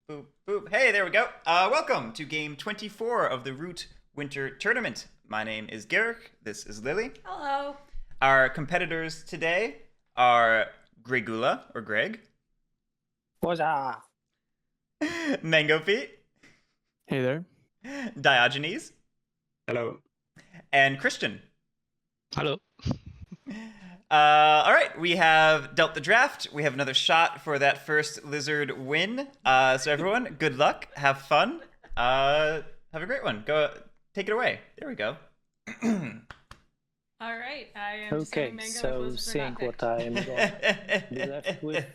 boop, boop. Hey, there we go. Welcome to game 24 of the Root Winter Tournament. My name is Guerric. This is Lily. Hello. Our competitors today are Gregoola, or Greg. Huzzah! MangoFeet. Hey there. Diogenes. Hello. And Christian. Hello. All right, we have dealt the draft. We have another shot for that first lizard win. So everyone, good luck. Have fun. Have a great one. Go, take it away. There we go. All right, I am just Okay, having Mango so if lizards are seeing not what picked. I am going to be left with,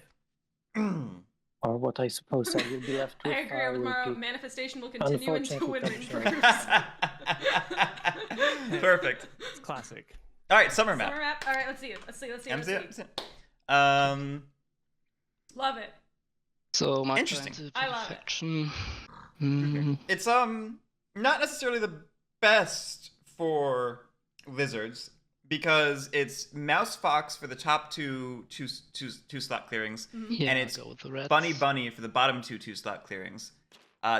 or what I suppose I will be left I with. agree I with will Morrow. pick- Manifestation will continue until win Unfortunately, improves. Perfect. It's classic. All right, summer Summer map. map. All right, let's see it. Let's see. Let's see. Let's see. Love it. So my Interesting. plan to I love it. perfection. It's not necessarily the best for lizards because it's mouse fox for the top two slot clearings, Yeah, and I'll it's go with the reds. bunny for the bottom two slot clearings.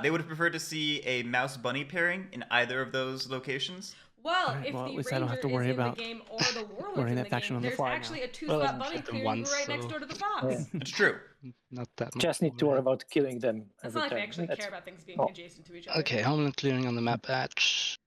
They would have preferred to see a mouse bunny pairing in either of those locations. Well, Alright, if well, at the least I don't have ranger to worry is in about the game or the warlord's learning in that the faction game, on the there's fly now. actually a two Well, slot I've bunny hit them clearing once, right next so- door to the fox. Yeah. It's true. Not that much. Just need to worry about killing them It's every not like we time. actually That's- care about things being Oh. adjacent to each other. Okay, homeland clearing on the map edge.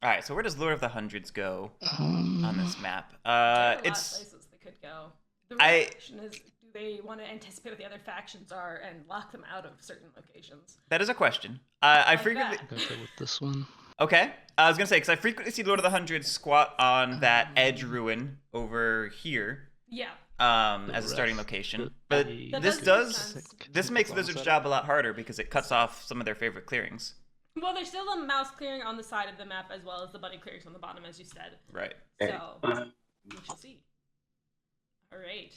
All right, so where does Lord of the Hundreds go Um, on this map? There are a lot of It's places they could go. The real I- question is, do they want to anticipate what the other factions are and lock them out of certain locations? that is a question. I Like frequently that. I'll go with this one. okay. I was gonna say because I frequently see Lord of the Hundreds squat on that edge ruin over here. Yeah. As a starting rest location. should But be That this does make does sense. this makes Long Lizard's setup. job a lot harder because it cuts off some of their favorite clearings. Well, there's still a mouse clearing on the side of the map as well as the bunny clearings on the bottom, as you said. Right. So, we shall see. All right.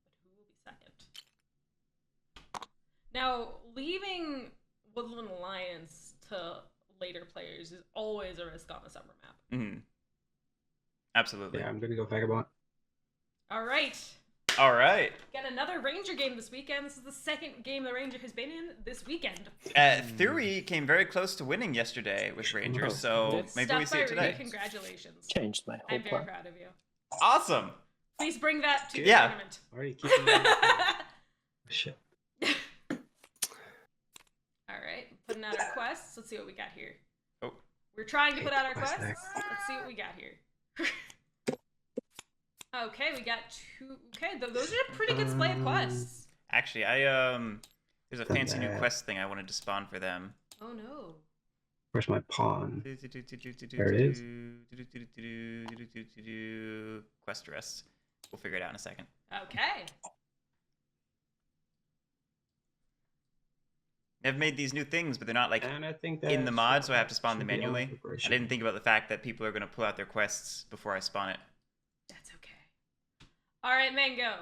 But who will be second? Now, leaving Woodland Alliance to later players is always a risk on the summer map. Hmm. Absolutely. Yeah, I'm gonna go Vagabond. All right. All right. Got another Ranger game this weekend. This is the second game the Ranger has been in this weekend. Theory came very close to winning yesterday with Rangers, Oh, so good maybe Stuff we see by it today. Ranger, congratulations. Changed my whole I'm very plan. proud of you. Awesome. Please bring that to Yeah. the tournament. Already keeping Shit. All right, putting out our quests. Let's see what we got here. Oh. We're trying to put out our Quest quests. deck. Let's see what we got here. Okay, we got two. Okay, those are a pretty good display of quests. Actually, there's a fancy new quest thing I wanted to spawn for them. Oh no. Where's my pawn? There it is. Quest rest. We'll figure it out in a second. Okay. I've made these new things, but they're not like And I think in the that's- mod, so I have to spawn them should be all manually. I preparation. didn't think about the fact that people are going to pull out their quests before I spawn it. That's okay. All right, Mango.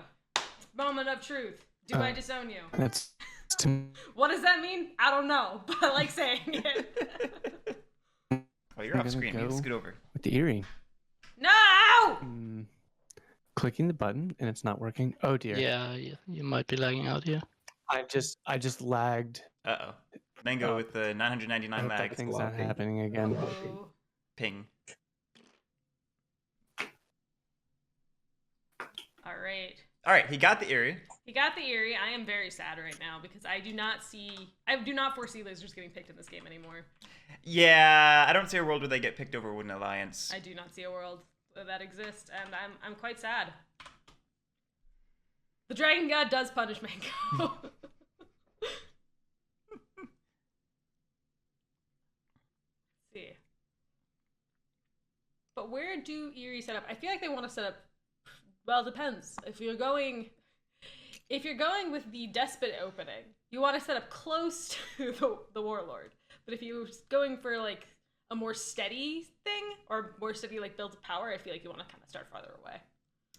Moment of truth. Do I disown you? That's to What does that mean? I don't know, but I like saying it. Oh, you're I'm off gonna screen. You need to go- scoot over. with the Eerie. No! Clicking the button and it's not working. Oh dear. Yeah, you might be lagging out here. I just lagged. Uh-oh. Mango Oh. with the I 999 hope that lag thing's not blocking. happening again. Oh. ping. All right. All right, he got the Eerie. He got the Eerie. I am very sad right now because I do not foresee lizards getting picked in this game anymore. Yeah, I don't see a world where they get picked over Wooden Alliance. I do not see a world that exists, and I'm quite sad. The Dragon God does punish Mango. See. But where do Eerie set up? I feel like they want to set up. Well, it depends. If you're going with the Despot opening, you want to set up close to the Warlord. But if you're going for like a more steady thing or more steady like build of power, I feel like you want to kind of start farther away.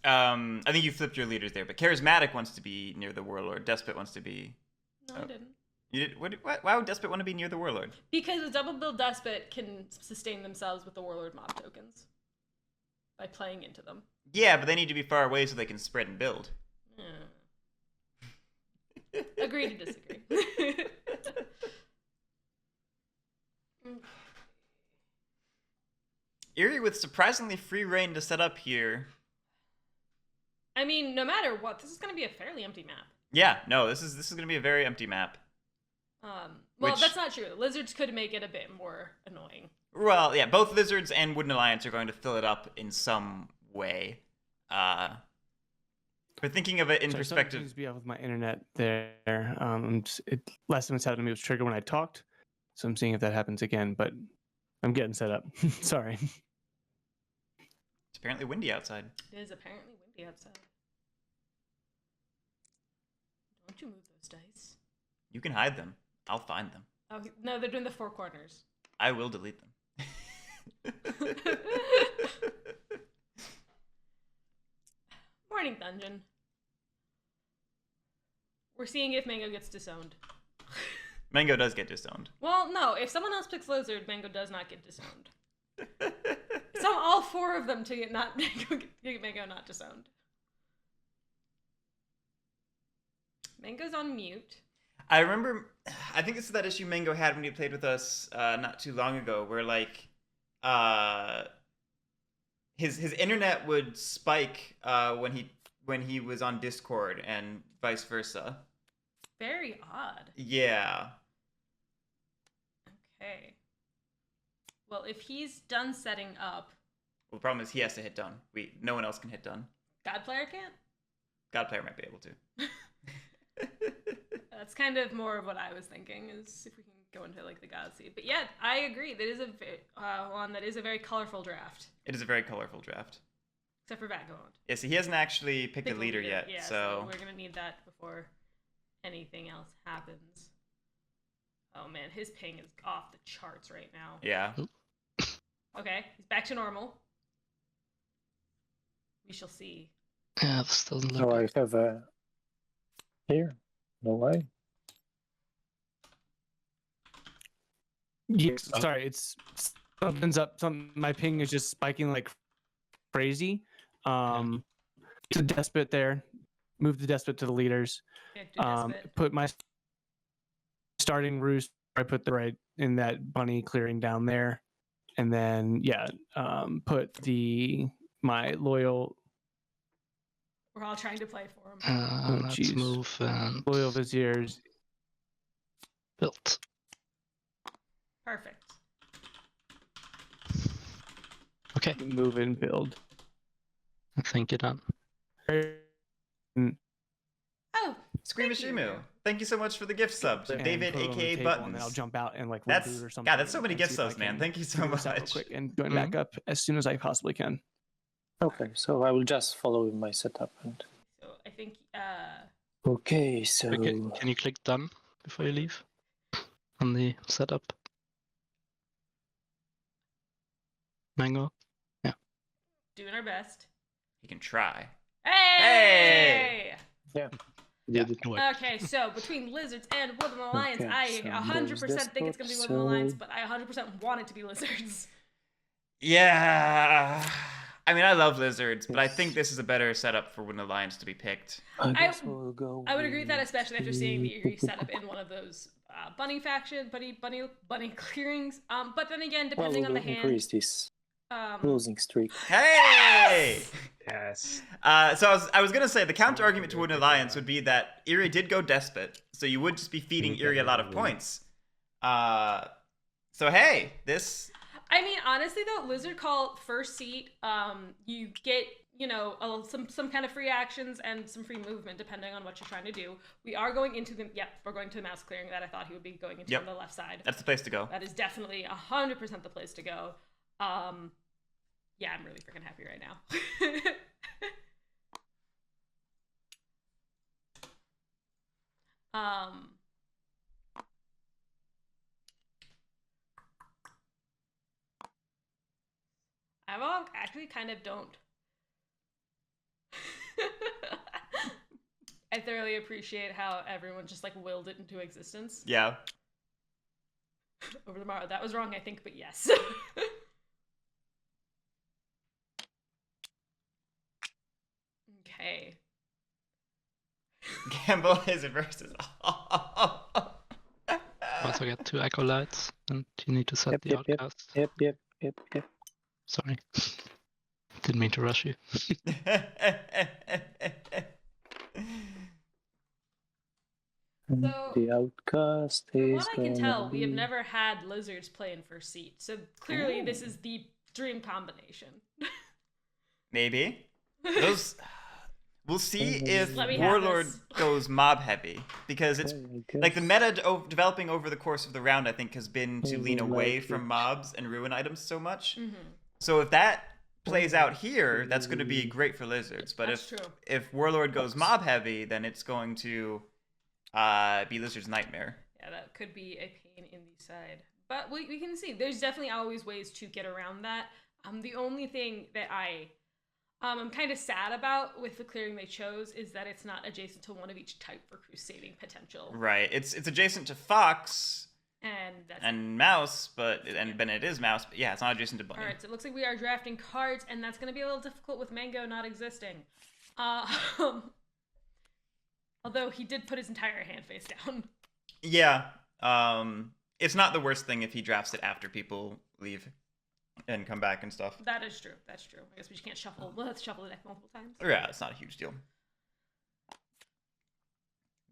I think you flipped your leaders there, but Charismatic wants to be near the Warlord. Despot wants to be. No, Oh. I didn't. You did? What? Why would Despot want to be near the Warlord? Because a double build Despot can sustain themselves with the Warlord mob tokens. by playing into them. Yeah, but they need to be far away so they can spread and build. Agree to disagree. Eerie with surprisingly free reign to set up here. I mean, no matter what, this is going to be a fairly empty map. Yeah, no, this is going to be a very empty map. Well, that's not true. Lizards could make it a bit more annoying. Well, yeah, both Lizards and Wooden Alliance are going to fill it up in some way. But thinking of it in perspective... Something seems to be up with my internet there. Last time it's happened to me was triggered when I talked, so I'm seeing if that happens again, but I'm getting set up. Sorry. It's apparently windy outside. It is apparently windy outside. Don't you move those dice. You can hide them. I'll find them. Oh, no, they're doing the four corners. I will delete them. Morning dungeon. We're seeing if Mango gets disowned. Mango does get disowned. Well, no. If someone else picks Lizard, Mango does not get disowned. So all four of them to get Mango not disowned. Mango's on mute. I remember, I think this is that issue Mango had when he played with us not too long ago, where like his internet would spike when he was on Discord and vice versa. Very odd. Yeah. Okay. Well, if he's done setting up, Well, the problem is he has to hit done. No one else can hit done. God Player can't? God Player might be able to. That's kind of more of what I was thinking, is if we can go into like the God Seed. But yeah, I agree. That is one that is a very colorful draft. It is a very colorful draft. Except for Vagabond. Yeah, see, he hasn't actually picked a Pick leader yet, yeah, so... we're gonna need that before anything else happens. Oh man, his ping is off the charts right now. Yeah. Okay, he's back to normal. We shall see. Yeah, this doesn't look So good. I have a here. No way. Yes, sorry, it's something's up. My ping is just spiking like crazy. It's a despot there. Move the despot to the leaders. Yeah, do Despot. Put my starting roost. I put the right in that bunny clearing down there, and then put my loyal We're all trying to play for him. Let's jeez. move and loyal viziers. build. Perfect. Okay, Move and build. I think you're done. Oh, Screamishimu, thank you so much for the gift sub. And David, put it on the aka table, Buttons. and then I'll jump out and like That's reboot or something. God, that's so many and gift see if I subs, man. can Thank you so figure this out real much. quick and join back up as soon as I possibly can. Okay, so I will just follow my setup and. so I think Okay, so Okay, can you click done before you leave on the setup? Mango? doing our best. You can try. Hey! yeah, Yeah, did it. it worked. Okay, so between Lizards and Wooden Alliance, Okay, I so 100% there's think it's going to be Despot, Wooden Alliance, so- but I 100% want it to be Lizards. Yeah. I mean, I love lizards, but I think Yes. this is a better setup for Wooden Alliance to be picked. I guess we'll go. I would agree with that, especially after seeing the Eerie with- setup in one of those bunny clearings. But then again, Well, depending we on the will hand, increase this losing streak. Hey! Yes. So I was gonna say the counter argument to Wooden Alliance would be that Eerie did go Despot, so you would just be feeding Eerie a lot of points. So hey, this. I mean, honestly though, Lizard Call first seat, you get, some kind of free actions and some free movement depending on what you're trying to do. We are going into we're going to the mouse clearing that I thought he would be going into on the left side. That's the place to go. That is definitely 100% the place to go. Yeah, I'm really freaking happy right now. Actually kind of don't. I thoroughly appreciate how everyone just like willed it into existence. Yeah. Over the Morrow. That was wrong, I think, but yes. A. Gamble is versus. Also get 2 acolytes, and you need to set Yep, the yep, yep. outcast. Yep. Sorry. Didn't mean to rush you. So, The outcast From is what I can gonna tell, we have be- never had lizards play in first seat. So clearly, this is the dream combination. Maybe. Those. We'll see if Let me have Warlord this. goes mob heavy because it's Okay, I like the guess. meta developing over the course of the round. I think has been to lean Maybe away like from it. mobs and ruin items so much. Mm-hmm. So if that plays out here, that's going to be great for lizards. But That's true. if Warlord goes mob heavy, then it's going to be Lizard's nightmare. Yeah, that could be a pain in the side. But we can see. There's definitely always ways to get around that. The only thing that I'm kind of sad about with the clearing they chose is that it's not adjacent to one of each type for crusading potential. Right. It's adjacent to fox And that's and mouse, but it is mouse. But yeah, it's not adjacent to bunny. All right, so it looks like we are drafting cards, and that's going to be a little difficult with Mango not existing. Although he did put his entire hand face down. Yeah. It's not the worst thing if he drafts it after people leave and come back and stuff. That is true. That's true. I guess we just can't shuffle. Let's shuffle the deck multiple times. Yeah, it's not a huge deal.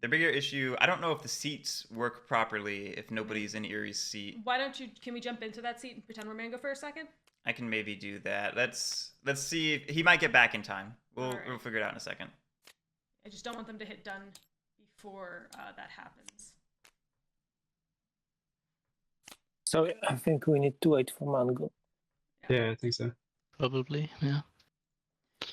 The bigger issue, I don't know if the seats work properly if nobody's in Erie's seat. Why don't you? Can we jump into that seat and pretend we're Mango for a second? I can maybe do that. Let's see. He might get back in time. We'll Alright. we'll figure it out in a second. I just don't want them to hit done before that happens. So I think we need to wait for Mango. Yeah, I think so. Probably, yeah.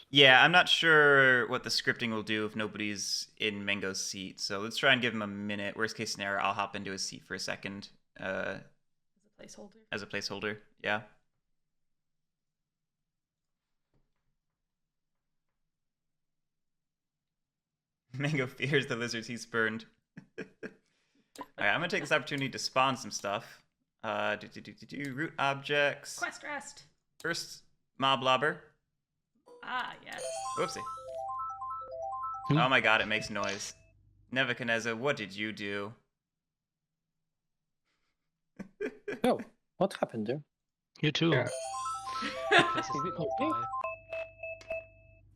Yeah, I'm not sure what the scripting will do if nobody's in Mango's seat. So let's try and give him a minute. Worst case scenario, I'll hop into his seat for a second. As a placeholder. As a placeholder. Yeah. Mango fears the lizards he spurned. Alright, I'm gonna take this opportunity to spawn some stuff. Root objects. Quest rest. First, mob lobber. Ah, yes. Whoopsie. Hmm. Oh my god, it makes noise. Nebuchadnezzar, what did you do? Oh, what happened there? You too. Yeah. This is the mob okay? die.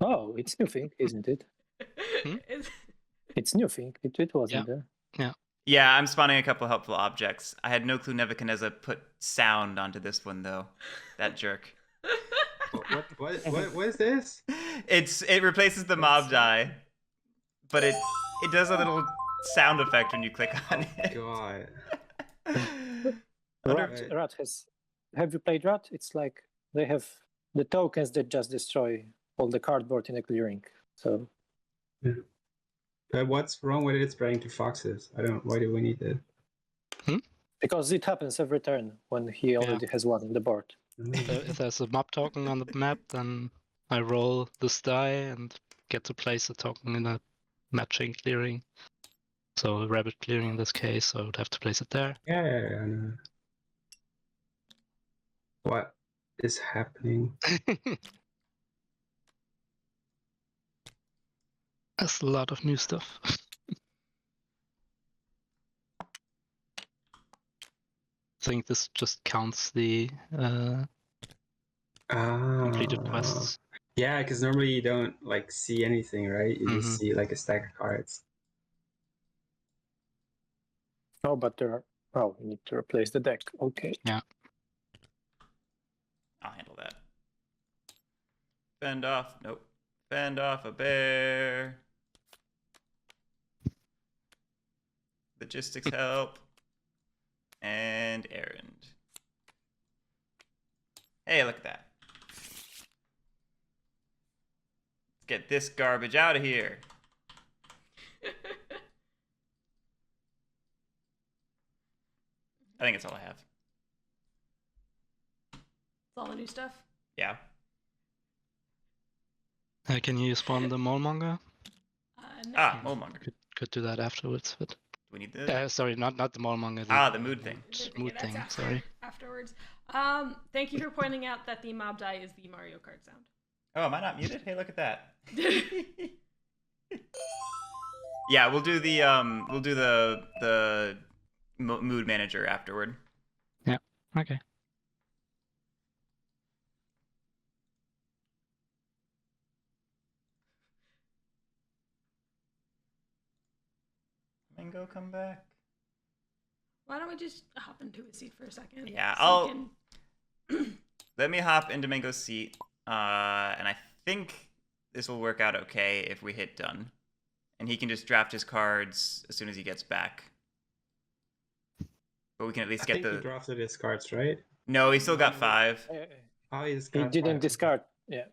Oh, it's new thing, isn't it? Is- It's new thing. It wasn't there. Yeah, I'm spawning a couple helpful objects. I had no clue Nebuchadnezzar put sound onto this one though. That jerk. What is this? It replaces the mob die, but it does a little sound effect when you click on it. God. Wonder- Right. Rat has. Have you played Rat? It's like they have the tokens that just destroy all the cardboard in a clearing. So But what's wrong with it spraying to foxes? I don't. Why do we need that? because it happens every turn when he already has one on the board. So if there's a mob token on the map, then I roll this die and get to place a token in a matching clearing. So a rabbit clearing in this case, so I would have to place it there. Yeah, I know. What is happening? That's a lot of new stuff. I think this just counts the completed quests. Yeah, because normally you don't like see anything, right? You just see like a stack of cards. Oh, but there are. Oh, we need to replace the deck. Okay. I'll handle that. Fend off. Nope. Fend off a bear. Logistics help. And errand. Hey, look at that. Let's get this garbage out of here. I think that's all I have. It's all the new stuff. Yeah. Can you spawn the molemonger? No. Ah, Molemonger. Could do that afterwards, but Do we need this? sorry, not the molemonger. The mood thing. Mood That's thing. after- Sorry. Afterwards. Thank you for pointing out that the mob die is the Mario Kart sound. Oh, am I not muted? Hey, look at that. Yeah, we'll do the mood manager afterward. Yeah. Okay. Mango, come back. Why don't we just hop into a seat for a second? Yeah, so you can- Let me hop into Mango's seat, and I think this will work out okay if we hit done. And he can just draft his cards as soon as he gets back. But we can at least I get think he the... drafted his cards, right? No, he still got 5. Oh, he's He got didn't five. discard. Yeah.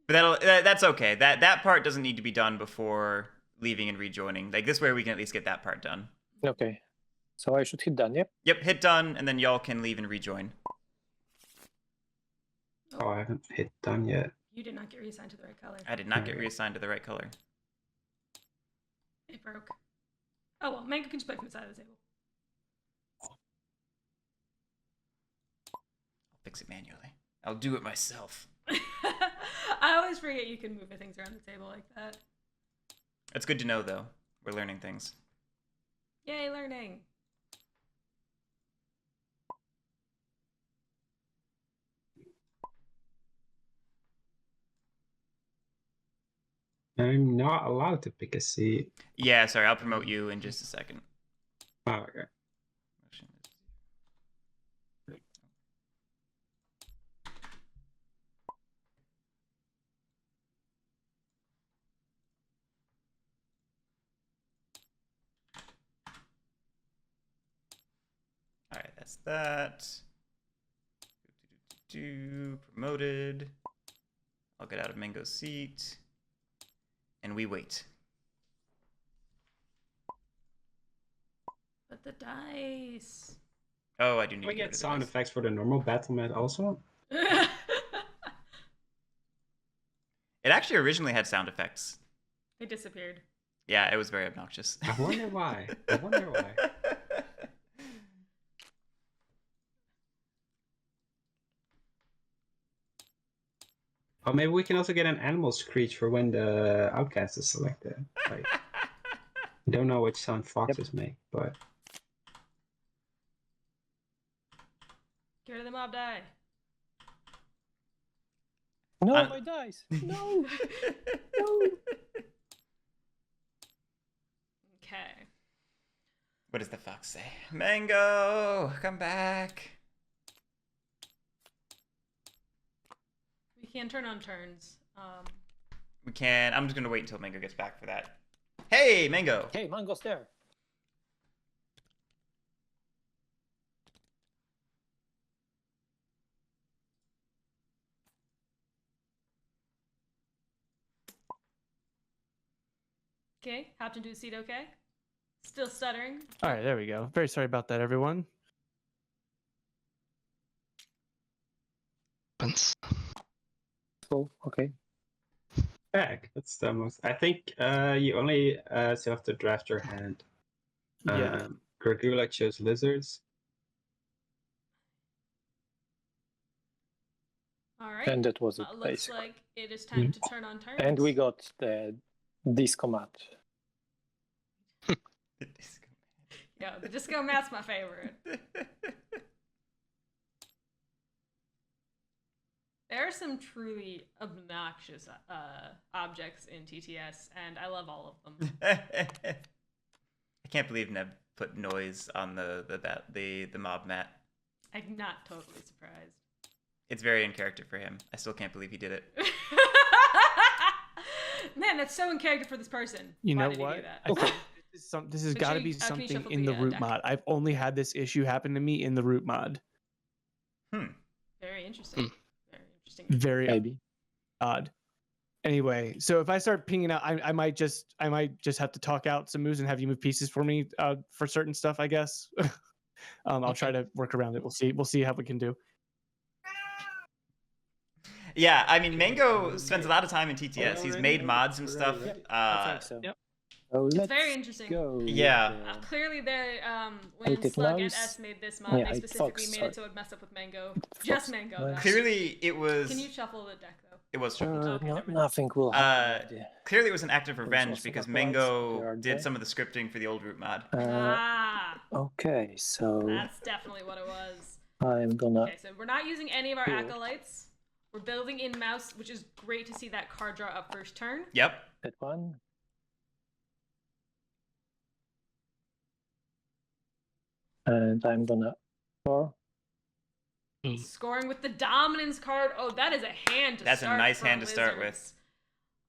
But that's okay. That part doesn't need to be done before leaving and rejoining. Like, this way we can at least get that part done. Okay. So I should hit done, yep. Yep, hit done, and then y'all can leave and rejoin. Oh, I haven't hit done yet. You did not get reassigned to the right color. I did not get Okay. reassigned to the right color. It broke. Oh well, Mango can just play from the side of the table. I'll fix it manually. I'll do it myself. I always forget you can move the things around the table like that. It's good to know, though. We're learning things. Yay, learning! I'm not allowed to pick a seat. Yeah, sorry, I'll promote you in just a second. Oh, okay. Alright, that's that. Promoted. I'll get out of Mango's seat. And we wait. But the dice. Oh, I do need Can we to get rid get of sound this. effects for the normal battle mat also? It actually originally had sound effects. It disappeared. Yeah, it was very obnoxious. I wonder why. I wonder why. Oh, maybe we can also get an animal screech for when the outcast is selected. Like, I don't know which sound foxes make, but Get rid of the mob die. No, Un- my dice! No! No! Okay. What does the fox say? Mango, come back. We can turn on turns. We can. I'm just gonna wait until Mango gets back for that. Hey, Mango. Hey, Mango's there. Okay, hopped into a seat. Okay. Still stuttering. All right, there we go. Very sorry about that, everyone. Happens. Cool, okay. back. That's the most. I think you only still have to draft your hand. Yeah. Gregoola chose lizards. All right. And that was it, Looks basically. like it is time to turn on turns. And we got the disco mat. Yeah, the disco mat's my favorite. There are some truly obnoxious objects in TTS, and I love all of them. I can't believe Neb put noise on the mob mat. I'm not totally surprised. It's very in character for him. I still can't believe he did it. Man, that's so in character for this person. You Why know did what? He do that? I think this has Make got sure to you- be can you something shuffle in the, the root deck? mod. I've only had this issue happen to me in the root mod. Very interesting. Very interesting. Very Maybe. odd. Anyway, so if I start pinging out, I might just have to talk out some moves and have you move pieces for me for certain stuff, I guess. I'll try to work around it. We'll see how we can do. Yeah, I mean, Mango spends a lot of time in TTS. He's made mods and stuff. I think so. Yep. So It's let's very interesting. go. Yeah. Clearly, they when It Slug and knows- S made this mod, Yeah, they it specifically Fox, made it so it would mess up with Mango. It Just Fox Mango. knows. Though. Clearly, it was. Can you shuffle the deck though? It was triple tap. Okay, No, never mind. nothing will happen. Clearly, it was an act of There's revenge also because acolytes, they Mango are did there. some of the scripting for the old root mod. Okay, so That's definitely what it was. I'm gonna. Okay, so we're not using any of our Cool. acolytes. We're building in mouse, which is great to see that card draw up first turn. Yep. That one. And I'm gonna score. Scoring with the dominance card. Oh, that is a hand to That's a start nice for hand to start Lizards.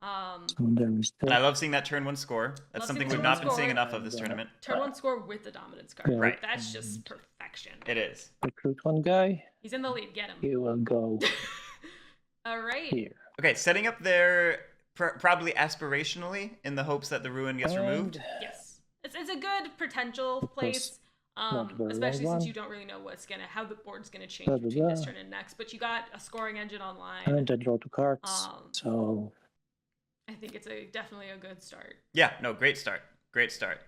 So there is And I love seeing that turn 1 score. That's Love something seeing we've the not turn been one seeing score. enough of this tournament. Turn 1 score with the dominance card. Yeah. Right. That's just perfection. It is. recruit one guy. He's in the lead. Get him. He will go All right. here. Okay, setting up there probably aspirationally in the hopes that the ruin gets removed. And Yes. It's a good potential course, place. not very Especially well since one. you don't really know how the board's gonna change Blah, blah, between this blah. turn and next. But you got a scoring engine online. And I draw 2 cards. So I think it's definitely a good start. Yeah, no, great start. Great start.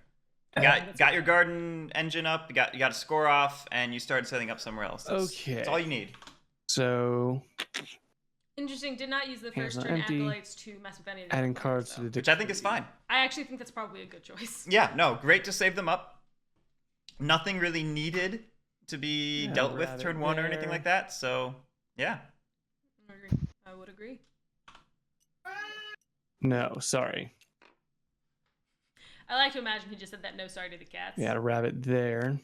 You got your garden engine up, you got a score off, and you started setting up somewhere else. That's all you need. So Interesting. Did not use the Hands first are turn empty. acolytes to mess with any of the adding other cards players, to the Which I think is fine. I actually think that's probably a good choice. Yeah, no, great to save them up. Nothing really needed to be Yeah, dealt with rabbit turn 1 or anything there. like that. So, yeah. I would agree. No, sorry. I like to imagine he just said that no sorry to the cats. We add a rabbit there.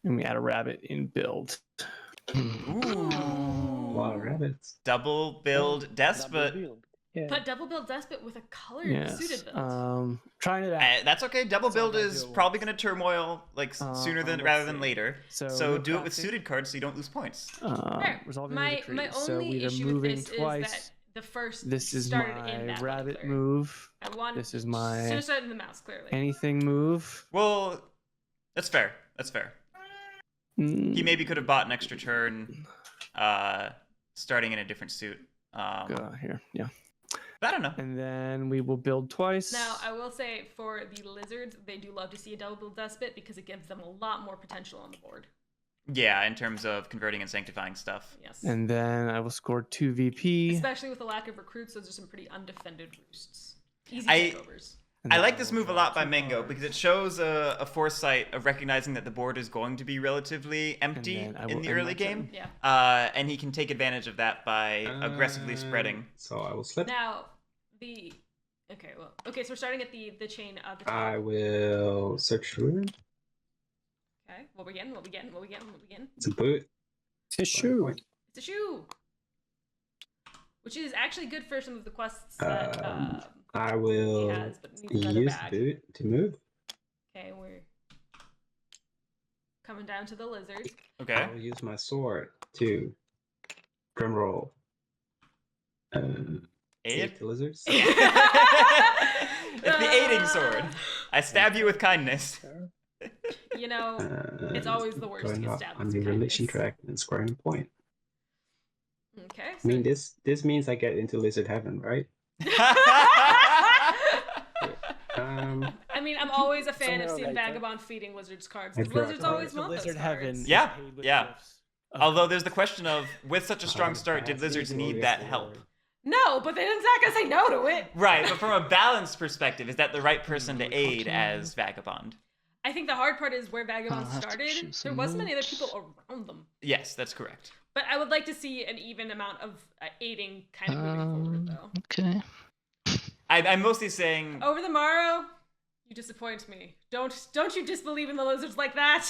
And we add a rabbit in build. A lot of rabbits. Double build double despot. build. Yeah. But double build despot with a colored Yes. suited build. Trying it out. That's okay. Double That's all build is ideal probably going to turmoil like sooner than let's rather than see. later. So, So no do it with crafting. suited cards so you don't lose points. Fair. Resolving my the decree. my So only we are issue with moving this twice. is that the first This is started in my that rabbit clear. move. I want This is should my have started in the mouse clearly. anything move. Well, that's fair. That's fair. Mm, He maybe could have bought an extra turn, starting in a different suit. go here. Yeah. But I don't know. And then we will build twice. Now, I will say for the lizards, they do love to see a double build despot because it gives them a lot more potential on the board. Yeah, in terms of converting and sanctifying stuff. Yes. And then I will score 2 VP. Especially with the lack of recruits, those are some pretty undefended roosts. Easy I- takeovers. and I then like I this will move a draw lot by 2 Mango cards. because it shows a foresight of recognizing that the board is going to be relatively empty then I in will the end early my game. turn. Yeah. And he can take advantage of that by aggressively spreading. So I will slip. Now, okay, so we're starting at the chain of the top. I will search ruin. Okay, what we getting? It's a boot. It's a shoe. It's a shoe! Which is actually good for some of the quests that I he will has, but needs another use bag. boot to move. Okay, we're coming down to the lizard. Okay. I will use my sword to drum roll. Aid? Save the lizards. It's the aiding sword. I stab you with kindness. You know, it's always the worst to Going get up stabbed on with the relation kindness. track and scoring a point. Okay. I mean, this means I get into lizard heaven, right? I mean, I'm always a fan of Somewhere seeing right there. Vagabond feeding lizards cards I because draw lizards cards. always So want lizard those heaven. cards. is Yeah, paid with yeah. gifts. Although there's the question of, with such a strong start, did lizards need that help? No, but they're not gonna say no to it. Right, but from a balanced perspective, is that the right person to aid as Vagabond? I think the hard part is where Vagabond I'll have to started. choose There some wasn't many other moves. people around them. Yes, that's correct. But I would like to see an even amount of aiding kind of moving forward, though. Okay. I'm mostly saying, Over the Morrow, you disappoint me. Don't you disbelieve in the lizards like that?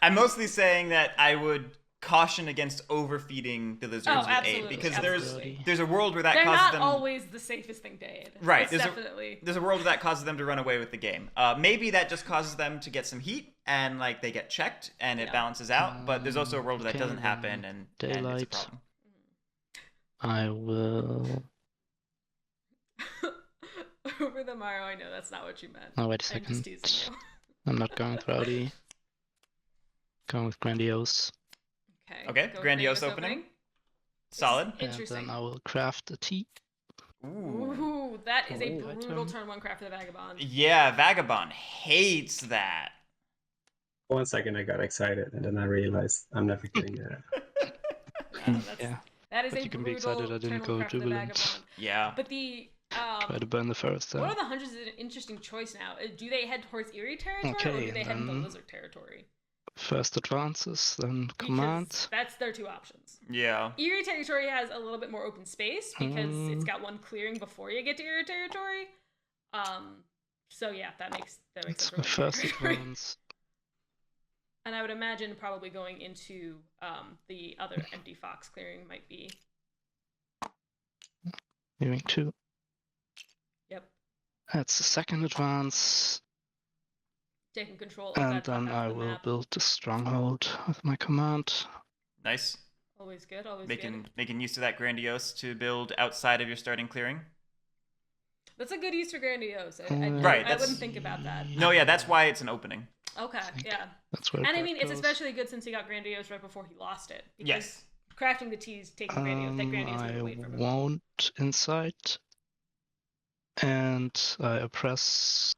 I'm mostly saying that I would caution against overfeeding the lizards with aid absolutely, because absolutely. there's a world where that They're causes not them. always the safest thing to aid. Right, It's there's definitely. There's a world where that causes them to run away with the game. Maybe that just causes them to get some heat and like they get checked and it Yeah. balances out. But there's also a world where that Okay, doesn't happen and it's a daylight. problem. I will. Over the Morrow, I know that's not what you meant. Oh, wait a I'm just second. teasing you. I'm not going with Rowdy. Going with Grandiose. Okay, go with grandiose opening. Solid. Interesting. And then I will craft a tea. Ooh. Ooh, that is a Oh, brutal turn. turn one craft for the Vagabond. Yeah, Vagabond hates that. 1 second, I got excited, and then I realized I'm never getting there. That's Yeah. That is But a you can be brutal excited I didn't Eternal go Crafted Jubilant. Vagabond. Yeah. But the Try to burn the forest War there. of the Hundreds is an interesting choice now. Do they head towards Eerie territory or Okay, do they head into then- Lizard territory? First advances, then command. Because that's their two options. Yeah. Eerie territory has a little bit more open space because it's got one clearing before you get to Eerie territory. So yeah, that makes It's sense. my first advance. And I would imagine probably going into the other empty fox clearing might be. Moving 2. Yep. That's the second advance. Taking control of And that then half I of the will map. build the stronghold with my command. Nice. Always good, always Making good. making use of that grandiose to build outside of your starting clearing. That's a good use for Grandiose. Right, I that's- wouldn't think about that. No, yeah, that's why it's an opening. Okay, yeah. That's where And I that mean, it's goes. especially good since he got Grandiose right before he lost it. Because Yes. crafting the T's, taking Grandiose, that Grandiose would I have waited for him. won't incite. And I oppress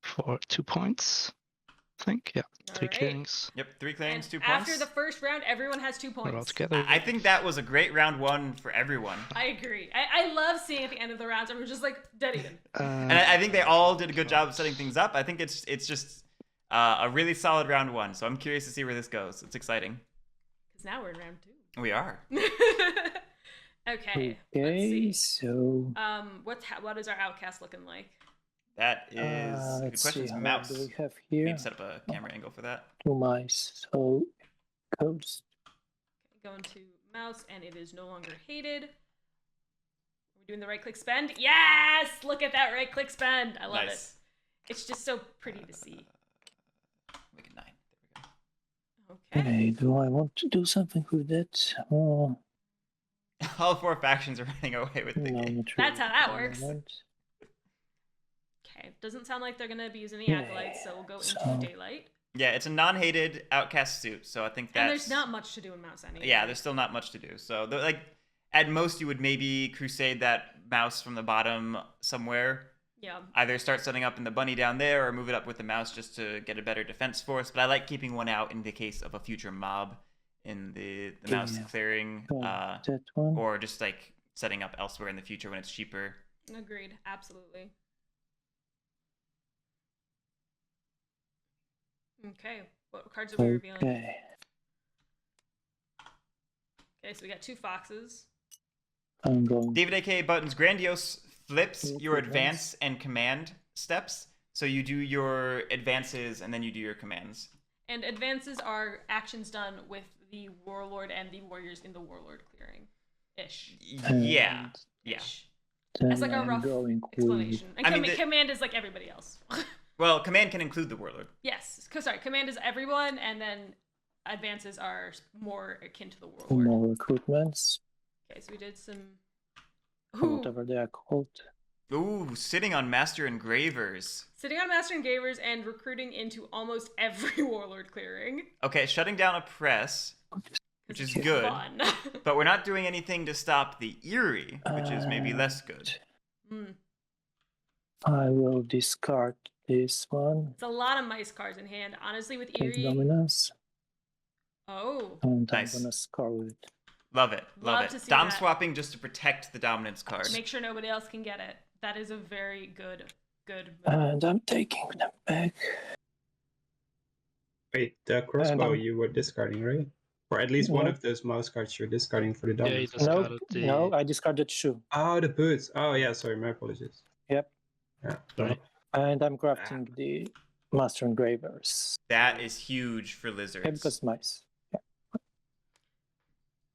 for 2 points. I think, yeah. 3 Alright. clearings. Yep, 3 claims, And 2 points. after the first round, everyone has 2 We're all points. together. I think that was a great round 1 for everyone. I agree. I love seeing at the end of the rounds, everyone's just like, dead even. And I think they all did a good job of setting things up. I think it's just a really solid round 1. So I'm curious to see where this goes. It's exciting. Because now we're in round 2. We are. Okay. Let's Okay, see. so What is our outcast looking like? That is a good let's question. see, It's what mouse. do we have We here? need to set up a camera angle for that. 2 mice. So codes. Going to mouse, and it is no longer hated. Are we doing the right click spend? Yes! Look at that right click spend. I love Nice. it. It's just so pretty to see. Make it 9. There we go. Okay. Okay, do I want to do something with that? Oh, All 4 factions are running away with the no, game. not That's really how that at the works. moment. Okay. Doesn't sound like they're gonna be using the Yeah, acolytes, so we'll go into so- daylight. Yeah, it's a non-hated outcast suit, so I think that's... And there's not much to do in mouse anyway. Yeah, there's still not much to do. So, like, at most you would maybe crusade that mouse from the bottom somewhere. Yeah. Either start setting up in the bunny down there or move it up with the mouse just to get a better defense force. But I like keeping one out in the case of a future mob in the mouse Yeah. clearing, Oh, that one. or just like setting up elsewhere in the future when it's cheaper. Agreed. Absolutely. Okay. What cards are we revealing? Okay. Okay, so we got 2 foxes. I'm going. David A.K. Buttons Grandiose flips Yes, your advance. advance and command steps. So you do your advances and then you do your commands. And advances are actions done with the warlord and the warriors in the warlord clearing. Ish. Yeah. Yeah. Ish. Then That's like a I'm rough going with explanation. And I mean, the- command is like everybody else. Well, command can include the warlord. Yes. Sorry, command is everyone, and then advances are more akin to the warlord. more recruitments, Okay, so we did some. or Ooh, whatever they are called. Ooh, sitting on Master Engravers. sitting on Master Engravers and recruiting into almost every warlord clearing. Okay, shutting down a press, which is It's good. Fun. but we're not doing anything to stop the Eerie, which is maybe less good. Mm. I will discard this one. It's a lot of mice cards in hand. Honestly, with Take Eerie. dominance, Oh. and Nice. I'm gonna score with it. Love it. Love Love it. to see Dom that. swapping just to protect the dominance card. Make sure nobody else can get it. That is a very good move. And I'm taking them back. Wait, the crossbow I'm- you were discarding, right? Or at least one No. of those mouse cards you're discarding for the Yeah, you dominance. just- No, Discarded the- no, I discarded shoe. Oh, the boots. Oh, yeah, sorry, my apologies. Yep. Yeah. Sorry. And I'm crafting the Master Engravers. That is huge for lizards. Yeah, because mice.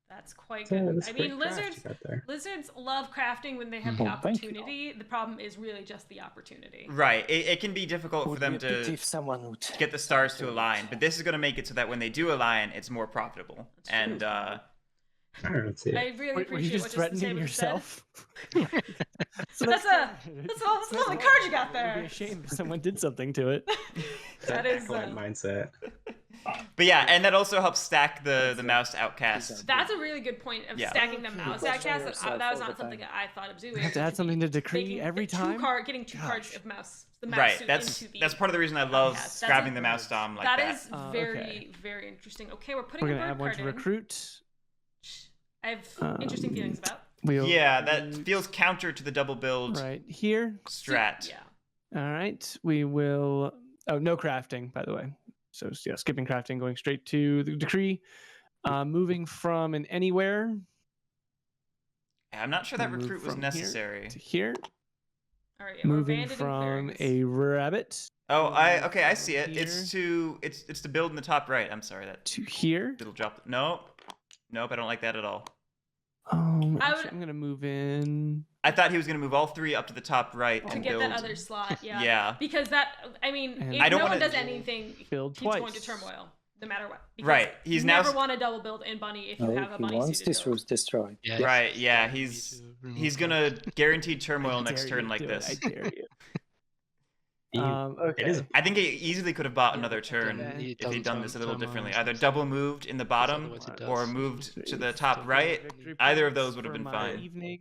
That's quite Yeah, good. that's I great mean, craft you lizards. got there. Lizards love crafting when they have Oh, the thank you. opportunity. The problem is really just the opportunity. Right. It can be difficult for Would them be a pity to if someone would get the stars to do it. align, but this is going to make it so that when they do align, it's more profitable. That's And true. I don't see I it. really Were appreciate you just what threatening Justin yourself? So That's all the card you got It would there. be a shame if someone did something to it. That is. Acolyte mindset. but yeah, and that also helps stack the mouse outcast. That's a really good point of Yeah. stacking the mouse Question outcast. yourself That was all not the something time. I thought of doing. You have to add something to decree Making every the time. Getting two cards Gosh. of mouse. The mouse Right. suit That's into the part of the reason I love outcast. That's grabbing a- the mouse dom like that that. is Oh, very, okay. very interesting. Okay, we're putting We're a gonna bird add one card to in. recruit. I have interesting feelings about. Yeah, that feels counter to the double build right here. strat. Yeah. All right, we will. Oh, no crafting, by the way. So yeah, skipping crafting, going straight to the decree. Moving from an anywhere. I'm not sure that We'll move recruit was from here necessary. to here. All right. We're Moving abandoning from clearings. a rabbit. Oh, We'll I move I from see it. here It's to build in the top right. I'm sorry, that to here. little drop. Nope, I don't like that at all. Actually, I'm gonna move in. I thought he was gonna move all 3 up to the top right To and get build. that other slot, yeah. Yeah. Because that, I mean, And if I don't no one wanna does anything, build he's going twice. to turmoil, no matter what. Because Right, he's you now never want to double build in bunny if you No, have a he bunny wants suited this build. route destroyed. Yeah. Right, yeah, We need he's to remove he's that. gonna guaranteed turmoil I next dare turn you like to do it, this. I dare you. You- Okay. It is. I think he easily could have bought Yeah, another turn then he if he'd doesn't done this a little turmoil differently. and Either stuff. double moved in the bottom otherwise he or does. moved to the top right. Victory Either of points those would have for been my fine. Evening.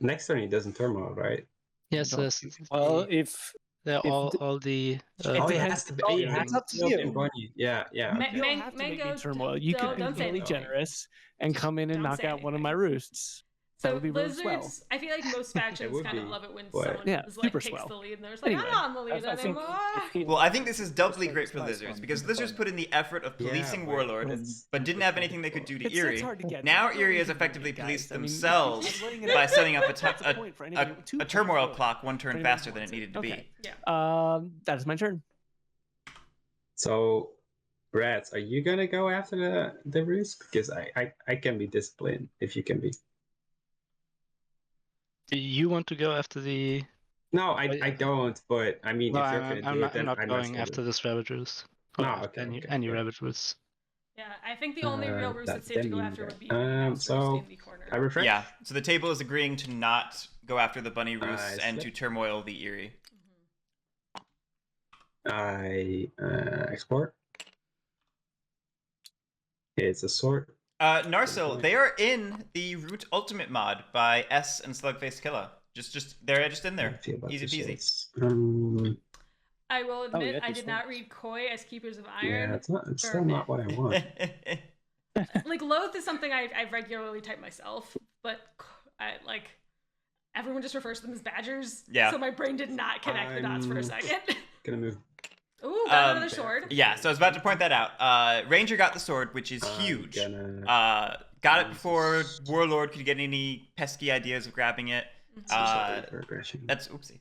Next turn he doesn't turmoil, right? Yes, Don't there's do- Well, if they're if all the. Oh, he depends- has to. oh, He yeah, has it's up to build you. in bunny. Yeah, yeah. Ma- okay. You don't Man- have to make me Mango, turmoil. You don't could be say really anything. generous and come in and Don't knock say out one of my anything. roosts. That So would be really lizards, swell. I feel like most factions would kind of be, love it when but- someone Yeah, is, like, super takes swell. the lead and they're just like, Anyway, I'm not on the lead I think anymore. if he Well, I think this is doubly Just great for like lizards one because in lizards bunny. put in the effort of Yeah, policing but Warlord, it's- but didn't have anything they could do to It's Eerie. hard to get. Now It's not Eerie easy has to effectively get, policed guys. I mean, themselves just laying it by out. setting up That's the point for anybody- two a points turmoil for it. clock one For turn anybody faster who than it wants needed to Okay. be. Yeah. That is my turn. So, Brad, are you gonna go after the roost? Because I can be disciplined if you can be. You want to go after the? No, Oh, yeah. I don't. But I mean, No, if you're gonna I'm do not, it, then I'm not I'm going gonna after do it. this rabbit roost. No, Or okay, any okay, yeah. rabbit roost. Yeah, I think the only real roost that's safe to then go you after go. would be mouse so roost in the corner. I refresh. Yeah, so the table is agreeing to not go after the bunny roosts and to slip. turmoil the Eerie. I export. It's a sword. Narsil, they are in the Root Ultimate mod by S and Slugface Killa. They're just in there. Feel about Easy the peasy. shades. I will admit yeah, I this did not one. read Koi as Keepers of Yeah, Iron. it's still not what I want. Like Loath is something I regularly type myself, but I like everyone just refers to them as badgers. Yeah. So my brain did not connect the dots for a I'm- second. Gonna move. Ooh, got Um, another sword. Yeah, so I was about to point that out. Ranger got the sword, which is I'm huge. gonna Got it before Warlord could get any pesky ideas of grabbing it. sorry for aggression. That's oopsie.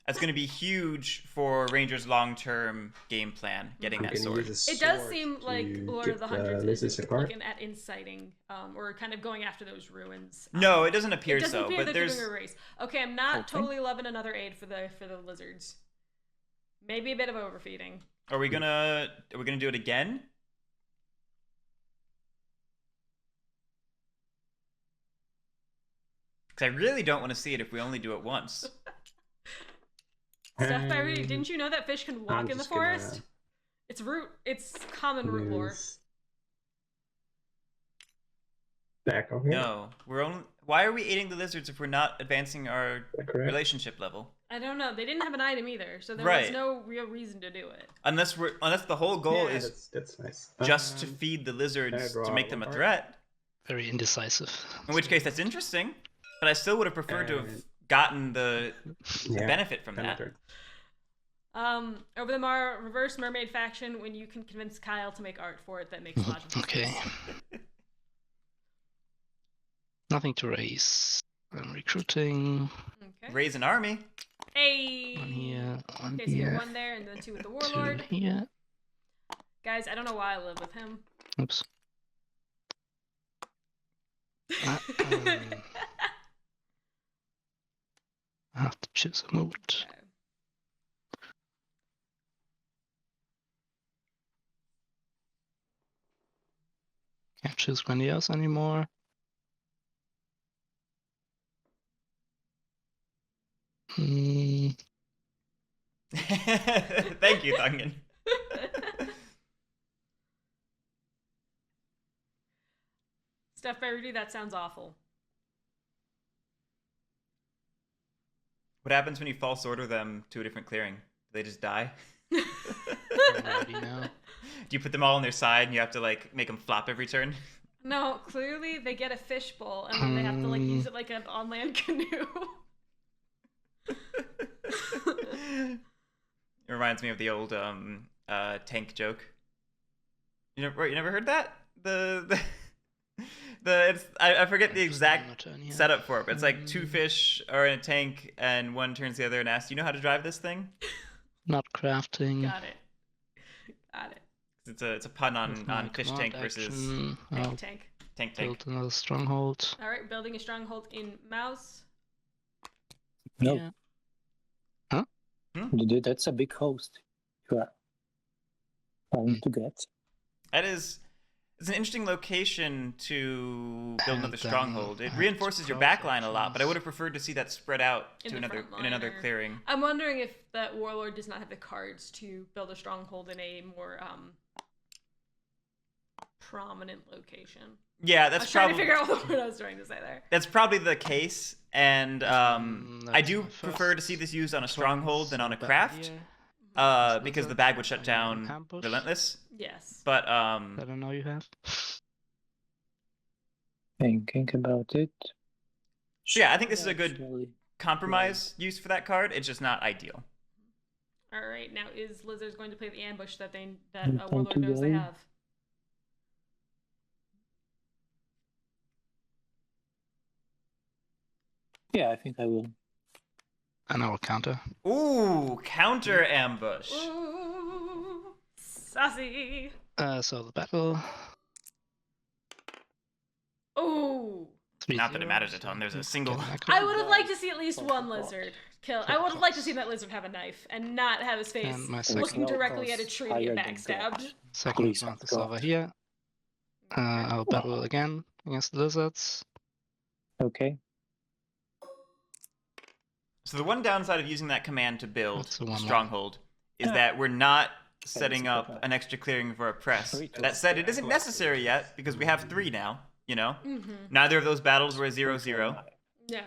That's going to be huge for Ranger's long-term game plan, getting I'm that gonna sword. use a It does sword seem like to Lord get of the Hundreds is lizards apart. looking at inciting, or kind of going after those ruins. No, it doesn't appear It doesn't so, appear but that there's they're doing a race. Okay, I'm not Okay. totally loving another aid for the lizards. Maybe a bit of overfeeding. Are we gonna do it again? Because I really don't want to see it if we only do it once. Stuff by Rudy, didn't you know that fish can walk I'm in the just gonna forest? It's common root lore. move back over here. No, we're only. Why are we aiding the lizards if we're not advancing our Is that correct? relationship level? I don't know. They didn't have an item either, so there Right. was no real reason to do it. Unless the whole goal Yeah, is that's nice. just to Um, feed the lizards draw to make them a one threat. Very indecisive. In which case, that's interesting. But I still would have preferred to have gotten the yeah, benefit from my that. turn. Over the reverse mermaid faction, when you can convince Kyle to make art for it, that makes logical sense. Okay. Nothing to raise. I'm recruiting. Okay. Raise an army. Hey. One here, one Okay, so you here, have one there, and then two with the two warlord. here. Guys, I don't know why I live with him. Oops. I have to choose a mood. Can't choose Grandiose anymore. Hmm. Thank you, Thungan. Stuff by Rudy, that sounds awful. What happens when you false order them to a different clearing? Do they just die? Already now. Do you put them all on their side and you have to like make them flop every turn? No, clearly they get a fishbowl and then they have to like use it like an on-land canoe. It reminds me of the old tank joke. You never heard that? I forget the exact setup for it, but it's like two fish are in a tank and one turns the other and asks, "You know how to drive this thing?" Not crafting. Got it. It's a pun With my on fish command tank versus action, I'll Tank. build another stronghold. All right, building a stronghold in mouse. No, Yeah. that's a big host. You are trying to get. It's an interesting location to build And another then stronghold. I It have reinforces your close backline a lot, but I actions. would have preferred to see that spread out In to the another front in another line, or- clearing. I'm wondering if that warlord does not have the cards to build a stronghold in a more prominent location. Yeah, I was that's trying to probably figure out what the word I was trying to say there. that's probably the case, and I That's do my prefer to first see this used on a choice, stronghold than on a so back craft, here. because the bag would shut down Ambush. Relentless. Yes. But I don't know you have. Thinking about it. so yeah, I think this is a good Actually, compromise use for that card. It's just not ideal. All right, now is Lizard's going to play the ambush that I'm warlord going to knows they go. have? yeah, I think I will. And I will counter. Ooh, counter ambush. Ooh, saucy. So the battle. Ooh. Not that it matters a ton. There's a single. I would have liked to see at least one lizard kill. I would have liked to see that lizard have a knife and not have his face And my There's looking no directly at a cost tree and get higher than backstabbed. God. Second Please, month is God. over here. I'll battle again against the lizards. Okay. So the one downside of using that command to build That's the a 1-1. stronghold is that we're not setting it's a up good an extra clearing for a press. Three That said, it isn't necessary yet because we have 3 now. You know, neither of those battles were 0-0. Yeah.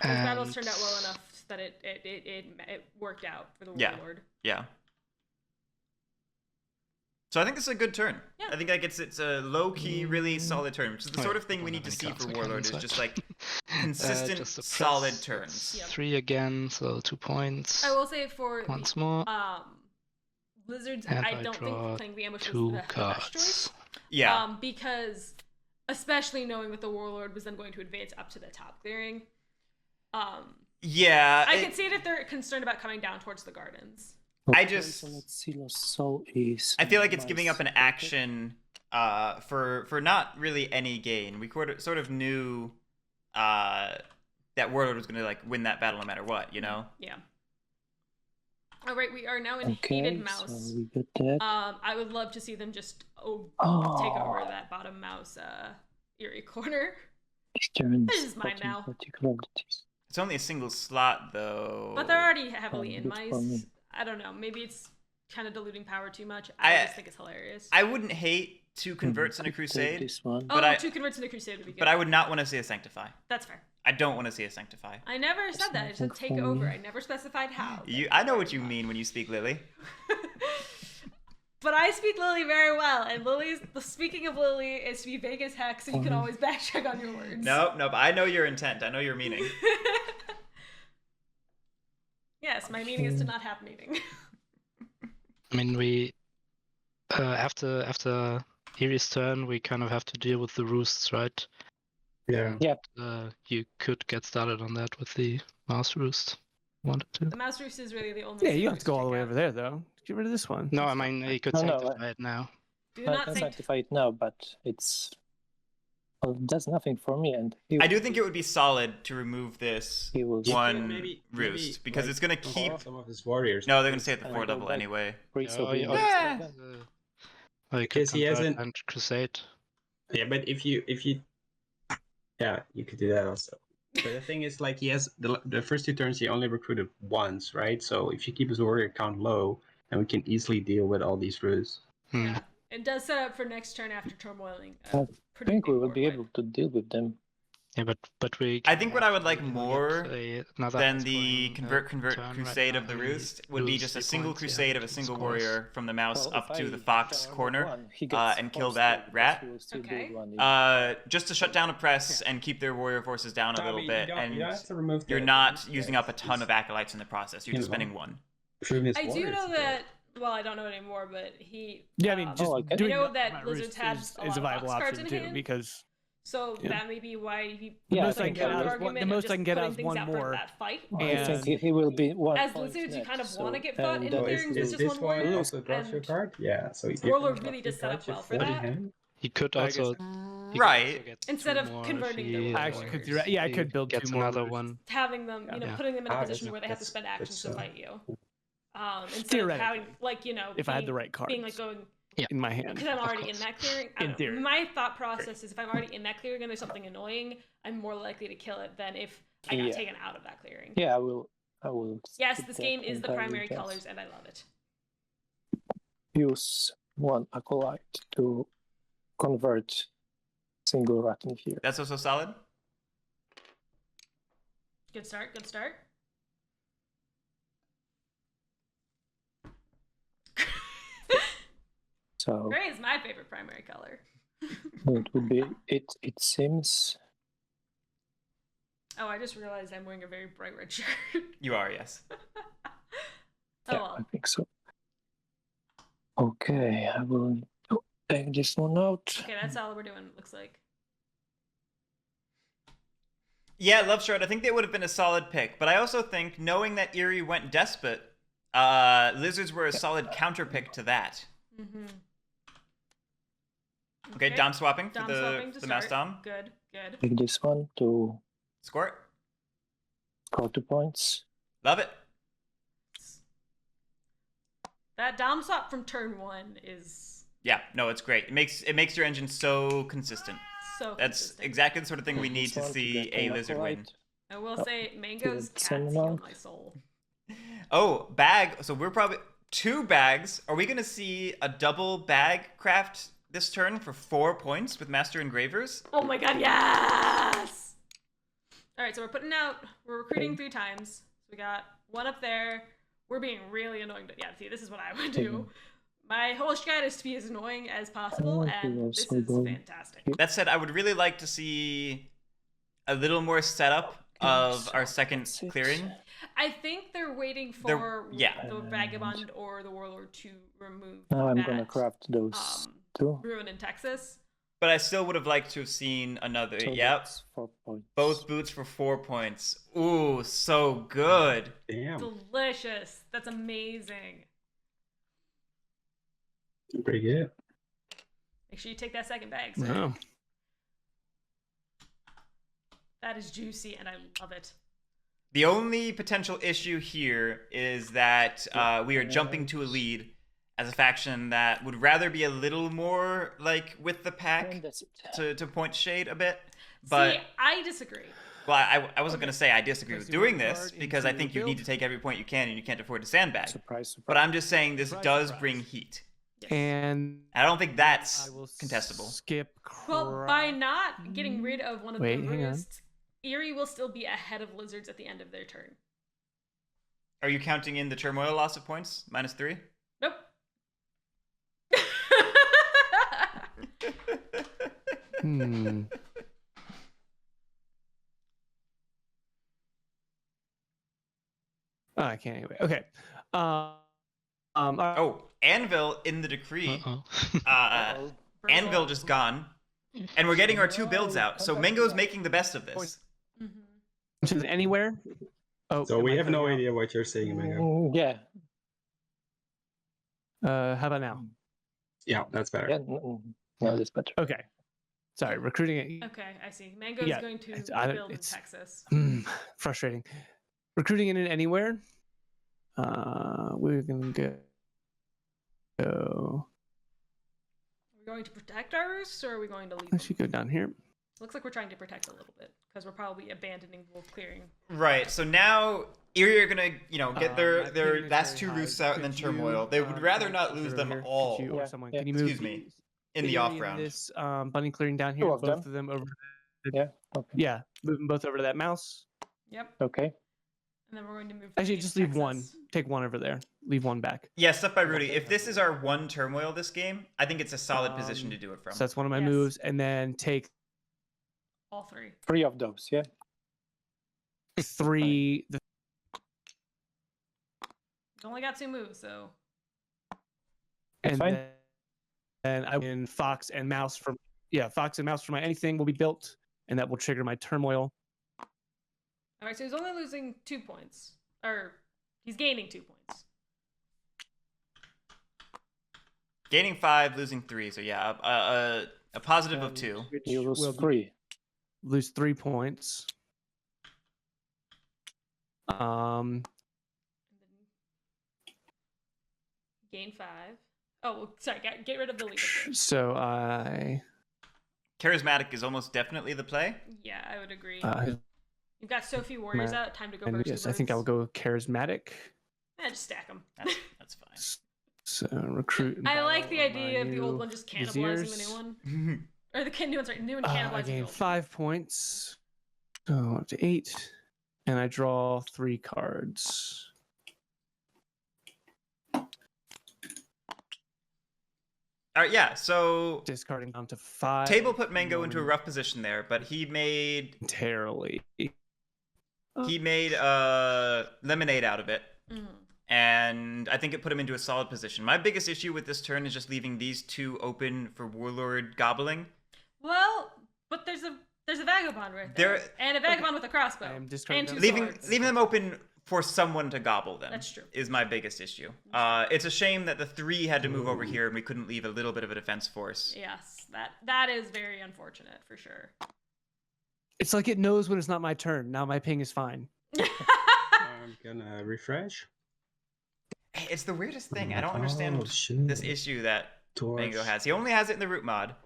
Those battles turned out well enough that it worked out for the Yeah. warlord. Yeah. So I think this is a good turn. Yeah. I think like it's a low key, really solid turn, which is the Oh, sort yeah, of thing we don't need to have see any for cards I can Warlord is switch. just like consistent, Just a solid press. turns. Yep. 3 again, so 2 points. I will say for Once more. lizards, And I I don't draw think playing the ambush was 2 the best cards. choice. Yeah. Because especially knowing that the warlord was then going to advance up to the top clearing. Yeah. I can see it if they're concerned about coming down towards the gardens. I Okay, just- so let's see. Soul is. I feel like it's giving nice. up an action for not really any gain. We sort of knew that Warlord was going to like win that battle no matter what, you know? Yeah. All right, we are now in Okay, hated so mouse. we got that. I would love to see them just take Oh. over that bottom mouse eerie corner. Eastern This is mine now. particularities. It's only a single slot though. But they're already heavily in good for mice. me. I don't know. Maybe it's kind of diluting power too much. I- I just think it's hilarious. I wouldn't hate 2 converts in a Take crusade, This one. oh, but I- 2 converts into crusade would be good. but I would not want to see a sanctify. That's fair. I don't want to see a sanctify. I never said that. I said take Something over. for I never specified how. I know what you mean when you speak, Lily. But I speak Lily very well, and speaking of Lily is to be vague as heck, so you can always backcheck on your words. Nope. I know your intent. I know your meaning. Yes, my meaning is to not have meaning. I mean, we after Erie's turn, we kind of have to deal with the roosts, right? Yeah. You could get started on that with the mouse roost. Wanted to? The mouse roost is really the only. Yeah, you thing have to go all the way check over out. there though. Get rid of this one. No, I mean you could No, no, sanctify it now. Do I not can think. sanctify it now, but it's. Well, it does nothing for me, and I do think it would be solid to remove this he will. one Maybe- roost maybe, because like, it's gonna call keep. some of his warriors. No, they're gonna stay at the And 4 I go level back. anyway. Yeah. Or you could Because he convert hasn't- and crusade. Yeah, but if you, yeah, you could do that also. But the thing is, like, he has the first 2 turns he only recruited once, right? So if you keep his warrior count low, then we can easily deal with all these roosts. Yeah, it does set up for next turn after turmoiling. I pretty think we big will be warlord. able to deal with them. Yeah, but we. I think what I would like can more get another than ice the coin, convert turn right crusade now, of the we roost would be lose just a 3 single points, yeah, crusade of a to single scores. warrior from the mouse Well, up if to I the fox turn corner one, he gets and kill forced that because rat. he will still Okay. build one. Just to shut down a press and keep their warrior forces down a I little mean, bit, you don't and have to remove you're the not roost using yet. up a ton of acolytes in the process. You're You just know. spending one. Previous I do warriors know did that. Well, I don't know anymore, but he. Yeah, I mean, just okay. doing I know nothing that about Lizards Roost have is a a lot of viable box cards option in too, hand. because So Yeah. that may be why he. Yeah, most I think can get I out will- is one, the argument most of I can get out putting is things one out for more. that fight. I think And he will be one As point lizards, you net, kind of so- want to get fought in and, the So clearings is with just this one one warrior. also draws your and card? Yeah. So you Warlord can really draw does your set up card, your well for 40 that. hand. He could I guess- also. He could Right. also get Instead two of more converting if their he, I actually could do warriors. that. Yeah, I he could build gets two more another Roosts. one. Having them, Yeah. putting them in a Ah, position that's- where they have to spend that's- actions to that's, fight you. Instead of Theoretically, having, like, if I had the right cards being like going, in my hand. because I'm of already in course. that clearing. I In don't know. theory. My thought process is if I'm already in that clearing and there's something annoying, I'm more likely to kill it than if I got Yeah. taken out of that clearing. Yeah, I will. Yes, skip this that game is the and I will primary just colors, and I love it. Use one acolyte to convert single rat in here. That's also solid. Good start. Good start. So Gray is my favorite primary color. it would be it. It seems. Oh, I just realized I'm wearing a very bright red shirt. You are, yes. Oh Yeah, well. I think so. Okay, I will take this one out. Okay, that's all we're doing, it looks like. Yeah, Love Shard, I think they would have been a solid pick, but I also think, knowing that Eerie went Despot, Lizards were a solid counter pick to that. Mm-hmm. Okay, Dom swapping for Dom the, swapping to the Mouse start. Dom. Good, good. Take this one to Score. score 2 points. Love it. That Dom swap from turn 1 is Yeah, no, it's great. It makes your engine so consistent. so That's consistent. exactly the sort of thing we need This to one see get a an Lizard win. acolyte. I will say, Mango's the same cats heal amount. my soul. Oh, bag. So we're probably 2 bags. Are we going to see a double bag craft this turn for 4 points with Master Engravers? Oh my god, yes! Alright, so we're recruiting 3 times. So we got 1 up there. We're being really annoying. Yeah, see, this is what I would do. My whole strat is to be as annoying as possible, and this is fantastic. That said, I would really like to see a little more setup of our second That's it. clearing. I think they're waiting They're- for yeah. the Vagabond or the Warlord to remove Now I'm that, gonna craft those two. Ruin in Texas. But I still would have liked to have seen another. So Yep. that's 4 points. Both boots for 4 points. Ooh, so good. Damn. Delicious. That's amazing. Pretty good. Make sure you take that second bag, sir. No. That is juicy, and I love it. The only potential issue here is that we are jumping to a lead as a faction that would rather be a little more like with the pack And that's it. to point shade a bit. But See, I disagree. well, I wasn't going to say I disagree with Because you doing work this hard because I into think your you need to build. take every point you can and you can't afford to sandbag. Surprise, surprise. But I'm just saying this Surprise, does surprise. bring heat. Yes. And I don't think that's I will contestable. skip. Well, by not getting rid of one of Wait, the hang on. roosts, Eerie will still be ahead of Lizards at the end of their turn. Are you counting in the turmoil loss of points? -3? Nope. Hmm. Oh, I can't anyway. Okay. Oh, Anvil in the decree. Uh-oh. Uh-oh. Anvil just gone. And we're getting our 2 builds out. So Mango's making the best of this. Mhm. Which is anywhere. Oh. So am we I have no cutting out? idea what you're saying, Mango. Yeah, How about now? Yeah, that's better. yeah, no, that's better. Okay. Sorry, recruiting it. Okay, I see. Mango's Yeah, going to I don't- build in it's- Texas. Frustrating. Recruiting in anywhere. We're gonna go. Are we going to protect our roosts, or are we going to leave I them? should go down here. Looks like we're trying to protect a little bit, because we're probably abandoning wolf clearing. Right. So now Eerie are gonna, get their My their ping is last very 2 high. roosts out and then Could turmoil. you, They would rather not over lose them here? Could all you, or Yeah, someone, yeah. can you move Excuse me, these in the Eerie off and round. This bunny clearing down here, Two of both them. of them over Yeah. Okay. Yeah, move them both over to that mouse. Yep. Okay. And then we're going to move. Actually, to just leave one. Texas. Take one over there. Leave one back. Yeah, stuff by Rudy. If this is our one turmoil this game, I think it's a solid position to do it from. So that's one of my Yes. moves, and then take All three. 3 of those. Yeah. 3. He's only got 2 moves, so. And fine. then I win Fox and Mouse for Fox and Mouse for my anything will be built, and that will trigger my turmoil. All right, so he's only losing 2 points, or he's gaining 2 points. Gaining 5, losing 3. So yeah, a positive of 2. Which You lose will 3. lose 3 points. And then gain 5. Oh, well, sorry, get rid of the leader. So I Charismatic is almost definitely the play. Yeah, I would agree. uh, You've got so few warriors out. Time to go and first. yes, I think I'll go charismatic. Just stack them. That's fine. So recruit. and I like battle the on idea my of the old new one just cannibalizing the viziers. new one, or the new one. Sorry, new one I cannibalizing the gain old one. 5 points. So up to 8, and I draw 3 cards. All right, yeah. So Discarding down to 5. Table put Mango into a rough position there, but he made Momentarily. lemonade out of it. Mhm. And I think it put him into a solid position. My biggest issue with this turn is just leaving these 2 open for Warlord gobbling. Well, but there's a vagabond right there, and a vagabond with a crossbow, I am discarding and 2 those. swords. Leaving them open for someone to gobble them. That's true. Is my biggest issue. It's a shame that the 3 had to move over here and we couldn't leave a little bit of a defense force. Yes, that is very unfortunate for sure. It's like it knows when it's not my turn. Now my ping is fine. I'm gonna refresh. It's the weirdest thing. I don't understand shit. this issue that Torch. Mango has. He only has it in the root mod.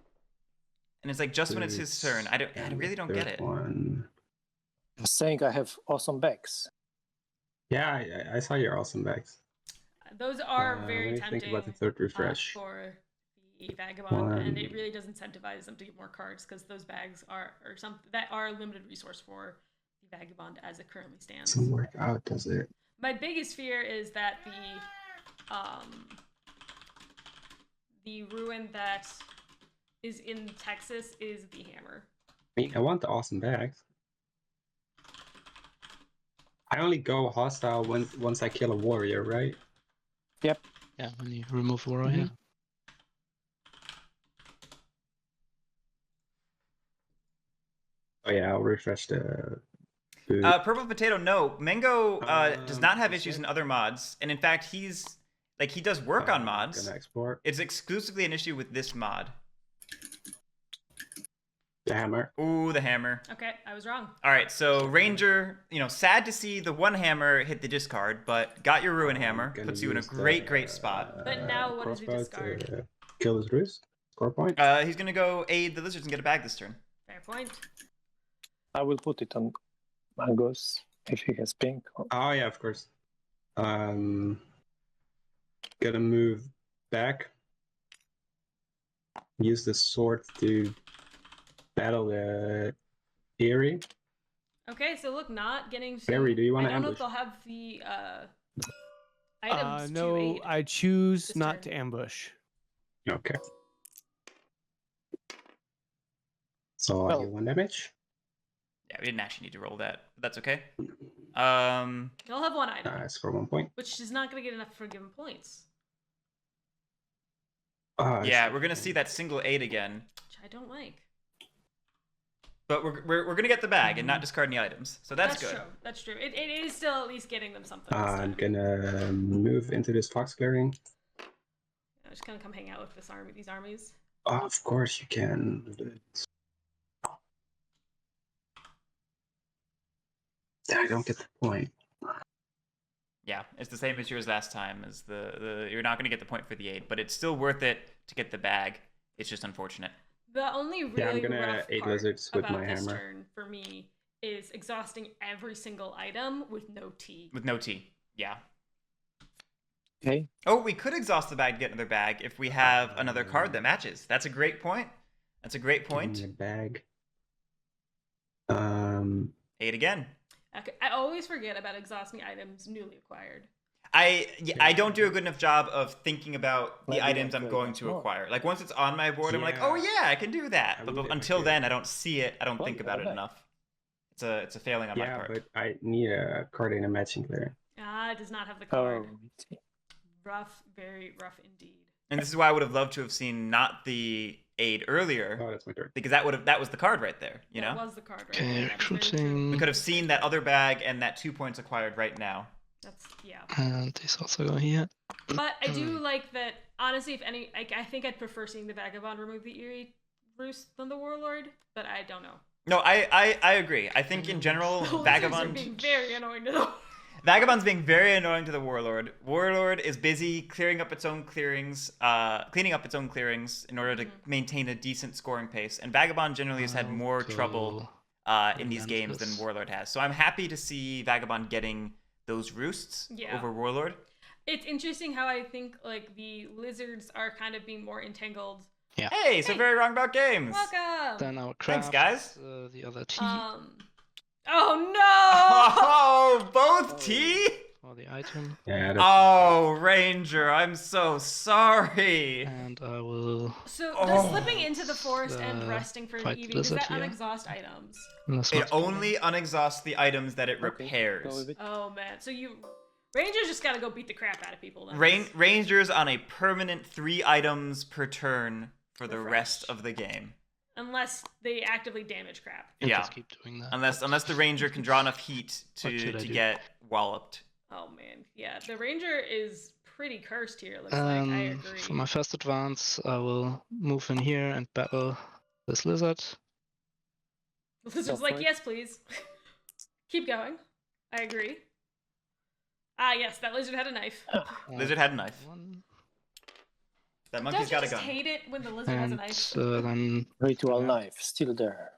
And it's like just when it's his turn. I really don't get it. One. I'm saying I have awesome bags. Yeah, I saw your awesome bags. Those are Let very me tempting. think about the third refresh. For the vagabond, and it really does incentivize them to get more cards because those bags are a limited resource for the vagabond as it currently stands. Doesn't work out, does it? My biggest fear is that the ruin that is in Texas is the hammer. I mean, I want the awesome bags. I only go hostile once I kill a warrior, right? Yeah, when you remove warrior. Oh yeah, I'll refresh the. Purple Potato, no. Mango does not have issues in other mods. And in fact, he does work on mods. Gonna export It's exclusively an issue with this mod. the hammer. Ooh, the hammer. Okay, I was wrong. All right, so Ranger, sad to see the one hammer hit the discard, but got your Ruin Hammer. Gonna Puts you in a use great spot. But now what does he crossbow discard? to kill his roost. Score point. He's going to go aid the lizards and get a bag this turn. Fair point. I will put it on Mango's if he has pink. Oh yeah, of course. Gonna move back. Use the sword to battle the Eerie. Okay, so look, not getting. Barry, do you want I to don't know ambush? if they'll have the items to No, aid. I choose this not turn. to ambush. Okay. So I Well- get 1 damage. Yeah, we didn't actually need to roll that, but that's okay. They'll have 1 item, I score 1 point. which is not going to get enough for given points, Yeah, we're going to see that single aid again. which I don't like. But we're going to get the bag and not discard any items. So that's good. True. That's true. It is still at least getting them something. this I'm time. gonna move into this fox clearing. I'm just gonna come hang out with these armies. Oh, of course you can. I don't get the point. Yeah, it's the same issue as last time. As the you're not going to get the point for the aid, but it's still worth it to get the bag. It's just unfortunate. The only really Yeah, I'm gonna rough aid part lizards with about my this hammer. turn for me is exhausting every single item with no tea. With no T. Yeah. Okay. Oh, we could exhaust the bag to get another bag if we have another card that matches. That's a great point. That's a great Give me point. a bag. 8 again. Okay. I always forget about exhausting items newly acquired. I don't do a good enough job of thinking about the Maybe items I'm upgrade going them to more. acquire. Like once it's on my board, I'm like, Yeah. oh yeah, I can do that. I But would until upgrade. then, I don't see it. I don't Well, think you about have it that. enough. It's a failing on my Yeah, part. but I need a card in a matching clearing. Ah, it does not have the card. Oh, Rough, very rough indeed. And this is why I would have loved to have seen not the aid earlier, Oh, that's my turn. because that was the card right there. You That know, was the card right Okay, there. That is very true. recruiting. we could have seen that other bag and that 2 points acquired right now. That's yeah. And these also go here. But I do like that. Honestly, if any, I think I'd prefer seeing the Vagabond remove the Eerie Roost than the Warlord. But I don't know. No, I agree. I think in general, The lizards are Vagabond. being very annoying to them. Vagabond's being very annoying to the Warlord. Warlord is busy clearing up its own clearings, cleaning up its own clearings in order to maintain a decent scoring pace. And Vagabond generally has had more trouble in these games than Relentless. Warlord has. So I'm happy to see Vagabond getting those roosts Yeah. over Warlord. It's interesting how I think like the lizards are kind of being more entangled. Hey, so Hey. very wrong about games. Welcome. Then our Thanks, craft, guys. the other T Oh no! Oh, both T? for the item. Yeah, that's Oh, Ranger, I'm so sorry. And I will So Oh. does slipping into the forest and The resting for an fight evening, does that lizard here. unexhaust items? It only unexhausts the items that it okay, repairs. go with it. Oh man, so Rangers just gotta go beat the crap out of people then. Rangers on a permanent 3 items per turn for the Refresh. rest of the game. Unless they actively damage crap. Yeah. Just keep doing that. Unless the Ranger can draw enough heat What to should I do? get walloped. Oh man, yeah, the Ranger is pretty cursed here. Looks like I agree. For my first advance, I will move in here and battle this lizard. The lizard's Go like, for it. yes, please. Keep going. I agree. Ah, yes, that lizard had a knife. Lizard had a knife. One. That Don't monkey's you got a just gun. hate it when the lizard has a And knife? then Ritual Yeah. knife, still there.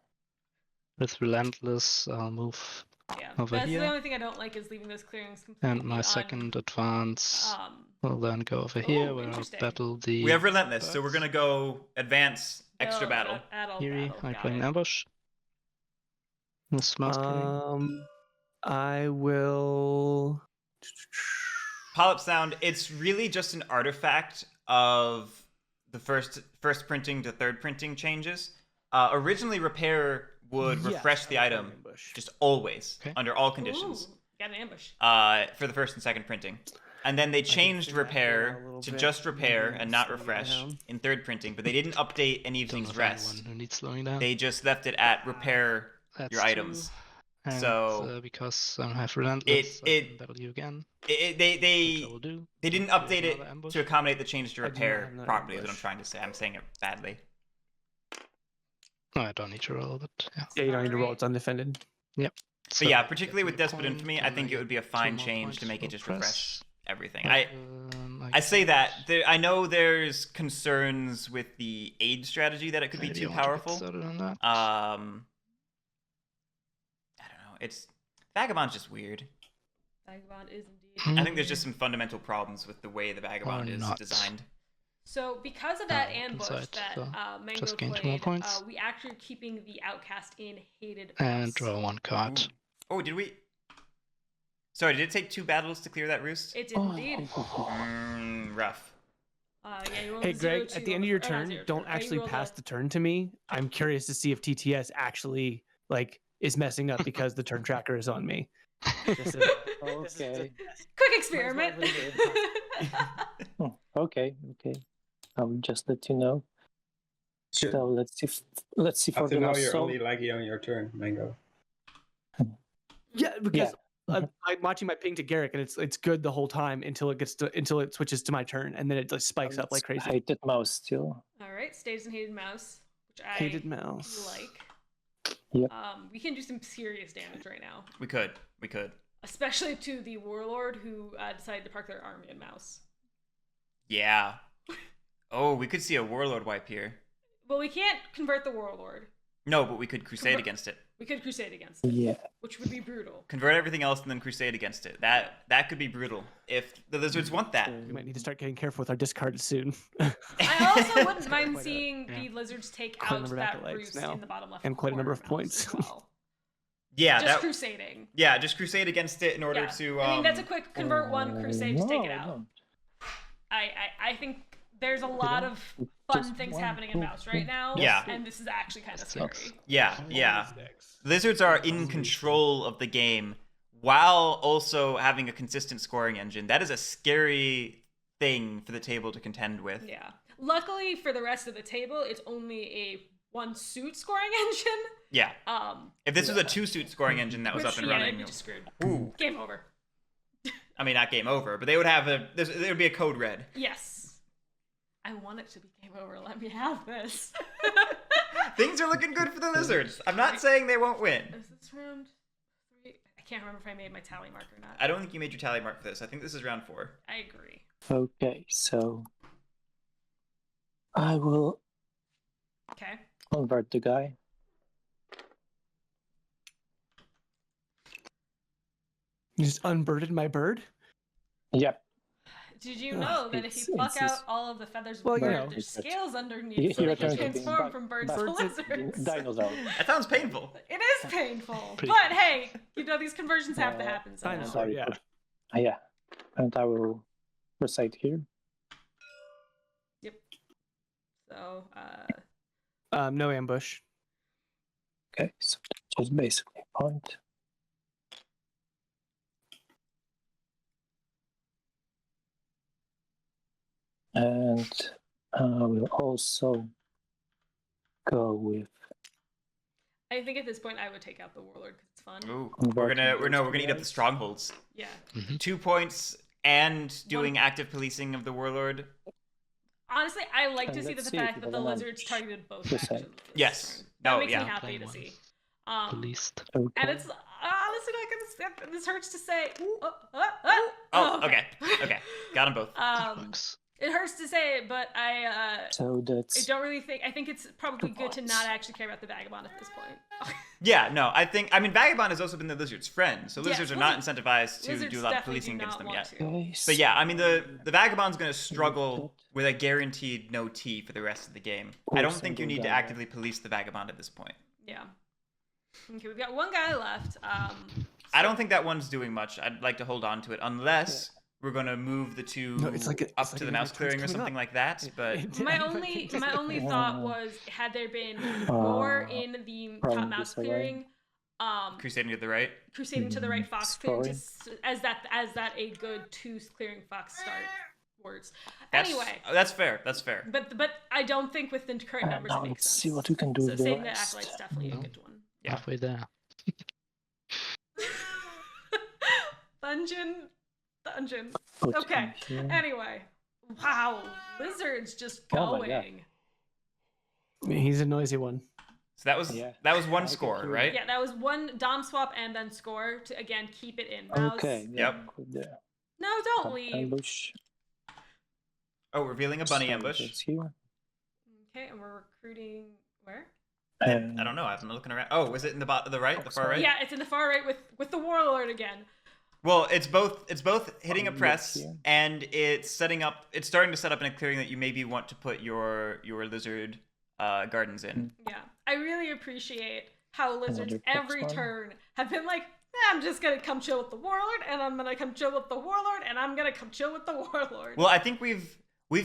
with Relentless, I'll move. Yeah, over that's here. the only thing I don't like is leaving those clearings completely And my second advance will then go over here, where I'll interesting. battle the We have Relentless, so we're birds. gonna go advance extra Oh, battle. Eerie. I got play an it. ambush. This mouse clearing. I will. Polyp Sound, it's really just an artifact of the first printing to third printing changes. Originally, Repair would Yes, refresh the I will item ambush. just always, Okay. under all conditions, Ooh, got an ambush. for the first and second printing. And then they changed see that here a Repair little to bit. just Repair Maybe and not slow it refresh down. in third printing, but they didn't update an Don't Evening's know of Rest. anyone who needs slowing down. They just left it at Repair That's your two. items. And, So, because I have Relentless, I it- can battle you again. They Which I will do. They didn't Do you have update it another ambush? to accommodate the change to I do not repair have another properly, is what I'm ambush. trying to say. I'm saying it badly. No, I don't need to roll, but yeah. Yeah, you don't need to roll. Alright. It's undefended. But yeah, particularly with Despot point, Infamy, I and think it get would be a 2 fine more change points to make it for just press. refresh everything. I I say that. I know there's concerns with the aid strategy that it could be maybe too I want to get powerful. started on that. I don't know. It's Vagabond's just weird. Vagabond is indeed. I think there's just some fundamental problems with the way the Vagabond Or is not. designed. So because of that Oh, ambush inside, that so Mango just gain played, 2 more points. we actually are keeping the outcast in hated And Mouse. draw 1 card. Ooh. Oh, did we? Sorry, did it take 2 battles to clear that roost? It did indeed. Rough. Yeah, you rolled Hey, a 0, Greg, 2 at the end of your or not turn, 0, 2. don't Yeah, you actually rolled pass a- the turn to me. I'm curious to see if TTS actually is messing up because the turn tracker is on me. This is- Okay. Quick experiment. Okay. I'll just let you know. Should, So let's see for up to the now, lost you're soul. only laggy on your turn, Mango. Yeah, because Yeah. I'm watching my ping to Guerric, and it's good the whole time until it switches to my turn, and then it just spikes up like crazy. Hated mouse still. All right, stays in hated mouse, which I Hated mouse. like. Yep. We can do some serious damage right now, We could. especially to the warlord who decided to park their army in mouse. Yeah. Oh, we could see a warlord wipe here. Well, we can't convert the warlord. No, but we could crusade Convert- against it. We could crusade against it, Yeah. which would be brutal. Convert everything else and then crusade against it. That could be brutal if the lizards want that. We might need to start getting careful with our discards soon. I also wouldn't mind Quite a- seeing yeah. the lizards take quite a out number of that acolytes roost now, in the bottom left and quite a number corner of points. mouse as well. Yeah, just crusading. Yeah, just crusade against it in order Yeah. to. I mean, that's a quick convert one, crusade, just take it no, out. no. I think there's a lot of fun Just things one, happening in two, Mouse right now. Yeah. And this is actually kind of Six. scary. Yeah. Lizards are in control of the game while also having a consistent scoring engine. That is a scary thing for the table to contend with. Yeah. Luckily for the rest of the table, it's only a 1-suit scoring engine. Yeah. If this was a 2-suit scoring engine that was up and Yeah, running, it'd be just screwed. ooh. Game over. I mean, not game over, but they would have there would be a code red. Yes. I want it to be game over. Let me have this. Things are looking good for the Lizards. I'm not saying they won't win. Is this round 3? I can't remember if I made my tally mark or not. I don't think you made your tally mark for this. I think this is round 4. I agree. Okay, so I will Okay. convert the guy. You just unbirded my bird? Yep. Did you know that if you pluck out all of the feathers Well, with you bird, know. there's scales You underneath, so they can return to being transform back- from birds to back lizards? Dinosaur. That sounds painful. It is painful, Pretty- but hey, you know these conversions have to happen somehow. Dinosaur. Sorry. yeah. Yeah. And I will recite here. So, No ambush. Okay, so just basically a point. And we'll also go with I think at this point I would take out the warlord because it's fun. Ooh, we're gonna eat up the strongholds. Yeah. 2 points and doing active policing of the warlord. Honestly, I like to And see the let's see fact if that we the have lizards ambush. targeted both This factions. side. this Yes. turn. No, That makes yeah. me happy Plain to one. see. Released. okay. And it's honestly like this hurts to say. Oh, okay. Got them both. Works. It hurts to say it, but I So that's don't really think. I think it's probably good to not actually care about the vagabond at this point. Yeah, no, I mean, Vagabond has also been the lizard's friend, so Yes, lizards are not incentivized to Lizards do a lot of definitely policing do against not them want yet. to. okay. But yeah, I mean, the Vagabond's going to struggle with a guaranteed no T for the rest of the game. I don't think you need to actively police the Vagabond at this point. Yeah. Okay, we've got one guy left. I don't think that one's doing much. I'd like to hold on to it unless we're going to move the two No, it's like up to the mouse clearing or something like that. But My only thought was, had there been more in the top Probably mouse this way. clearing, crusading to the right. crusading to the right, fox clearing, Scoring. as that a good 2 clearing fox start words. That's, Anyway, that's fair. That's fair. but I don't think with the current numbers now it makes let's sense. see what we can do So with the saving the rest. acolyte's definitely a good one. Yeah. Halfway there. Dungeon. Put Okay. in here. Anyway, wow, lizards just Oh my going. God. He's a noisy one. So that was Yeah. one I can score, hear right? Yeah, that was one dom swap and then score to again keep it in. Mouse. Okay. Yep. then put the No, don't leave. ambush. Oh, revealing a bunny So ambush. that's here. Okay, and we're recruiting where? And I don't know. I'm looking around. Oh, is it in the the right, the far right? Yeah, it's in the far right with the warlord again. Well, it's both hitting a Oh, press yes, yeah. and it's starting to set up in a clearing that you maybe want to put your lizard gardens in. Yeah, I really appreciate how lizards Another every Fox one. turn have been like, I'm just gonna come chill with the warlord, and I'm gonna come chill with the warlord, and I'm gonna come chill with the warlord. Well, I think we've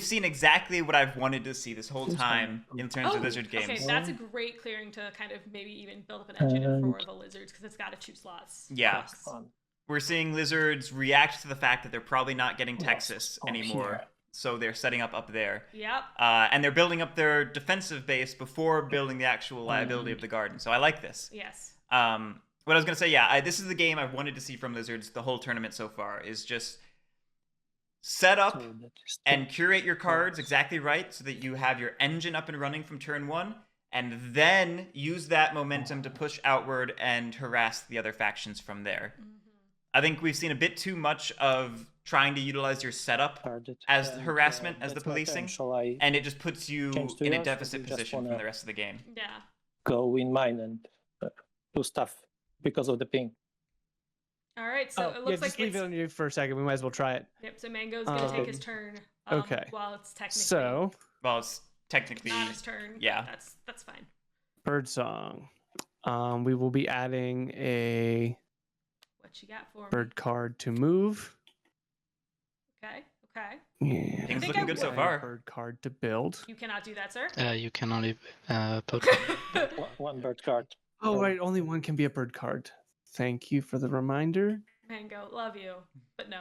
seen exactly what I've wanted to see this whole Who's time fine. in terms of lizard games. Okay, that's a great clearing to kind of maybe even build up an engine in for the lizards because it's got 2 slots. Yeah. Plus. on We're seeing lizards react to the fact that they're probably not getting Texas on anymore, here. so they're setting up there. Yep. And they're building up their defensive base before building the actual liability of the garden. So I like this. Yes. What I was gonna say, yeah, this is the game I've wanted to see from Lizards the whole tournament so far. Is just set up so that is and curate your cards exactly right so that you have your engine up and running from turn 1, and then use that momentum to push outward and harass the other factions from there. I think we've seen a bit too much of trying to utilize your setup target. as And, harassment as the that's my turn. policing, Shall I and it just puts you change to in a yours, or deficit you just position from wanna- the rest of the game. Yeah. go in mine and do stuff because of the ping? All right. So it yeah, looks just like leave it's. it on you for a second. We might as well try it. Yep. So Mango's gonna take his turn. Okay. While it's technically So, Well, it's technically not his turn. yeah. That's fine. bird song. We will be adding a What you got for me? bird card to move. Okay. Okay. Yeah. Things think looking I good so would. far. Bird card to build. You cannot do that, sir. You can only put One bird card. Oh, right. Only one can be a bird card. Thank you for the reminder. Mango, love you, but no.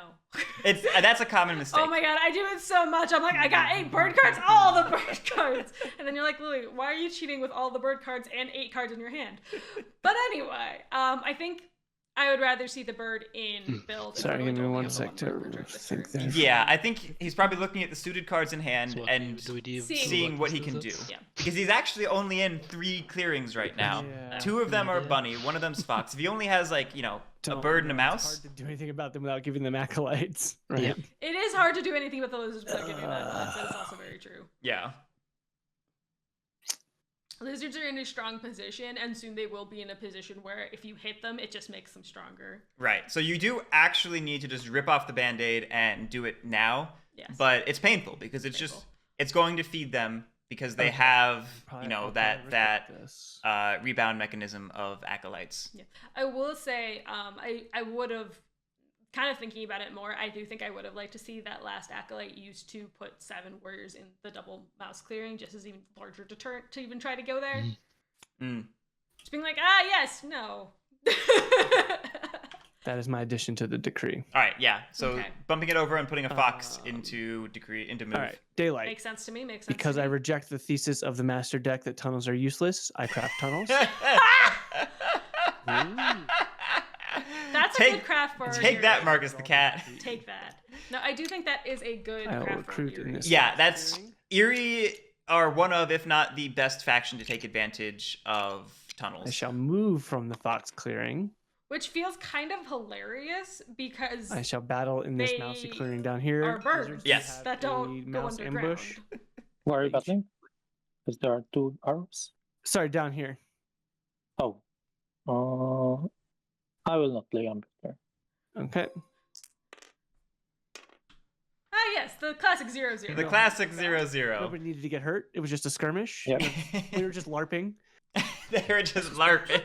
That's a common mistake. Oh my god, I do it so much. I'm like, I got 8 bird cards, all the bird cards. And then you're like, Lily, why are you cheating with all the bird cards and 8 cards in your hand? But anyway, I think I would rather see the bird in build. if Sorry, we're going give me to only one have the sec to bird card this think turn. there. Yeah, I think he's probably looking at the suited cards in hand So and seeing what he can do. Yeah. Because he's actually only in 3 clearings right now. Yeah. 2 of them are Yeah. bunny, one of them's fox. If he only has like, a Don't bird and a know, it's mouse. hard to do anything about them without giving them acolytes, right? Yeah. It is hard to do anything with the lizards without giving that. That is also very true. Yeah. Lizards are in a strong position, and soon they will be in a position where if you hit them, it just makes them stronger. Right. So you do actually need to just rip off the band-aid and do it now. Yes. But it's painful because it's Painful. it's going to feed them because they Okay. have, Probably- that I'll probably that regret this. rebound mechanism of acolytes. Yeah. I will say, I would have, kind of thinking about it more, I do think I would have liked to see that last acolyte used to put 7 warriors in the double mouse clearing, just as even larger deterrent to even try to go there. Mm. Just being like, yes, no. That is my addition to the decree. All right, yeah. So Okay. bumping it over and putting a fox Um, into move. All right, daylight. Makes sense to me, makes sense Because to I me. reject the thesis of the master deck that tunnels are useless, I craft tunnels. That's a good craft for Take your- that, Marcus the cat. Take that. No, I do think that is a good I will craft for recruit in Eerie. this. Yeah, that's Eerie are one of, if not the best faction to take advantage of tunnels. I shall move from the fox clearing. Which feels kind of hilarious because I shall battle in this They mousy clearing down here. are birds Lizards Yes. have that a don't go mouse underground. ambush. Where are you battling? Because there are 2 arrows. Sorry, down here. Oh. I will not play ambush there. Okay. Ah, yes, the classic 0-0. The classic 0-0. Nobody needed to get hurt. It was just a skirmish. Yep. We were just LARPing. They were just LARPing.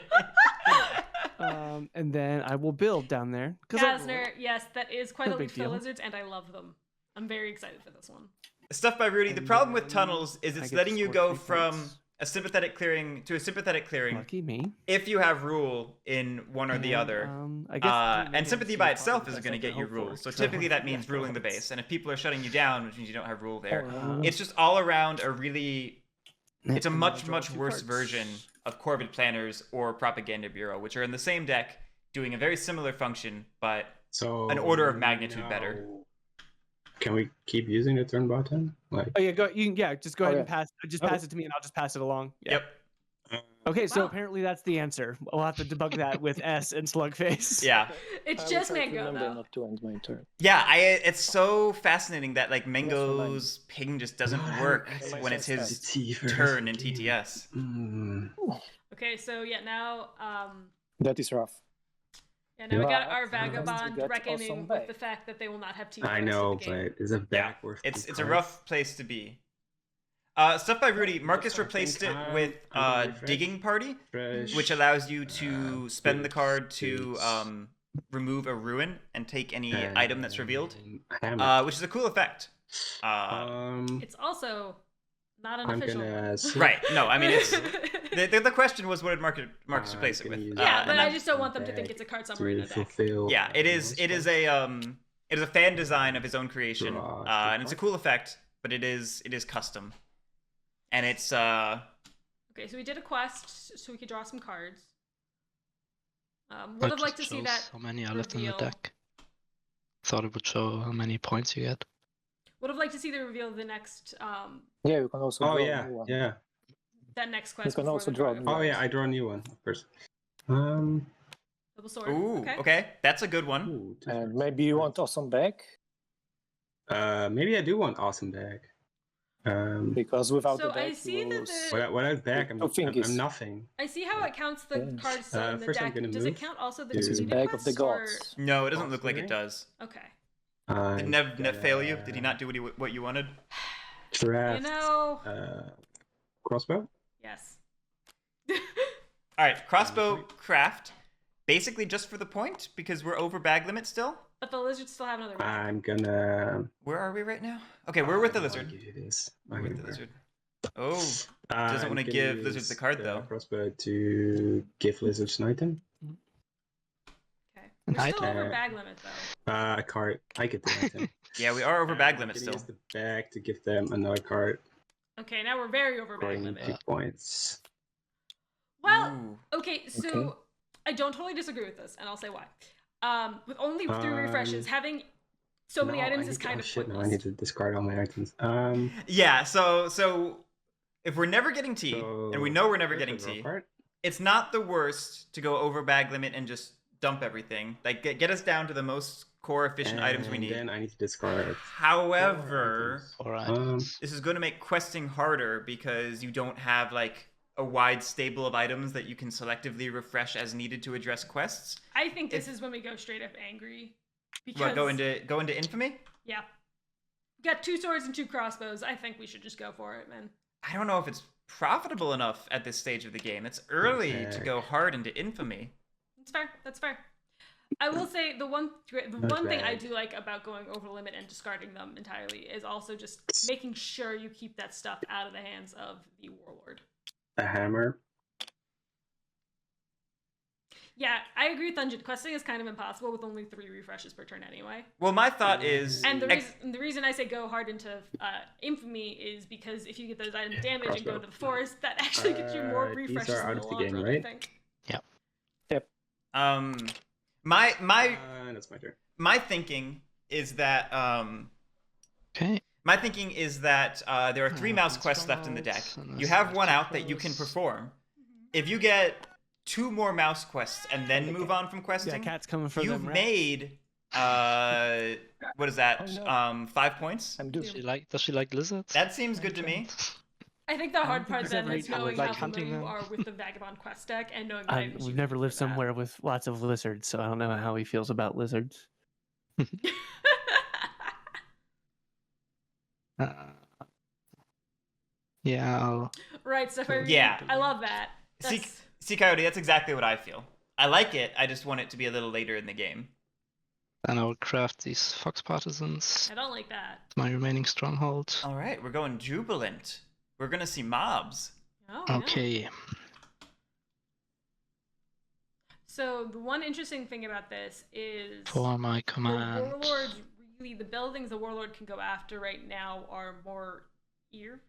And then I will build down there. 'cause I will. Kasner, yes, that is quite No a big leap for the deal. lizards, and I love them. I'm very excited for this one. Stuff by Rudy. The And problem with then tunnels is I it's get to letting you score go 3 from points. a sympathetic clearing to a sympathetic clearing Lucky me. if you have rule in one or the And, other. I guess And sympathy by itself is isn't going to get you rule. So typically that means ruling the base. And if people are shutting you down, which means you don't have rule there, it's just all around a really. It's a much, much worse version of Corvid Planners or Propaganda Bureau, which are in the same deck, doing a very similar function, but So an order of magnitude better. now, Can we keep using the turn button? Like, Oh yeah, go. You can, just go ahead Oh, and yeah. pass. Just pass it to me, and I'll just pass it along. Yeah. Yep. Okay, so Wow. apparently that's the answer. We'll have to debug that with S and Slugface. Yeah. It's I will just try to Mango, remember though. not to end my turn. Yeah, it's so fascinating that like remind Mango's ping just doesn't work when it's his turn in TTS. Okay, so yeah, now That is rough. we got our But- vagabond That's reckoning awesome with back. the fact that they will not have teeth. I know, but is a back worth? It's two a cards? rough place to be. Stuff by Rudy. Marcus I think replaced it I'm with gonna refresh. Digging Party, Fresh. which allows you to spend the card to boots. remove a ruin and take any item that's revealed, And hammer. which is a cool effect. It's also not an I'm official. gonna switch. Right. No, I mean it's the question was what did Marcus replace it gonna with? use Yeah, but and I that- just don't want them to think it's a card somewhere in to the deck. fulfill. yeah, it is a fan design of his own creation, Draw two and it's a cards. cool effect, but it is custom, and it's Okay, so we did a quest so we could draw some cards. Would have liked to see that. How many are left in the reveal. deck? Thought it would show how many points you get. Would have liked to see the reveal of the next Yeah, you can also Oh draw yeah, a new one. yeah. that next quest. You can before also the draw of new the Oh yeah, cards. I draw a new one first. Double sword. ooh okay, that's a good one. Ooh, two And swords. maybe you want awesome back Maybe I do want awesome back. because without So the I back, see you that lose. the- Without back, I'm fingers. nothing. I see how it counts the Yeah. cards still in the First I'm deck. gonna Does it move count also the to- This is completed back of the quests, gods. No, it doesn't look like it Possibly. does. Or... Okay. Did Nev fail you? Did he not do what you wanted? Draft. You know. Crossbow. Yes. All right, crossbow craft. Basically just for the point, because we're over bag limit still. But the lizards still have another. I'm gonna. Where are we right now? Okay, we're with the I don't wanna lizard. give you this. We're with the Remember. lizard. Oh, doesn't I'm want to gonna give use lizards the card, though. Crossbow to give lizards an item. Okay. We're I still can- over bag limit though. A card. I get the item. Yeah, we are over bag I'm limit gonna still. use the bag to give them another card, Okay, now we're very over bag according limit. to points. Well, Ooh. okay, so Okay. I don't totally disagree with this, and I'll say why. With only 3 refreshes, Um, having so many No, items I is need- kind oh of shit, now I pointless. need to discard all my items. Yeah, so if we're never getting tea, and we know we're never getting tea, it's not the worst to go over bag limit and just dump everything. Like get us down to the most core efficient items we need. Then I need to discard. However, All right. this is going to make questing harder because you don't have like a wide stable of items that you can selectively refresh as needed to address quests. I think this is when we go straight up angry. Because, What, go into infamy? Yeah. We got 2 swords and 2 crossbows. I think we should just go for it, man. I don't know if it's profitable enough at this stage of the game. It's early to Okay. go hard into infamy. That's fair. That's fair. I will say the one thing I bad. do like about going over limit and discarding them entirely is also just making sure you keep that stuff out of the hands of the warlord. A hammer. Yeah, I agree with dungeon questing is kind of impossible with only 3 refreshes per turn anyway. Well, my thought is, And the reason I say go hard into infamy is because if you get those items damaged and go Crossbow. to the forest, that actually gets you more These refreshes are out in of the the long game, run, I right? think. my That's my turn. my thinking is that Okay. there are 3 mouse quests left in the deck. Strongholds, and You there's have one out that you obstacles. can perform. If you get 2 more mouse quests and then move on from Yeah, questing, cat's coming for you've them. made what is that? Oh, 5 points. I'm doomed. Does she like lizards? That seems good to me. I think the don't hard think part there's then ever is any- knowing like how hunting familiar you them. are with the Vagabond quest deck and knowing the items We've you never need lived for that. somewhere with lots of lizards, so I don't know how he feels about lizards. Uh, yeah, I'll... Right, so if I Yeah. I love that. See, That's, see, Coyote, that's exactly what I feel. I like it. I just want it to be a little later in the game. then I'll craft these fox partisans. I don't like that. My remaining stronghold. All right, we're going jubilant. We're gonna see mobs. Oh, yeah. Okay. So the one interesting thing about this is For my the command. warlords really the buildings the warlord can go after right now are more eerie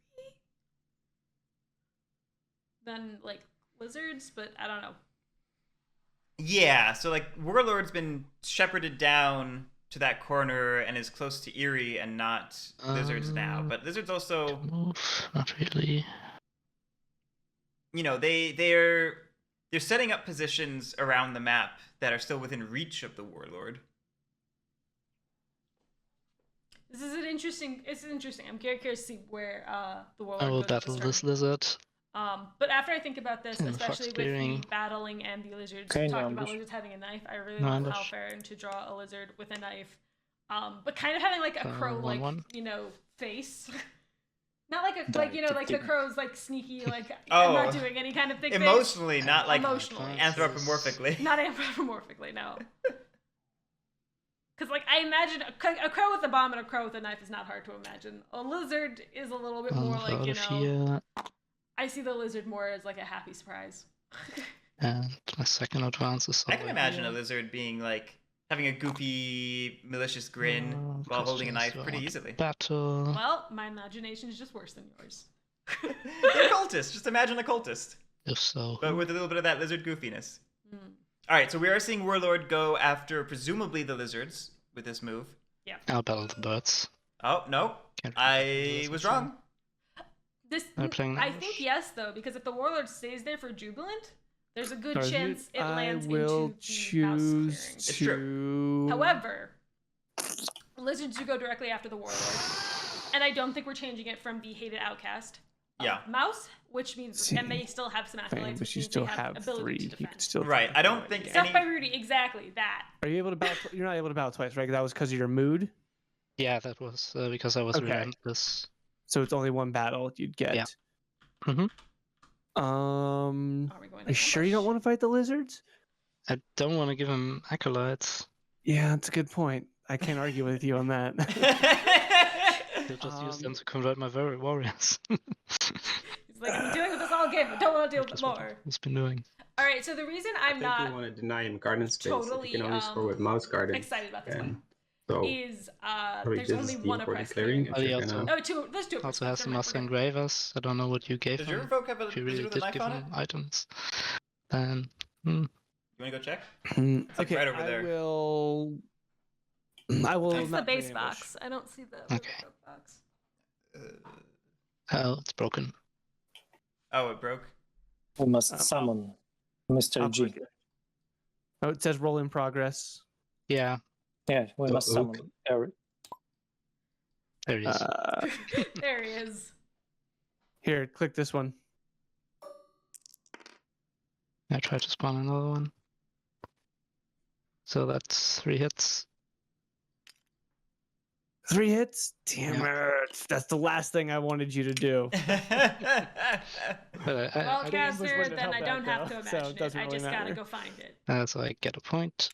than like lizards, but I don't know. Yeah, so like Warlord's been shepherded down to that corner and is close to Eerie and not lizards now. But lizards also, Move, not really. you know, they're setting up positions around the map that are still within reach of the Warlord. This is interesting. I'm curious to see where the warlord I will goes battle this this turn. lizard. But after I think about this, And fox especially with clearing. the battling and the lizards, Okay, no talking about ambush. lizards having a knife, I really No want ambush. Alfarin to draw a lizard with a knife. But kind of having like a crow, like 1-1. you know, face. Not like a like you know like the crow's like sneaky like Oh. I'm not doing any kind of thing. Emotionally, not like Emotionally. anthropomorphically. Not anthropomorphically, no. Because like I imagine a crow with a bomb and a crow with a knife is not hard to imagine. A lizard is a little bit more like you know. Here. I see the lizard more as like a happy surprise. And my second advance is I can over imagine a here. lizard being like having a goofy, malicious grin while holding a knife questions pretty on easily. Battle. Well, my imagination is just worse than yours. They're a cultist. Just imagine a cultist, If so. but with a little bit of that lizard goofiness. Hmm. All right, so we are seeing Warlord go after presumably the lizards with this move. I'll battle the birds. Oh no, Can't I remember was this one. wrong. This, Are playing an I ambush? think yes, though, because if the warlord stays there for Jubilant, there's a good Target, chance it lands I will into the mouse choose clearing. It's to. However, lizards do go directly after the warlord, and I don't think we're changing it from the hated outcast. Yeah. Mouse, which means, and they still have some Fine, acolytes, but which you means still they have have ability 3. to You defend. can still. Right, I don't think Stuff any- by Rudy, exactly that. Are you able to battle? You're not able to battle twice, right? 'Cause that was because of your mood. Yeah, that was because I was Okay. relentless. So it's only one battle you'd get. Yeah. Mhm. Are we going Are you sure you don't want to fight the lizards? I don't want to give him acolytes. Yeah, that's a good point. I can't argue with you on that. He'll just use them to convert my warriors. He's like, I've been dealing with this all game. I don't want to deal with That's it what more. he's been doing. All right, so the reason I I'm think not you want to deny him garden space. totally, If you can only score with mouse garden. excited about this and one So is probably there's this only is one the for the oppressed clearing. clearing. If Oh, you're he gonna... Oh, two. There's two. Also oppressed has the clearings. Master Engravers. I don't know what you gave Does him. your folk have a If you lizard really with a did knife give on him it? items, then You want to go check? Okay, like right over there. I will It's the not base bring ambush. box. I don't see the Okay. box. oh, it's broken. Oh, it broke. We must I'll- summon Mr. I'll G. click it. Oh, it says roll in progress. Yeah, Yeah, we must Look. summon Eric. there he is. There he is. Here, click this one. I tried to spawn another one. So that's 3 hits. 3 hits? Damn it. That's the last thing I wanted you to do. But Well, I think ambush caster, wouldn't then help I don't that, have to though, imagine so it it. doesn't I really just gotta matter. go find it. so I get a point.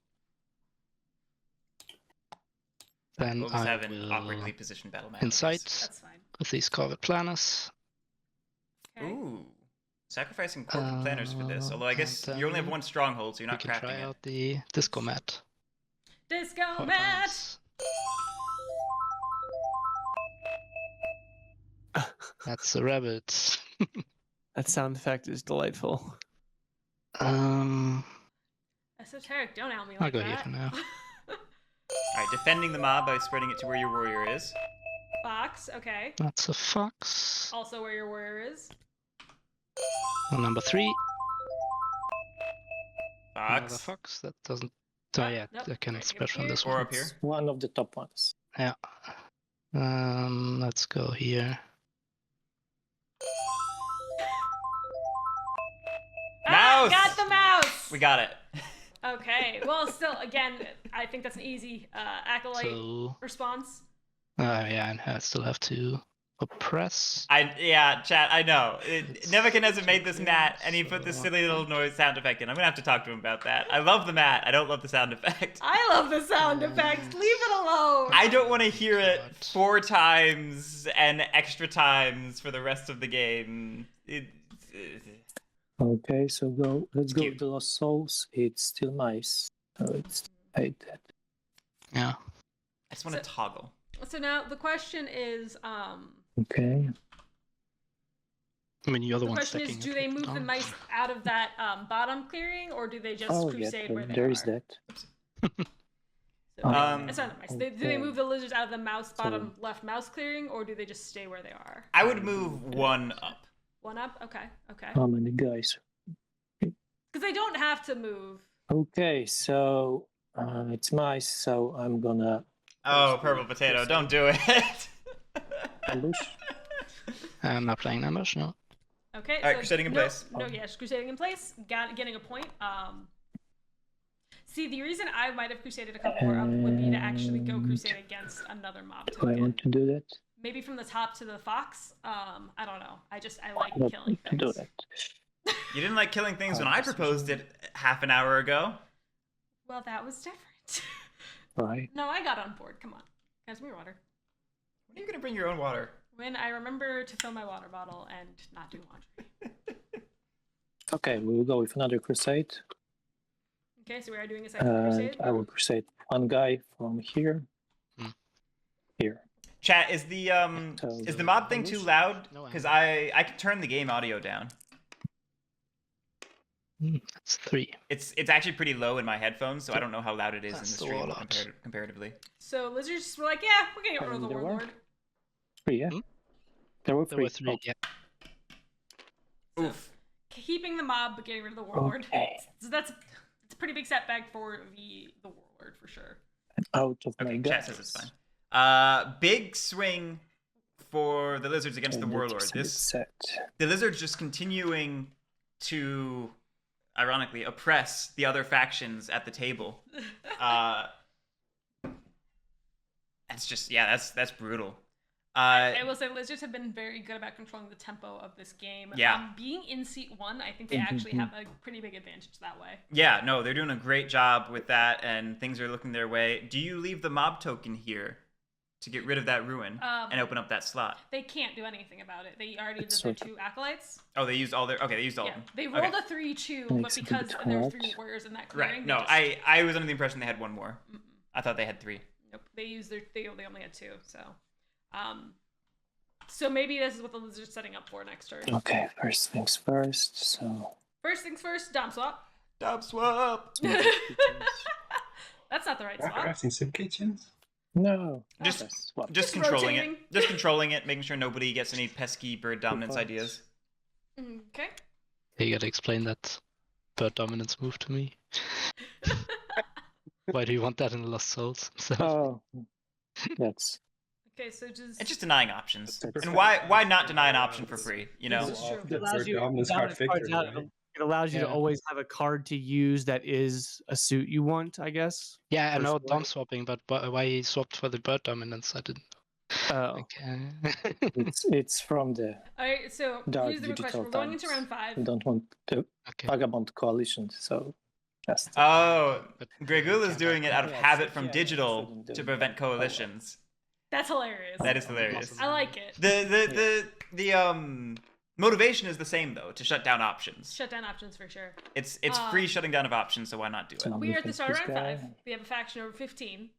Then We'll just I have an will awkwardly positioned battle map. I guess. incite That's fine. with these Corvid Planners. Okay. Ooh. Sacrificing corporate planners for this. Although I guess and you only have then one stronghold, so you're We not can try crafting it. out the Disco Mat. Disco 4 mat. times. That's a rabbit. That sound effect is delightful. Esoteric, don't out me I'll like go that. here for now. Alright, defending the mob by spreading it to where your warrior is. Box, okay. That's a fox. Also where your warrior is. And number 3, another Fox. fox. That doesn't. Oh yeah, Nope. I can Right, spread from here. this Or one. up here. It's one of the top ones. Yeah. Let's go here. Mouse! Got the mouse! We got it. Okay, well, still, again, I think that's an easy acolyte So, response. yeah, and I still have to oppress. Yeah, chat, I know. It's Nebuchadnezzar made this okay, mat, and he put this so silly little noise sound effect in. I'm gonna have to talk to him about that. I love the mat. I don't love the sound effect. I love the sound effects. Leave it alone. I don't want to hear it God. 4 times and extra times for the rest of the game. Okay, so let's go Cute. with the Lost Souls. It's still mice. So it's 8 dead. Yeah. I just want to toggle. So now the question is, Okay. I mean, you're the the one question is, stacking do it they with move the down. mice out of that bottom clearing, or do they just Oh, yeah, crusade where they there are? is that. So, Um, it's not the mice. Do they okay. move the lizards out of the mouse bottom left mouse clearing, or do they just stay where they are? I would move 1 up. 1 up? Okay, okay. How many guys? Because they don't have to move. Okay, so it's mice, so I'm gonna Oh, purple potato, don't do it. ambush. I'm not playing ambush, no. Okay. Alright, so crusading in no, place. No, yes, crusading in place. Getting a point. See, the reason I might have crusaded a couple more up would be to actually go crusade against another mob Do I token. want to do that? Maybe from the top to the fox. I don't know. I like I don't killing want to do things. that. You didn't like killing things when I Decision. proposed it half an hour ago. Well, that was different. Right. No, I got on board. Come on. Guys, me water. When are you gonna bring your own water? When I remember to fill my water bottle and not do laundry. Okay, we will go with another crusade. Okay, so we are doing a second And crusade. I will crusade one guy from here. Hmm. Here. Chat, is the mob thing too loud? No, Because I can turn the game audio down. That's 3. It's actually pretty low in my headphones, so I don't know how loud it is in the That's a stream lot. comparatively. So lizards were like, yeah, we're gonna get rid of the There were? warlord. 3, yeah? Hmm? There were There 3. were 3, yeah. So, Oof. keeping the mob but getting rid of the warlord. Okay. So it's a pretty big setback for the warlord for sure. Out of my Okay, guys. chat says it's fine. Big swing for the lizards against the And warlord. it's a bit This set. the lizards just continuing to, ironically, oppress the other factions at the table. That's just that's brutal. I will say lizards have been very good about controlling the tempo of this game. Yeah. Being in seat 1, I think they actually have a pretty big advantage that way. Yeah, no, they're doing a great job with that, and things are looking their way. Do you leave the mob token here to get rid of that ruin and open up that slot? They can't do anything about it. They already did their 2 acolytes. Oh, they used all their... Okay, they used all of them. They rolled Okay. a 3-2, Makes but it a because bit there were hard. 3 warriors in that clearing. Right. they No, just- I was under the impression they had one more. I thought they had 3. Nope. They only had 2, so... So maybe this is what the lizard's setting up for next turn. Okay, first things first. So First things first, dom swap. Dom swap! That's not the right swap. Crafting soup kitchens. no, Just- that's what- Just Just controlling rotating. it. Just controlling it, making sure nobody gets any pesky bird dominance ideas. Okay. You gotta explain that bird dominance move to me. Why do you want that in Lost Souls? So, Oh, that's Okay, so just... It's just denying options. That's And why not deny an option for free, you know? This is true. The allows bird you- dominance card dominance cards victory, out- right? It allows you to Yeah. always have a card to use that is a suit you want, I guess. yeah, I First know one. dom swapping, but why he swapped for the bird dominance? I didn't. Oh, Okay. it's from the Alright, so Dark here's the good question. digital We're going into times. round 5. we don't want the Okay. vagabond coalition, so just Oh, But- Gregoola is doing it out of Yeah, habit so- from yeah, digital shouldn't do to it. prevent coalitions. That's hilarious. That is hilarious. I like it. The motivation is the same though, to shut down options. Shut down options for sure. It's free shutting down of options, so why not do it? So- We are at the start of This round guy. 5. We have a faction over 15.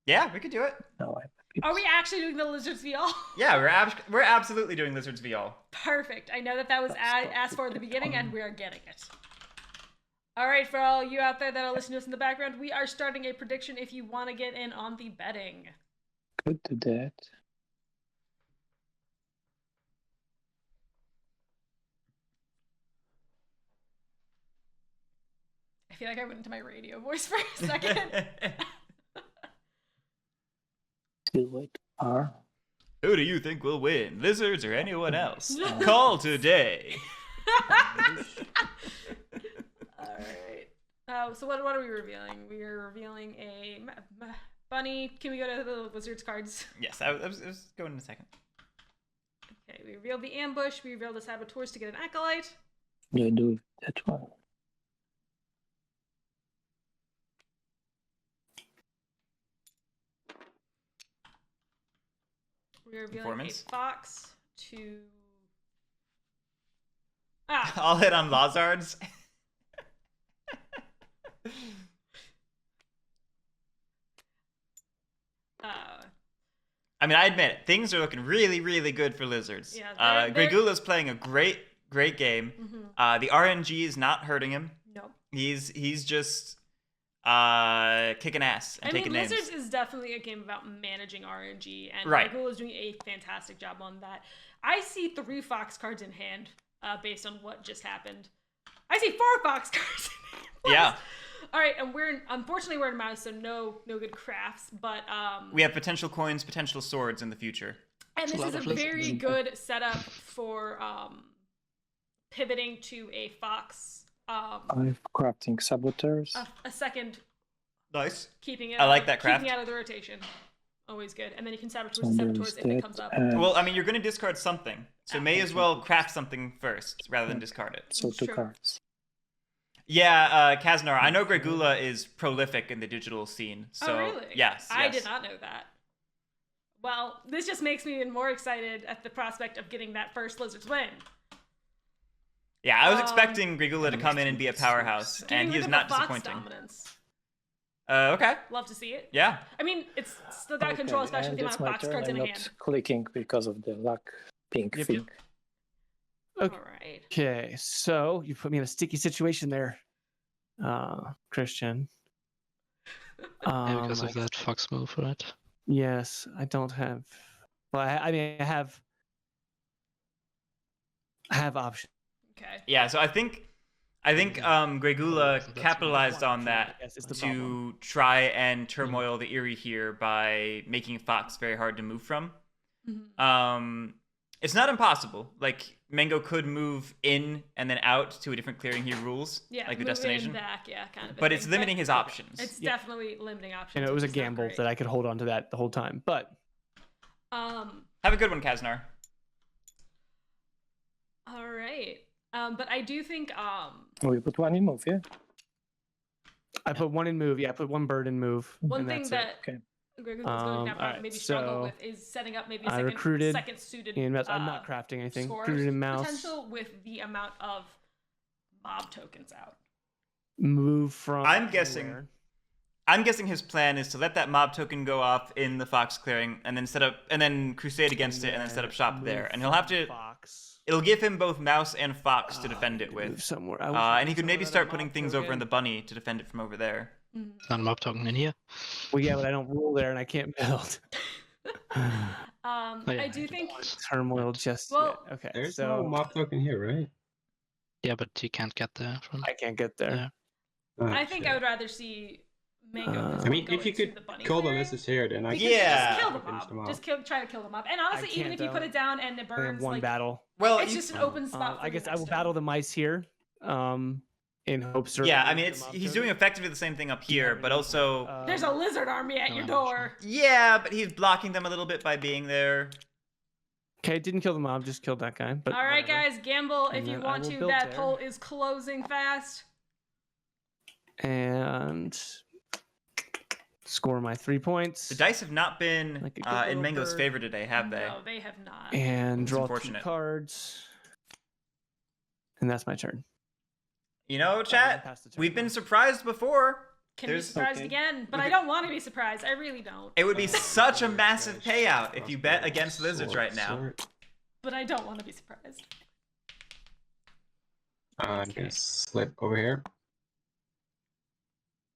Yeah, we could do it. no. Are we actually doing the Lizards VL? Yeah, we're absolutely doing Lizards VL. Perfect. I know that was That's asked for at the beginning, and fun. we are getting it. All right, for all you out there that are listening to us in the background, we are starting a prediction if you want to get in on the betting. Could do that. I feel like I went into my radio voice for a second. Still wait. R. Who do you think will win, Lizards or anyone else? Call today. All right. So what are we revealing? We are revealing a bunny. Can we go to the Wizards cards? Yes, I was going in a second. Okay, we revealed the ambush. We revealed the saboteurs to get an acolyte. Yeah, do that one. We are revealing Performance? a fox to. I'll hit on Lazards. I mean, I admit it. Things are looking really, really good for Lizards. Yeah, they're- Gregoola is playing a great game. Mm-hmm. The RNG is not hurting him. Nope. He's just kicking ass and I mean, taking names. Lizards is definitely a game about managing RNG, and Right. Gregoola is doing a fantastic job on that. I see 3 fox cards in hand, based on what just happened. I see 4 fox cards in hand. Yeah. All right, and unfortunately we're in mouse, so no good crafts, but We have potential coins, potential swords in the future. and this a lot is a of lizards. very good setup for pivoting to a fox. 5 crafting saboteurs. A second, Nice. keeping it. I like that craft. Keeping out of the rotation, always good. And then you can saboteur So the there's saboteurs if it that, comes up. Well, I mean, you're going to discard something, so may as well craft something first rather than discard it. so 2 Sure. cards. Yeah, Kaznar, I know Gregoola is prolific in the digital scene. So, Oh, really? Yes. I yes. did not know that. Well, this just makes me even more excited at the prospect of getting that first Lizards win. Yeah, I was Um, expecting Gregoola to come in and be a powerhouse, Getting and he rid is of not the Fox disappointing. dominance. Okay. Love to see it. Yeah. I mean, it's still got control, Okay, especially and with the that's amount my of Fox turn. cards I'm in not hand. clicking because of the luck pink Yep, thing. Okay. All right. Okay, so you put me in a sticky situation there, Christian. Yeah, because I of that fox move, right? Yes, I don't have. Well, I mean, I have options. Okay. Yeah, so I think Gregoola That's capitalized on that Yes, it's the to problem. try and turmoil the Eerie here by making Fox very hard to move from. Mhm. It's not impossible. Like, Mango could move in and then out to a different clearing he rules, Yeah. like the move in and destination. back, yeah, kind of. a But it's thing. limiting his options. It's Yeah. definitely limiting options. You know, it was a which is not gamble great. that I could hold on to that the whole time. But Have a good one, Kaznar. All right. But I do think We put one in move, yeah? I put one in move. Yeah, I put one bird in move. one and thing that's that Okay. Gregoola is going to have to alright, maybe struggle so with is setting up maybe a I recruited second suited in mouse. I'm not crafting anything. scores Recruited in mouse. potential with the amount of mob tokens out. Move from. I'm guessing- anywhere. I'm guessing his plan is to let that mob token go off in the fox clearing, and then crusade against it, and then set up shop move there. And he'll have from to. Fox. It'll give him both mouse and fox to defend it Move with. somewhere. And he could maybe start putting things over in the bunny to defend it from over there. Not a mob token in here. Well, yeah, but I don't rule there, and I can't build. Oh, yeah, I do think Turmoil just Well, yet. Okay, There's so no mob token here, right? Yeah, but you can't get there from. I can't get there. Yeah. Oh, I think shit. I would rather see Mango. I mean, go if you into could the bunny kill the clearing, lizards here, then I because can Yeah. just kill the finish mob. them off. Just try to kill the mob. And honestly, even if you put it down and it I have burns, one like battle. Well, it's just an open spot. For I the guess I next will turn. battle the mice here. In hopes. of yeah. I removing mean, the it's mob he's token. doing effectively the same thing up Do you here, have but any, also There's a lizard army at no, your I'm door. yeah, but he's blocking them a little bit by being there. Okay, didn't kill the mob, just killed that guy. But All right, whatever. guys, gamble if And you then I want will to. build That there. poll is closing fast. And score my 3 points. The dice have not been Like a good in little Mango's bird. favor today, have they? No, they have not. And It's draw 2 unfortunate. cards. And that's my turn. You know, I'm gonna chat. pass the turn We've been now. surprised before. Can be There's- surprised Okay. again, but We I could- don't want to be surprised. I really don't. It would be such a Sword, massive dash, payout if you bet crossbow, against lizards sword, right now. sword. But I don't want to be surprised. I'm gonna slip over here.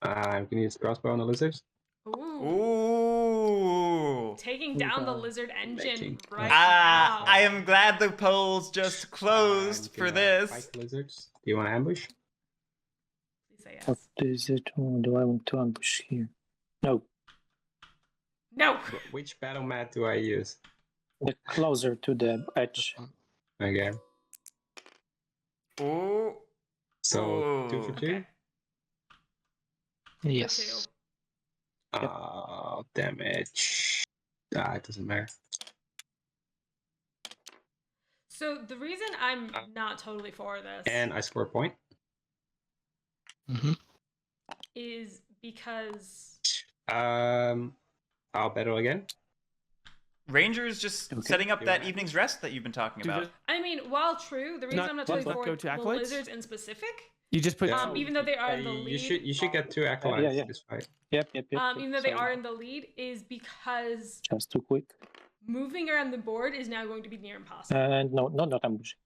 I'm gonna use crossbow on the lizards. Ooh. Ooh. Taking down the Okay. lizard engine Making right Ah, now. I am glad the polls just closed I'm for gonna this. fight the lizards. Do you want to ambush? Please say What yes. is it? Oh, do I want to ambush here? No, No. Which battle mat do I use? the closer to the edge. Okay. Ooh. So 2 for Ooh. 2. Okay. Yes. Damage. It doesn't matter. So the reason I'm not totally for this And I score a point. Mm-hmm. is because I'll battle again. Ranger's just Okay. setting up Do that it. evening's rest that you've been talking Do about. this- I mean, while true, the reason Not- I'm not let- totally let for go to the acolytes? lizards in specific, You just put. Yeah. even though they are in the you lead, should get 2 acolytes yeah. this fight. Yep. even though they Sorry. are in the lead, is because Just too quick. moving around the board is now going to be near impossible. And no, not ambushing.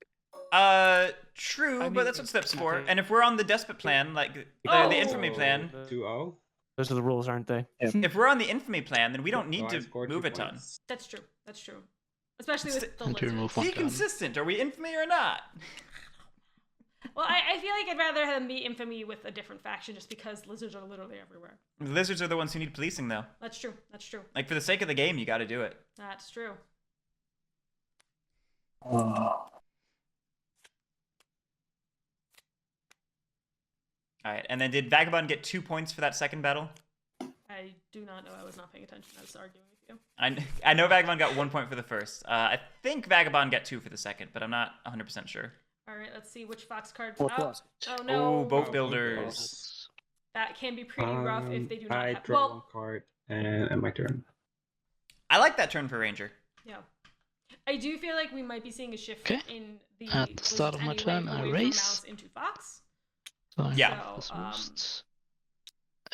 True, I but mean, that's what steps for. okay. And if we're on the despot plan, like the Oh. infamy plan, 2-0. Those are the rules, aren't they? Yeah. if we're on the infamy plan, then we don't need So I to scored 2 move a ton. points. That's true. That's true. Especially with the And to lizards. remove one Be gun. consistent. Are we infamy or not? Well, I feel like I'd rather have them be infamy with a different faction just because lizards are literally everywhere. The lizards are the ones who need policing, though. That's true. That's true. Like, for the sake of the game, you got to do it. That's true. Oh. All right, and then did Vagabond get 2 points for that second battle? I do not know. I was not paying attention. I was arguing with you. I know Vagabond got 1 point for the first. I think Vagabond got 2 for the second, but I'm not 100% sure. All right, let's see which fox card. What oh, was it? oh no. Oh, both Oh, builders. That can be pretty rough if they do not I have. draw 1 Well, card and my turn. I like that turn for Ranger. yeah. I do feel like we might be seeing a shift Okay. in the At the start lizards of my anyway, turn, I away from raise. mouse into fox. So I Yeah. have this So, boost.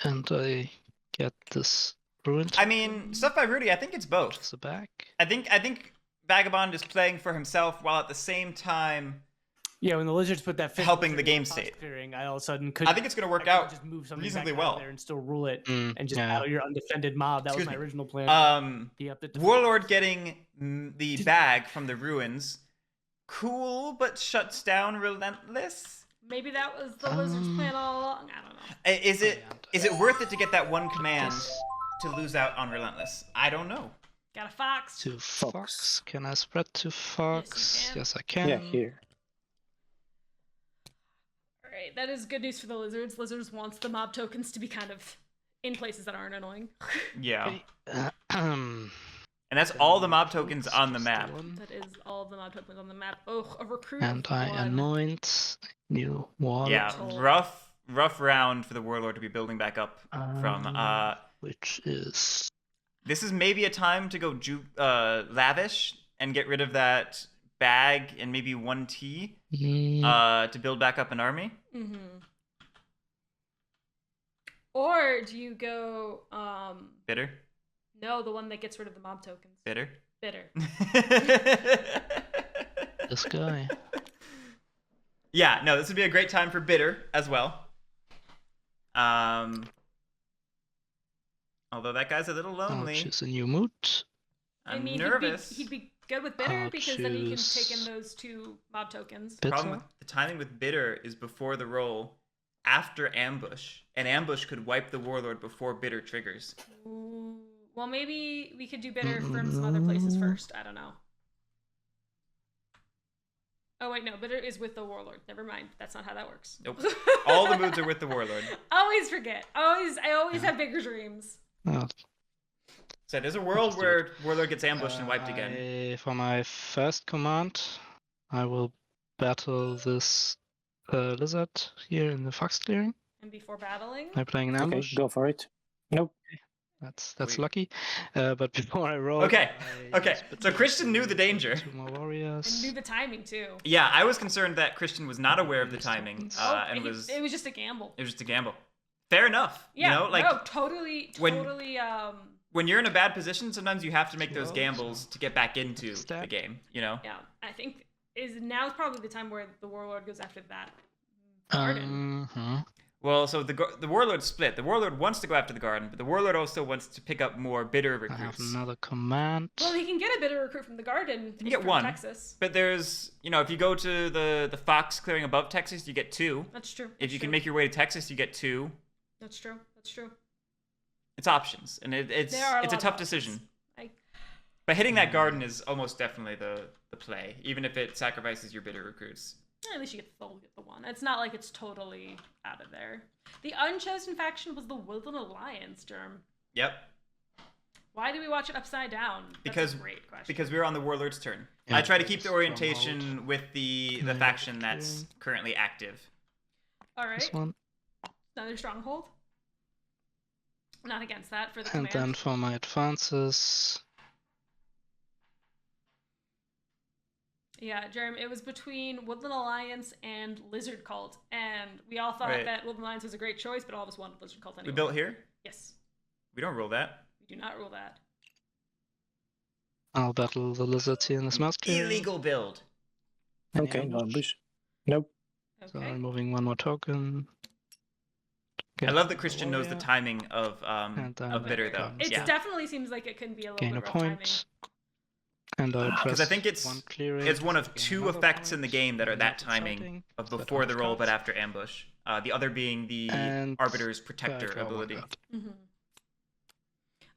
And I get this ruined. I mean, stuff by Rudy, I think it's both. Just the back. I think Vagabond is playing for himself while at the same time Yeah, when the lizards put that fifth helping the lizard game in fox state. clearing, I all of a sudden could. I think it's going to work I could out. just move something reasonably back out well. there and still rule it Mm, and just yeah. battle your undefended mob. That was Excuse my me. original plan. He upped it to Warlord fox. getting the bag from the ruins. Cool, but shuts down Relentless. Maybe that was the lizard's plan all along. I don't know. Is it And, is it worth it to get that one command Yes. to lose out on Relentless? I don't know. Got a fox. To Fox. Can I spread to Fox? can. Yes, I can. Yeah, here. All right, that is good news for the lizards. Lizards wants the mob tokens to be kind of in places that aren't annoying. Yeah. Okay. And that's all the mob tokens on the map. That is all the mob tokens on the map. Oh, a recruit. And of I one. anoint new wall. Yeah, Toll. rough round for the warlord to be building back up from. Which is This is maybe a time to go lavish and get rid of that bag and maybe 1 tea to build back up an army. Mm-hmm. Or do you go Bitter. No, the one that gets rid of the mob tokens. Bitter. Bitter. this guy. Yeah, no, this would be a great time for bitter as well. Although that guy's a little lonely. I'll choose a new mood. I'm I mean, nervous. He'd be good with bitter I'll because then he can choose take in those 2 mob tokens. The problem Bitter. with the timing with bitter is before the roll, after ambush. An ambush could wipe the warlord before bitter triggers. Ooh. Well, maybe we could do bitter from some other places first. I don't know. Oh wait, no, bitter is with the warlord. Never mind. That's not how that works. Nope. All the moods are with the warlord. Always forget. I always have bigger dreams. Oh, So there's a world where warlord gets ambushed and wiped again. For my first command, I will battle this lizard here in the fox clearing. And before battling, I'm playing an Okay, ambush. go for it. Nope. That's Sweet. lucky. But before I roll, Okay, I okay. spit So Christian knew the danger. 2 more warriors. and knew the timing too. Yeah, I was concerned that Christian was not aware of the timing, and it was just a gamble. it was just a gamble. Fair enough. Yeah, You know, like no, totally. when- when you're in a bad position, sometimes you have to make those Well, gambles to get back into the Stab. game. You know. Yeah, I think now's probably the time where the warlord goes after that garden. Well, so the warlord split. The warlord wants to go after the garden, but the warlord also wants to pick up more bitter I have recruits. another command. Well, he can get a bitter recruit from the garden. You get from one. Texas. But there's, if you go to the fox clearing above Texas, you get 2. That's true. If you can make your way to Texas, you get 2. That's true. That's true. It's options, and it's There are a a lot of tough options. decision. I- But hitting that garden is almost definitely the play, even if it sacrifices your bitter recruits. At least you get the one. It's not like it's totally out of there. The unchosen faction was the Woodland Alliance, Germ. Yep, Why did we watch it upside down? That's Because- a great question. because we were on the warlord's turn. Yeah, I try to keep the stronghold. orientation with the Yeah, faction that's yeah. currently active. All right, This one. another stronghold. Not against that for the And command. then for my advances, Yeah, Jerem, it was between Woodland Alliance and Lizard Cult, and we all thought Right. that Woodland Alliance was a great choice, but all of us wanted Lizard Cult anyway. We built here. Yes, We don't roll that. we do not rule that. I'll battle the lizard here in the mouse clearing. Illegal build. Any Okay, no ambush. ambush. Nope. So Okay. removing 1 more token. I love that Christian knows the warrior, timing of And then bitter though. It Yeah. definitely seems like it can be a little Gain a bit rough timing. point. And I press 'Cause I think it's- 1 clearing. It's one of gain 2 another effects in the point, game that are that not timing exciting, of but before the half roll but cards. after ambush. The other being the And Arbiter's I Protector draw 1 ability. card. Mm-hmm.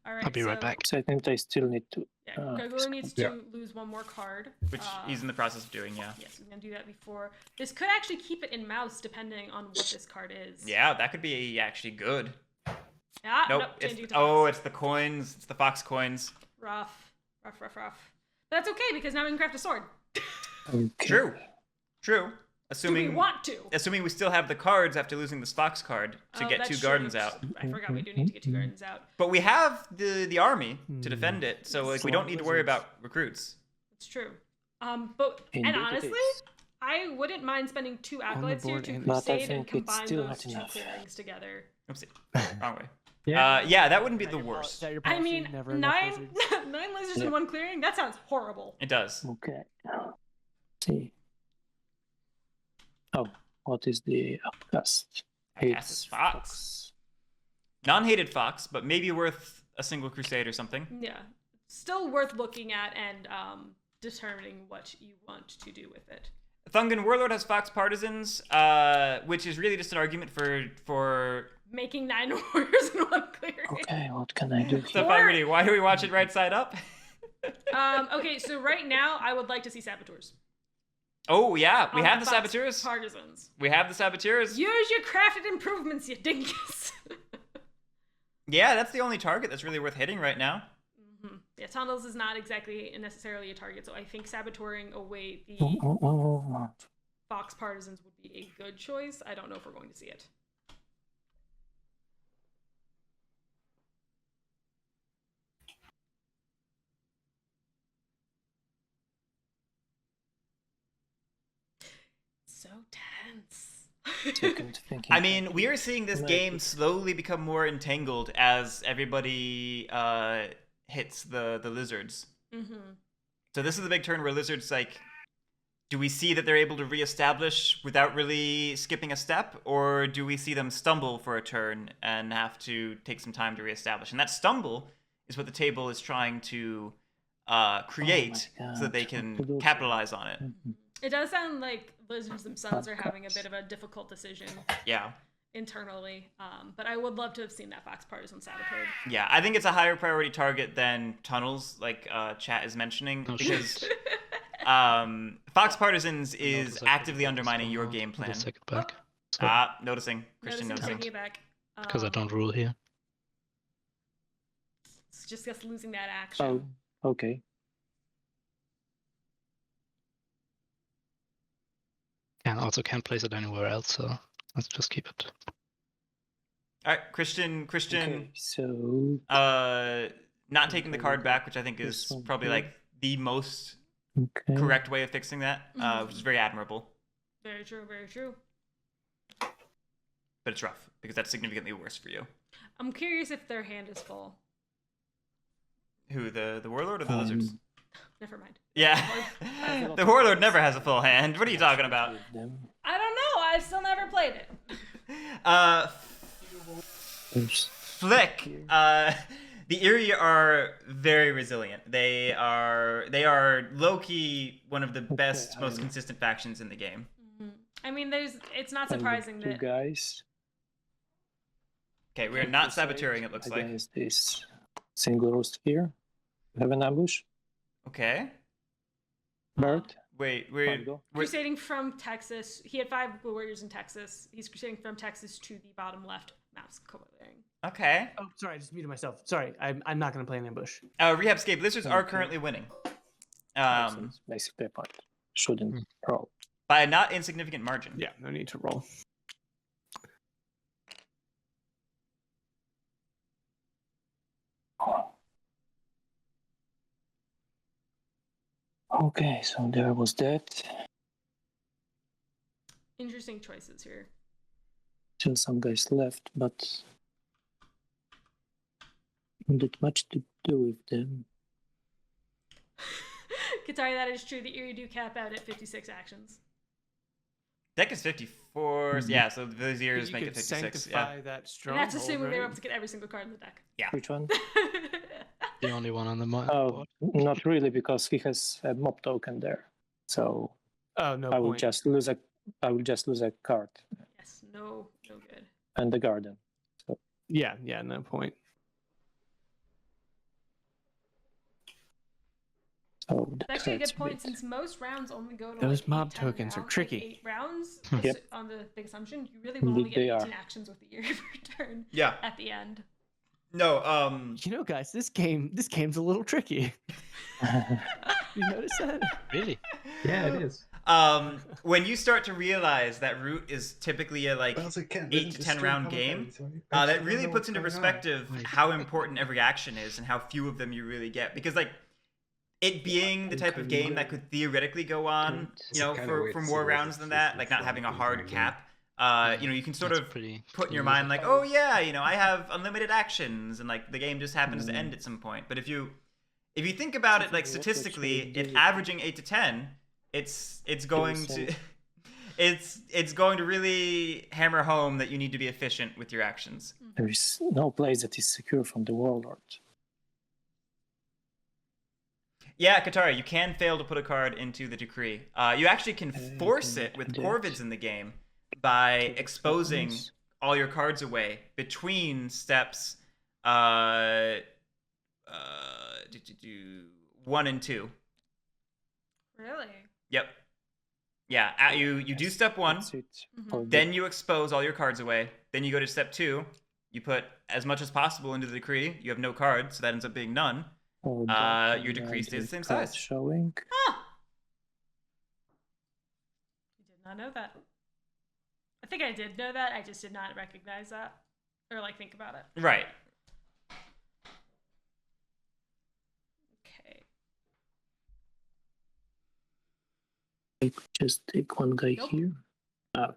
All right. I'll be right so- back. So I think they still need to. Yeah, Gregoola needs Yeah. to lose 1 more card. Which he's in the process of doing, yeah. Yes, he's gonna do that before. This could actually keep it in mouse depending on what this card is. Yeah, that could be actually good. Ah, Nope. nope. Changing It's, to mouse. it's the coins. It's the fox coins. Rough. But that's okay because now we can craft a sword. Okay. True. Do we Assuming want to? we still have the cards after losing the fox card to Oh, get that's 2 true. gardens out. I forgot we do need to get 2 gardens out. But we have the army to defend it, so like we don't need to worry Wizards. about recruits. It's true. But Indeed it honestly, is. I wouldn't mind spending 2 the accolades here board to and- But I crusade and think it's combine still those not 2 enough. clearings together. Oopsie. Wrong way. Yeah. Yeah, that wouldn't be Is the that your worst. is that your I policy? mean, Never enough 9 wizards? 9 lizards Yeah. in 1 clearing? That sounds horrible. It does. Okay. See. Oh, what is the cast? Cast fox. Non-hated fox, but maybe worth a single crusade or something. Yeah. Still worth looking at and determining what you want to do with it. Thungan Warlord has fox partisans, which is really just an argument for Making 9 warriors in 1 clearing. Okay, what can I do here? stuff already. Why do we watch it right side up? Okay, so right now I would like to see saboteurs. Oh yeah, we On have my the fox saboteurs. Partisans. We have the saboteurs. Use your crafted improvements, you dingus. Yeah, that's the only target that's really worth hitting right now. Mhm. Yeah, tunnels is not exactly necessarily a target, so I think saboteuring away the Fox Partisans would be a good choice. I don't know if we're going to see it. So tense. I mean, we are seeing this game slowly become more entangled as everybody hits the lizards. Mm-hmm. So this is the big turn where lizards, like, do we see that they're able to reestablish without really skipping a step, or do we see them stumble for a turn and have to take some time to reestablish? And that stumble is what the table is trying to create so that they can capitalize on it. It does sound like lizards themselves are having a bit of a difficult decision. Yeah. Internally, but I would love to have seen that Fox Partisan saboteured. Yeah, I think it's a higher priority target than tunnels, like chat is mentioning, because Fox Partisans is actively undermining your game plan. Back. Noticing. Christian noticing. Taking it back. Because I don't rule here. It's just us losing that action. Oh, okay. And also can't place it anywhere else, so let's just keep it. All right, Christian. Okay, so Not taking the card back, which I think is probably like the most correct way of fixing that, which is very admirable. Very true. Very true. But it's rough because that's significantly worse for you. I'm curious if their hand is full. Who, the warlord or the lizards? Never mind. Yeah, the warlord never has a full hand. What are you talking about? I don't know. I've still never played it. Flick. The Eerie are very resilient. They are low-key one of the best, most consistent factions in the game. Mm-hmm. I mean, it's not surprising that... guys. Okay, we're not saboteuring, it looks like. Against this single roast here. We have an ambush. Okay. Bert. Wait, we're crusading from Texas. He had 5 warriors in Texas. He's crusading from Texas to the bottom left mouse clearing. Okay. Oh, sorry, I just muted myself. Sorry, I'm not going to play an ambush. Rehabscape. Lizards are currently winning. Basically a point. Shouldn't roll. By a not insignificant margin. Yeah, no need to roll. Okay, so there was that. Interesting choices here. Still some guys left, but not that much to do with them. Katari, that is true. The Eerie do cap out at 56 actions. Deck is 54. Yeah, so those years make it 56. Yeah. That strong. And that's assuming they were able to get every single card in the deck. Yeah. Which one? The only one on the board. Oh, not really, because he has a mob token there. So I will just lose a card. Yes, no good. And the garden. So. Yeah, no point. So that's actually a good point, since most rounds only go to those like mob 10 tokens rounds, are tricky. Like 8 rounds Yep. on the big assumption. You really will only get 18 actions with the Eerie per turn. Yeah. At the end. No, You know, guys, this game's a little tricky. You notice that? Really? Yeah, it is. When you start to realize that Root is typically a 8 to 10 round game, that really puts into perspective how important every action is and how few of them you really get. Because like it being the type of game that could theoretically go on, for more rounds than that, like not having a hard cap. You can sort of put in your mind like, oh yeah, I have unlimited actions, and like the game just happens to end at some point. But if you think about it, like statistically, if averaging 8 to 10, it's going to really hammer home that you need to be efficient with your actions. There is no place that is secure from the warlord. Yeah, Katara, you can fail to put a card into the decree. You actually can force it with Corvids in the game by exposing all your cards away between steps 1 and 2. Really? Yep. Yeah, you do step 1, then you expose all your cards away, then you go to step 2, you put as much as possible into the decree, you have no cards, so that ends up being none, Oh, Your decree stays the same card size. Showing. Huh. I did not know that. I think I did know that. I just did not recognize that or like think about it. Right. Okay. I could just take one guy Nope. here.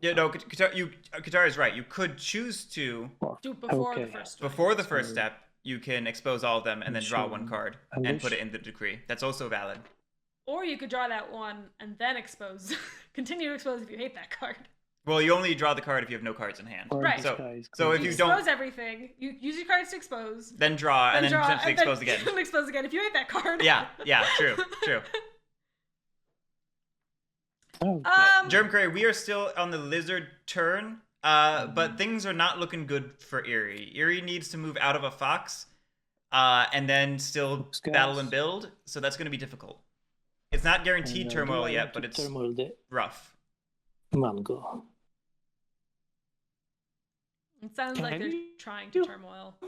Yeah, no, Qatar is right. You could choose to, Do it before the Okay. first one. before the first So- step, you can expose all of them and then draw one card and put it Unleash. in the decree. That's also valid. Or you could draw that one and then expose. Continue to expose if you hate that card. Well, you only draw the card if you have no cards in hand. Or Right. this So- guy is so good. if you expose don't- everything. You use your cards to expose. Then draw and then draw, potentially and then expose again. expose again if you hate that card. Yeah, true. Oh, Germ Cray, we are still on the lizard turn, but things are not looking good for Eerie. Eerie needs to move out of a fox, and then still Looks good. battle and build, so that's going to be difficult. It's not guaranteed and, turmoil do I yet, want but to it's turmoil the rough. Mango. It sounds like Can they're you- trying to turmoil.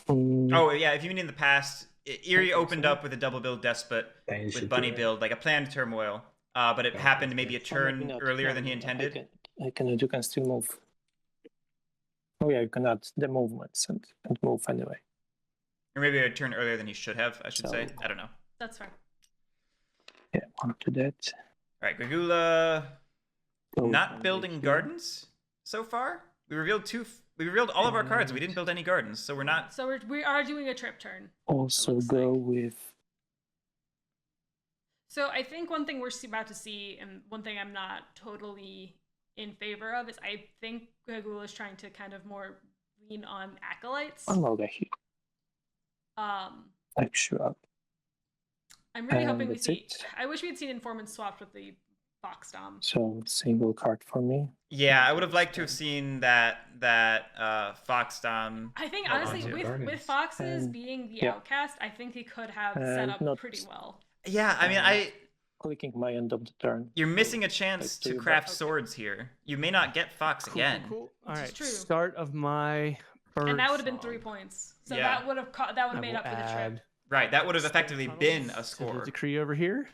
Oh yeah, if you mean in the past, Eerie think opened so. up with a double build despot Then you with should bunny do it. build, like a planned turmoil, but it Yeah, happened maybe a that's- Or maybe turn not. earlier No, than he no, intended. I can. You can still move. Oh yeah, you can add the movements and move anyway. Or maybe a turn earlier than he should have, I should say. So- I don't know. That's fine. Yeah, one to that. All right, Gregoola, Go not one building here. gardens so far. We revealed all of our cards. We didn't build any gardens, so we're not. So we are doing a trip turn. Also looks go like. with So I think one thing we're about to see, and one thing I'm not totally in favor of, is I think Gregoola is trying to kind of more lean on acolytes. one more guy here. Actual. I'm really hoping we that's see. it. I wish we had seen informants swapped with the Fox Dom. So single card for me. Yeah, I would have liked to have seen that Fox Dom. I think Hold on honestly, to with Gardens. Foxes And- being the yeah. outcast, I think he could have set And up not- pretty well. Yeah, I mean, Clicking my end of the turn. you're missing a chance Like to two craft bucks. swords here. You may not get Fox Cool, again. cool, cool. All This is right. true. Start of my bird And that would have been song. 3 points. So Yeah. that would have I made will up for the trip. add Right, that would have effectively tunnels been a to the score. decree over here.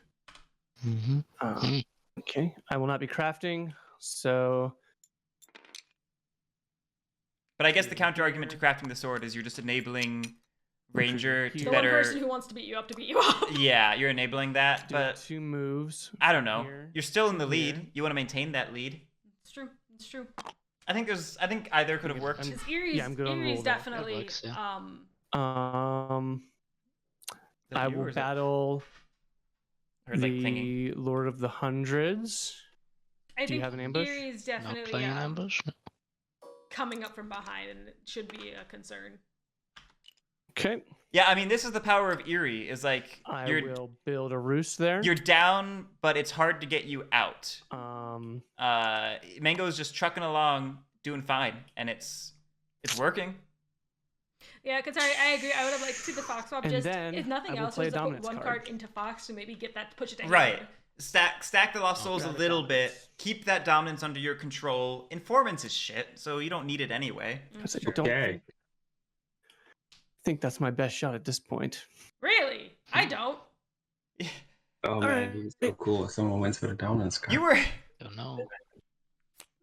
Mm-hmm. Okay, I will not be crafting, so But I guess the counter argument to crafting the sword is you're just enabling Ranger to The The better. one person who wants to beat you up to beat you up. Yeah, you're enabling that, do but 2 moves. I don't know. here You're still in the to lead. here. You want to maintain that lead. It's true. It's true. I think either could have worked. I'm- Because Erie's, yeah, I'm good on Erie's roll, though. definitely works, yeah. The I will viewers battle are like clinging. the Lord of the Hundreds. I Do you think have an ambush? Erie's Not definitely playing an ambush. coming up from behind, and it should be a concern. Okay, Yeah, I mean, this is the power of Eerie. Is like I you're will build a roost there. you're down, but it's hard to get you out. Mango's just trucking along, doing fine, and it's working. Yeah, because I agree. I would have liked to see the Fox swap. And Just then if nothing I will else, play a just to put dominance one card. card into Fox to maybe get that push it to Right. hand. Stack the Lost Souls a grab it little dominance. bit. Keep that dominance under your control. Informants is shit, so you don't need it anyway. Because I Sure. don't Okay. think that's my best shot at this point. Really? I don't. Oh man, he's so cool. Someone went for the dominance card. You were Don't know.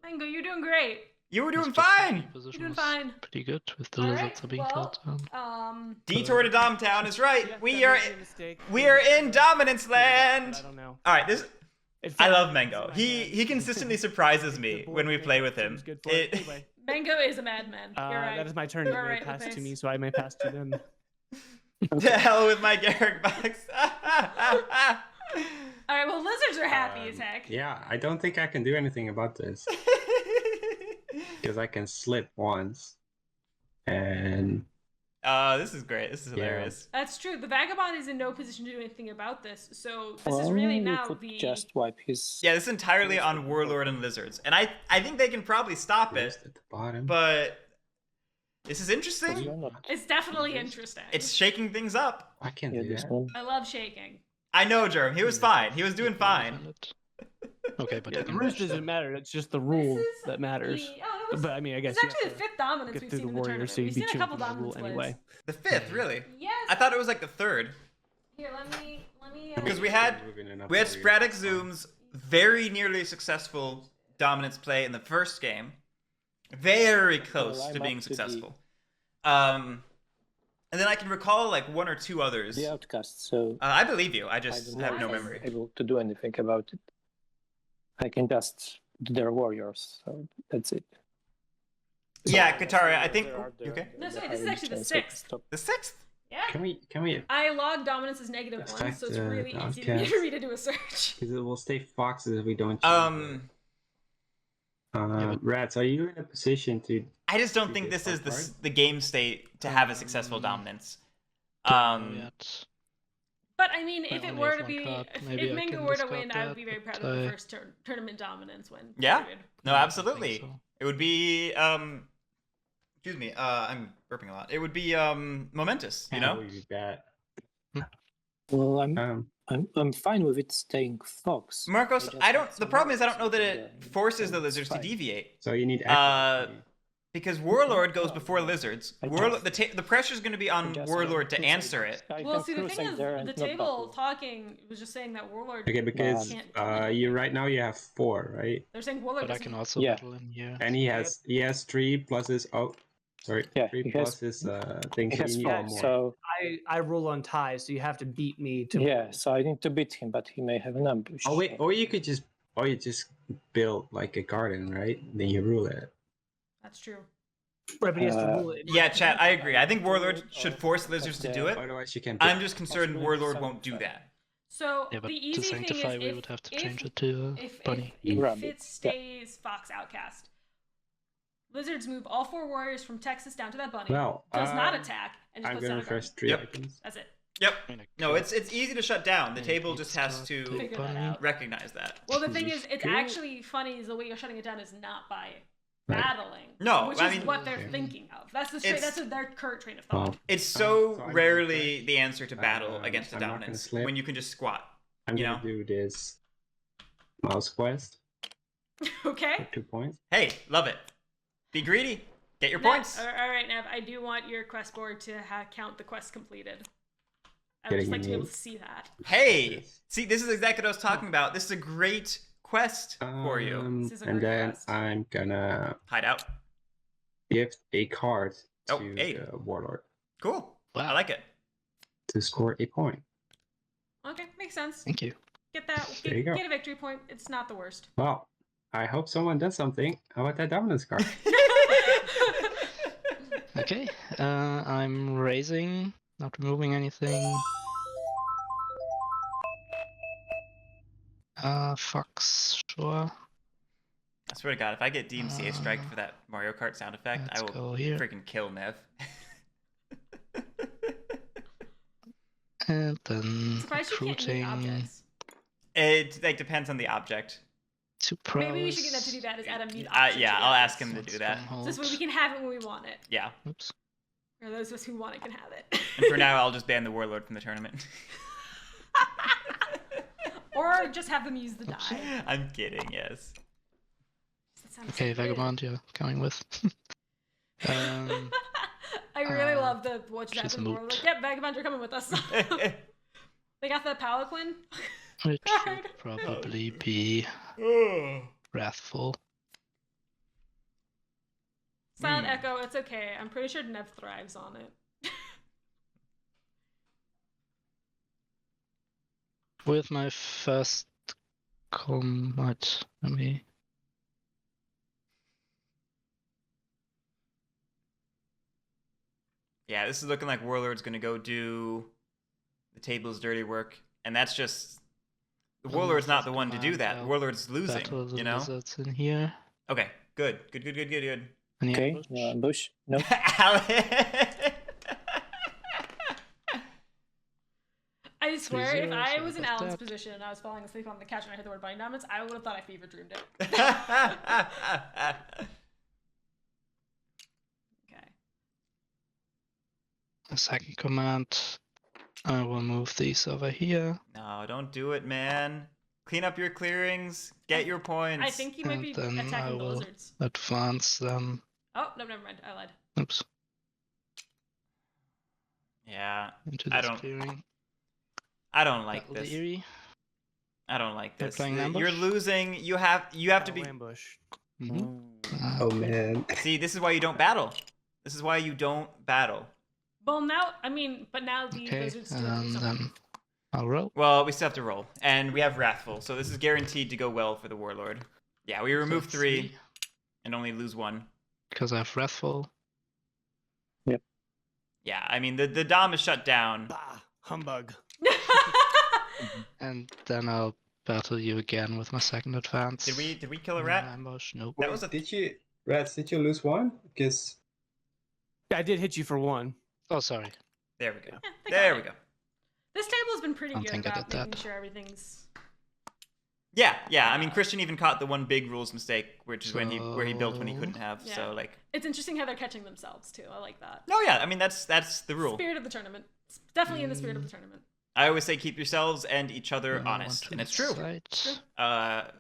Mango, you're doing great. doing His fine. position You're doing was fine. Pretty good with the All lizards right, being well, killed. Detour to Domtown is right. Yeah, We that are might be a mistake. we are in Dominance But Land. I don't know. All right, this It I felt love like Mango. it was in my He hand. consistently surprises The me board when we thing play with seems him. good for it. It- Anyway, Mango is a madman. You're right. that is my turn. You're They right, passed to Lopez. me, so I may pass to them. to hell with my Guerric box. All right. Well, lizards are happy as heck. Yeah, I don't think I can do anything about this because I can slip once, and This is great. This is Yeah. hilarious. That's true. The vagabond is in no position to do anything about this. So this is really you now could the. just wipe his. Yeah, this is entirely on Warlord and Lizards, and I think they can probably stop it, just at the bottom. but this is You're interesting. not. It's definitely interesting. It's shaking things up. I can't Yeah, do this that. one. I love shaking. I know, Jerm. He was fine. He was doing fine. Okay, but Yeah, you the can roost match doesn't matter. It's just the rule that matters. Oh, no, But I mean, I guess It's you have actually the to fifth dominance get we've through seen the in the warrior, tournament. so We've you'd be seen a couple changing the rule dominance plays. anyway. The fifth, really? Yes. I thought it was like the third. Here, let me. Because we had sporadic zooms, very nearly successful dominance play in the first game, very close Well, to I'm being up to the- successful. And then I can recall like one or two others. The outcast, so I believe you. I I just don't know have if no I'm memory. able to do anything about it. I can just do their warriors, so that's it. Yeah, So, Katara, I there think. are You okay? No, sorry, high this is actually the chance of sixth. stop. The sixth. Yeah. Can we? I log dominance as -1, Affect, so it's really the easy outcast. for me to do a search. Because it will stay foxes if we don't. Change but- Rats, are you in a position to? I just don't You think get this is top card? the game state to have a successful dominance. Don't know yet. But I mean, if I it only were have to one be, card. if Maybe I Mango can were to discard win, I would that, be very proud but of the I- first tournament dominance win. Yeah? Period. No, I don't absolutely. think so. It would be excuse me, I'm burping a lot. It would be momentous, you That know? would be bad. Well, Um, I'm fine with it staying fox. Marcos, just I had don't the some problem is I don't know warriors that in it the- forces so the it's lizards to fine. deviate. so you need. Because Warlord goes before lizards. I Warlord, just- the pressure's going to be on Just Warlord to crusade. answer it. I Well, can see, the thing crusade is, there and the not table battle. talking was just saying that Warlord. Okay, because can't kill anything. you right now you have 4, right? They're saying Warlord But I doesn't. can also Yeah. battle in here. And he has 3 plus his Yeah, 3 he plus has- his thing. He So has you need four, one more. so I roll on ties, so you have to beat me to. yeah, so I need to beat him, but he may have an ambush. Oh wait, or you could just build like a garden, right? Then you rule it. That's true. Right, but he has to Uh, rule it. Yeah, chat, I agree. I think Warlord should force lizards to do it. Otherwise, you can. I'm just concerned Possibly Warlord some won't do side. that. So Yeah, but the to easy thing sanctify, is we if, would have to if, change it to if, bunny. if Rabbit, it yeah. stays Fox Outcast, Lizards move all 4 warriors from Texas down to that bunny. Well, does not attack and just I'm puts down gonna a garden. refresh 3 Yep. items. That's it. Yep. I mean, I No, could- it's easy to shut down. The Yeah, table you just can has start to the Figure that bunny. out. recognize that. Well, the thing is, it's Cool. actually funny is the way you're shutting it down is not by Right. battling. No, which I is mean- what they're Okay. thinking of. That's the It's- that's their current train of thought. Well, It's so So I'm rarely gonna the answer to battle against a I'm not gonna dominance slip. when you can just squat. I'm you gonna know? do this mouse quest Okay. for 2 points. Hey, love it. Be greedy. Get your Nev- points. all right, Nev. I do want your quest board to count the quests completed. I would Getting just like to be able it. to see that. Hey, see, this is exactly what I was talking about. This is a great quest for you. This is a And great then quest. I'm gonna Hide out. give a card Oh, to hey. the warlord Cool. I Wow. like it. to score a point. Okay, makes sense. Thank you. Get that. There you go. Get a victory point. It's not the worst. Well, I hope someone does something. How about that dominance card? Okay, I'm raising, not removing anything. Fox, sure. I swear to God, if I get DMCA striked for that Mario Kart sound effect, I Let's will go here. freaking kill Nev. And then Surprised you can't recruiting eat objects. It like depends on the object. to pros. Maybe we should get Nev to do that. Is add a mute Yeah, I'll ask him to do that. So this way we can have it when we want it. Yeah. Oops. Or those of us who want it can have it. And for now, I'll just ban the Warlord from the tournament. Or just have them use the Oops. die. I'm kidding, yes. That sounds Okay, so good. Vagabond, you're coming with. I really love the what's she's happening. moot. Like, yep, Vagabond, you're coming with us. They got the Palanquin. Which God. should probably be wrathful. Silent Echo, it's okay. I'm pretty sure Nev thrives on it. With my first combat, let me. Yeah, this is looking like Warlord's gonna go do the table's dirty work, and that's just the Warlord's not the one to do that. I'll Warlord's losing, Battle the you know. lizards in here. Okay, good. Any Okay, ambush? no ambush. No. I swear, if 3-0, I sorry was in about Alan's that. position and I was falling asleep on the couch and I heard the word bunny dominance, I would have thought I fever dreamed it. Okay. The second command, I will move these over here. No, don't do it, man. Clean up your clearings. Get your points. I think you might be And then I attacking the will lizards. advance them. Oh, no, never mind. I lied. Oops. Yeah, Into I this don't- clearing. I don't like Battle this. the Eyrie. I don't like They're this. playing You're ambush? losing. You have to be. ambush. Mhm. Oh man. See, this is why you don't battle. This is why you don't battle. Well, now, I mean, but now the Okay, lizards still do and something. then I'll roll. Well, we still have to roll, and we have Wrathful, so this is guaranteed to go well for the Warlord. Yeah, we remove So 3 and only lose 1. because I have Wrathful. Yeah, I mean the Dom is shut down. Bah, humbug. And then I'll battle you again with my second advance. Did we kill a in rat? Ambush? Nope. That was a- Did you, Rats? Did you lose one? Because I did hit you for 1. Oh, sorry. There we go. Yeah, they There got we it. go. This table has been pretty I don't good think I about did that. making sure everything's. Yeah. I mean, Christian even caught the one big rules mistake, which is where he built when he So- couldn't have. Yeah. So like, It's interesting how they're catching themselves too. I like that. no, yeah. I mean, that's the rule. Spirit of the tournament. It's definitely in the spirit of the tournament. I always say keep yourselves and each other One honest, to and the it's true. side.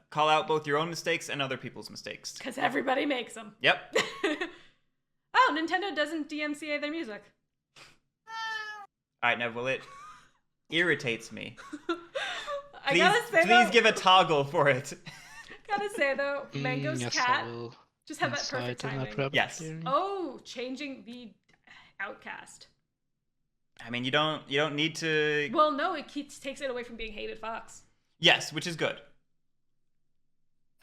Call out both your own mistakes and other people's mistakes. Because everybody makes them. Yep. Oh, Nintendo doesn't DMCA their music. All right, Nev. Well, it irritates me. I Please, gotta say please though, give a toggle for it. gotta say though, Mango's yes, cat I will just had that perfect incite in that timing. rabbit Yes. clearing. Oh, changing the outcast. I mean, you don't need to. Well, no, it takes it away from being hated fox. Yes, which is good.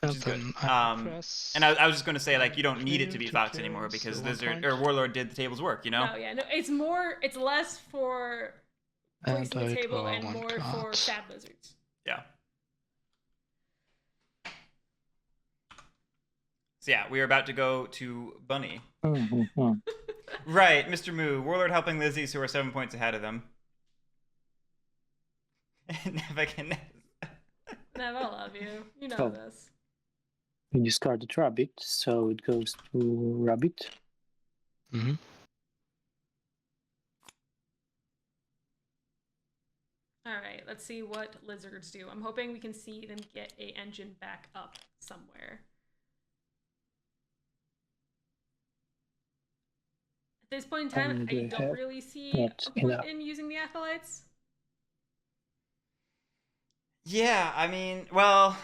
And Which is good. then I will press And I was just going to say, like, you don't need it to be Two Fox clearings, anymore because so 1 Lizard point. or Warlord did the table's work, you know? No, yeah, no, it's less for And policing the I table draw and 1 more for card. sad lizards. Yeah. So yeah, we are about to go to Bunny. Mhm. Right, Mr. Moo, Warlord helping Lizzies who are 7 points ahead of them. Nebuchadnezzar. Nev, I love you. You know Oh. this. We discarded rabbit, so it goes to rabbit. Mhm. All right, let's see what lizards do. I'm hoping we can see them get a engine back up somewhere. At this point in time, And I they don't have really see not a point enough. in using the acolytes. Yeah, I mean, well,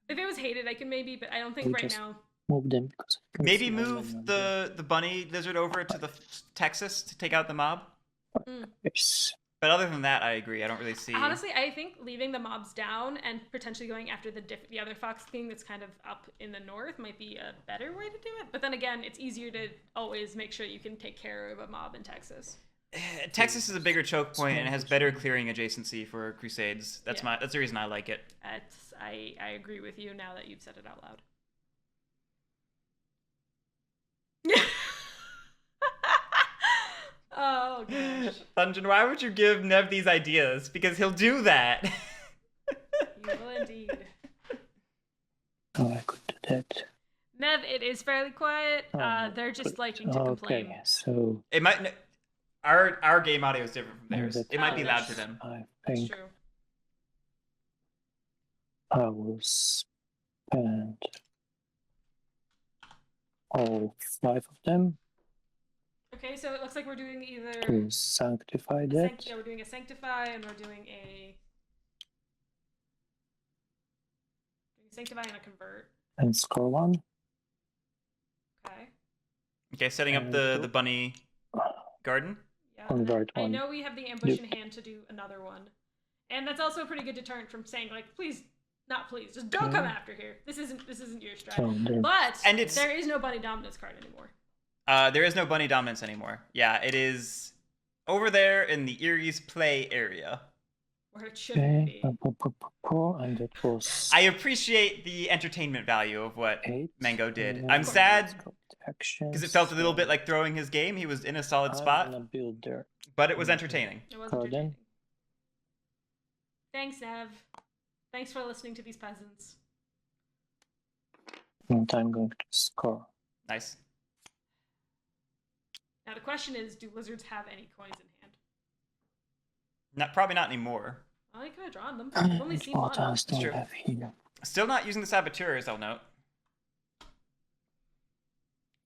If it was hated, I could maybe, but I don't think We right just- now. Move them because I can maybe see how move many of them. the Bunny Lizard over to the Texas to take out the mob. Yes. But other than that, I agree. I don't really see. Honestly, I think leaving the mobs down and potentially going after the other fox thing that's kind of up in the north might be a better way to do it. But then again, it's easier to always make sure you can take care of a mob in Texas. Texas is a bigger choke point and it has better clearing adjacency for Crusades. That's Yeah. that's the reason I like it. I agree with you now that you've said it out loud. Oh gosh, Dungeon, why would you give Nev these ideas? Because he'll do that. you will indeed. Oh, I could do that. Nev, it is fairly quiet. Oh, They're just good. liking to complain. Okay, so It might. Our game audio is different from theirs. that It might be loud is- for them. I That's think true. I will spend all 5 of them Okay, so it looks like we're doing either to sanctify a that. yeah, we're doing a sanctify and we're doing a sanctify and a convert. And score 1. Okay. Okay, setting up And the bunny garden. Yeah. Convert I one. know we have the ambush in hand to do another one. And that's also a pretty good deterrent from saying like, please, not please, just don't come Okay. after here. This isn't your strat. So there, But And it's- there is no bunny dominance card anymore. There is no bunny dominance anymore. Yeah, it is over there in the Erie's play area. Where it shouldn't okay, be. and that was I appreciate the entertainment value of what 8. Mango did. and I'm then sad let's go to actions. because it felt a little bit like throwing his game. He was in a solid I'm spot, gonna build there. but it was entertaining. It was Garden. entertaining. Thanks, Nev. Thanks for listening to these peasants. And I'm going to score. Nice. Now the question is, do lizards have any coins in hand? Probably not anymore. Well, you could have drawn them. I've only seen What one. else do true. I have here? Still not using the saboteurs, I'll note.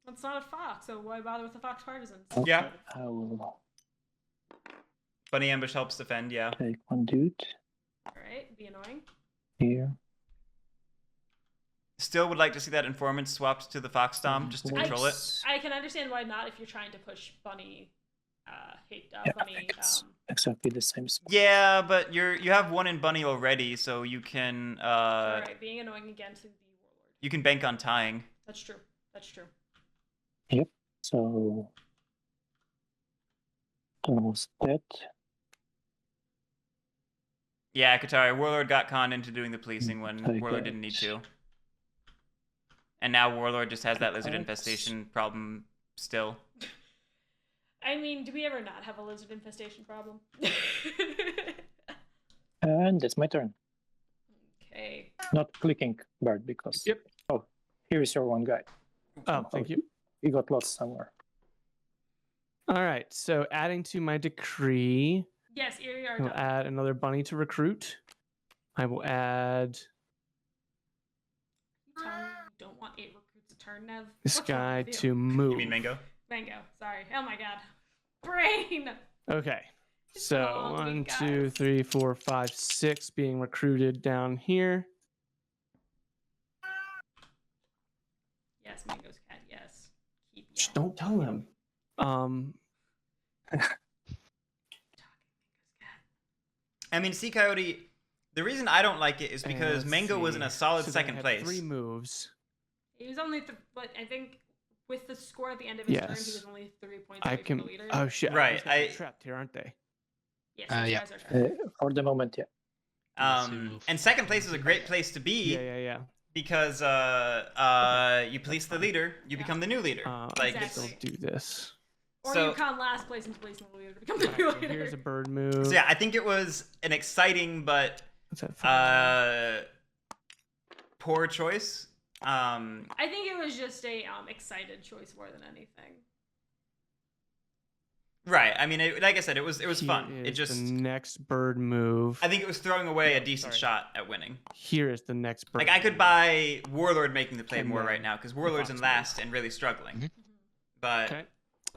It's not a fox, so why bother with the fox partisans? Yeah. I will Bunny ambush helps defend, yeah. take one dude Alright, be annoying. here. Still would like to see that informant swapped to the fox dom just to control it. I can understand why not if you're trying to push bunny, Yeah, I bunny, think it's exactly the same spot. Yeah, but you have one in bunny already, so you can Alright, being annoying again to the warlord. you can bank on tying. That's true. That's true. So almost dead. Yeah, Katari, Warlord got conned into doing the policing when I Warlord didn't need guess. to. And now Warlord just has that lizard Perhaps. infestation problem still. I mean, do we ever not have a lizard infestation problem? And it's my turn. Okay. Not clicking bird because. Yep. Oh, here is your one guy. Oh, thank you. He got lost somewhere. All right, so adding to my decree, Yes, Erie are I will done. add another bunny to recruit. I will add Tell me you don't want 8 recruits a turn, Nev. this What's wrong guy with you? to move. You mean Mango? Mango. Sorry. Oh my god. Brain! Okay. So Oh, we 1, got 2, it. 3, 4, 5, 6 being recruited down here. Yes, Mango's cat, yes. Keep Shh, yelling. don't tell him. I mean, Sea Coyote, the reason I don't like it is and because let's Mango was in see. a solid So then I second have place. 3 moves. He was only, but I think with the score at the end of his turn, he Yes. was only 3 points I away from can. the leader. Oh shit! Right, these guys are I- trapped here, aren't they? Yes, Yeah. these guys are trapped. For the moment, yeah. And second place is a great place to be Yeah. because you police the leader, you become the new leader. Like Exactly. it's, Still do this. Or so- you con last place into placing the leader to become the Alright, new so leader. here's a bird move. so yeah, I think it was an exciting but What's that for? poor choice. I think it was just a excited choice more than anything. Right. I mean, like I said, it was fun. Here It is just the next bird move. I think it was throwing away a decent sorry. shot at winning. Here is the next bird. Like I could move. buy Warlord making the play And more then right now because Warlord's in Fox last and really struggling. Mhm. But Okay.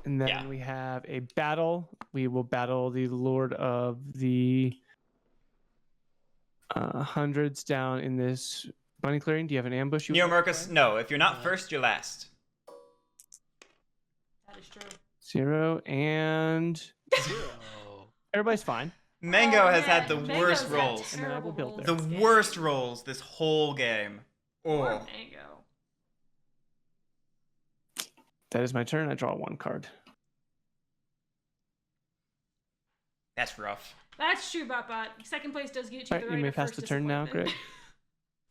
And then Yeah. we have a battle. We will battle the Lord of the hundreds down in this bunny clearing. Do you have an ambush? Neo Marcus, no. If you're not Uh, first, you're last. That is true. 0 and Oh. everybody's fine. Mango Oh, has yeah, had the Mango's worst had rolls. And then I will terrible build The rolls this worst game. rolls this whole game. Poor Oh, Mango. That is my turn. I draw 1 card. that's rough. That's true, but second place does get you Alright, the you right may of pass first the turn now, disappointment.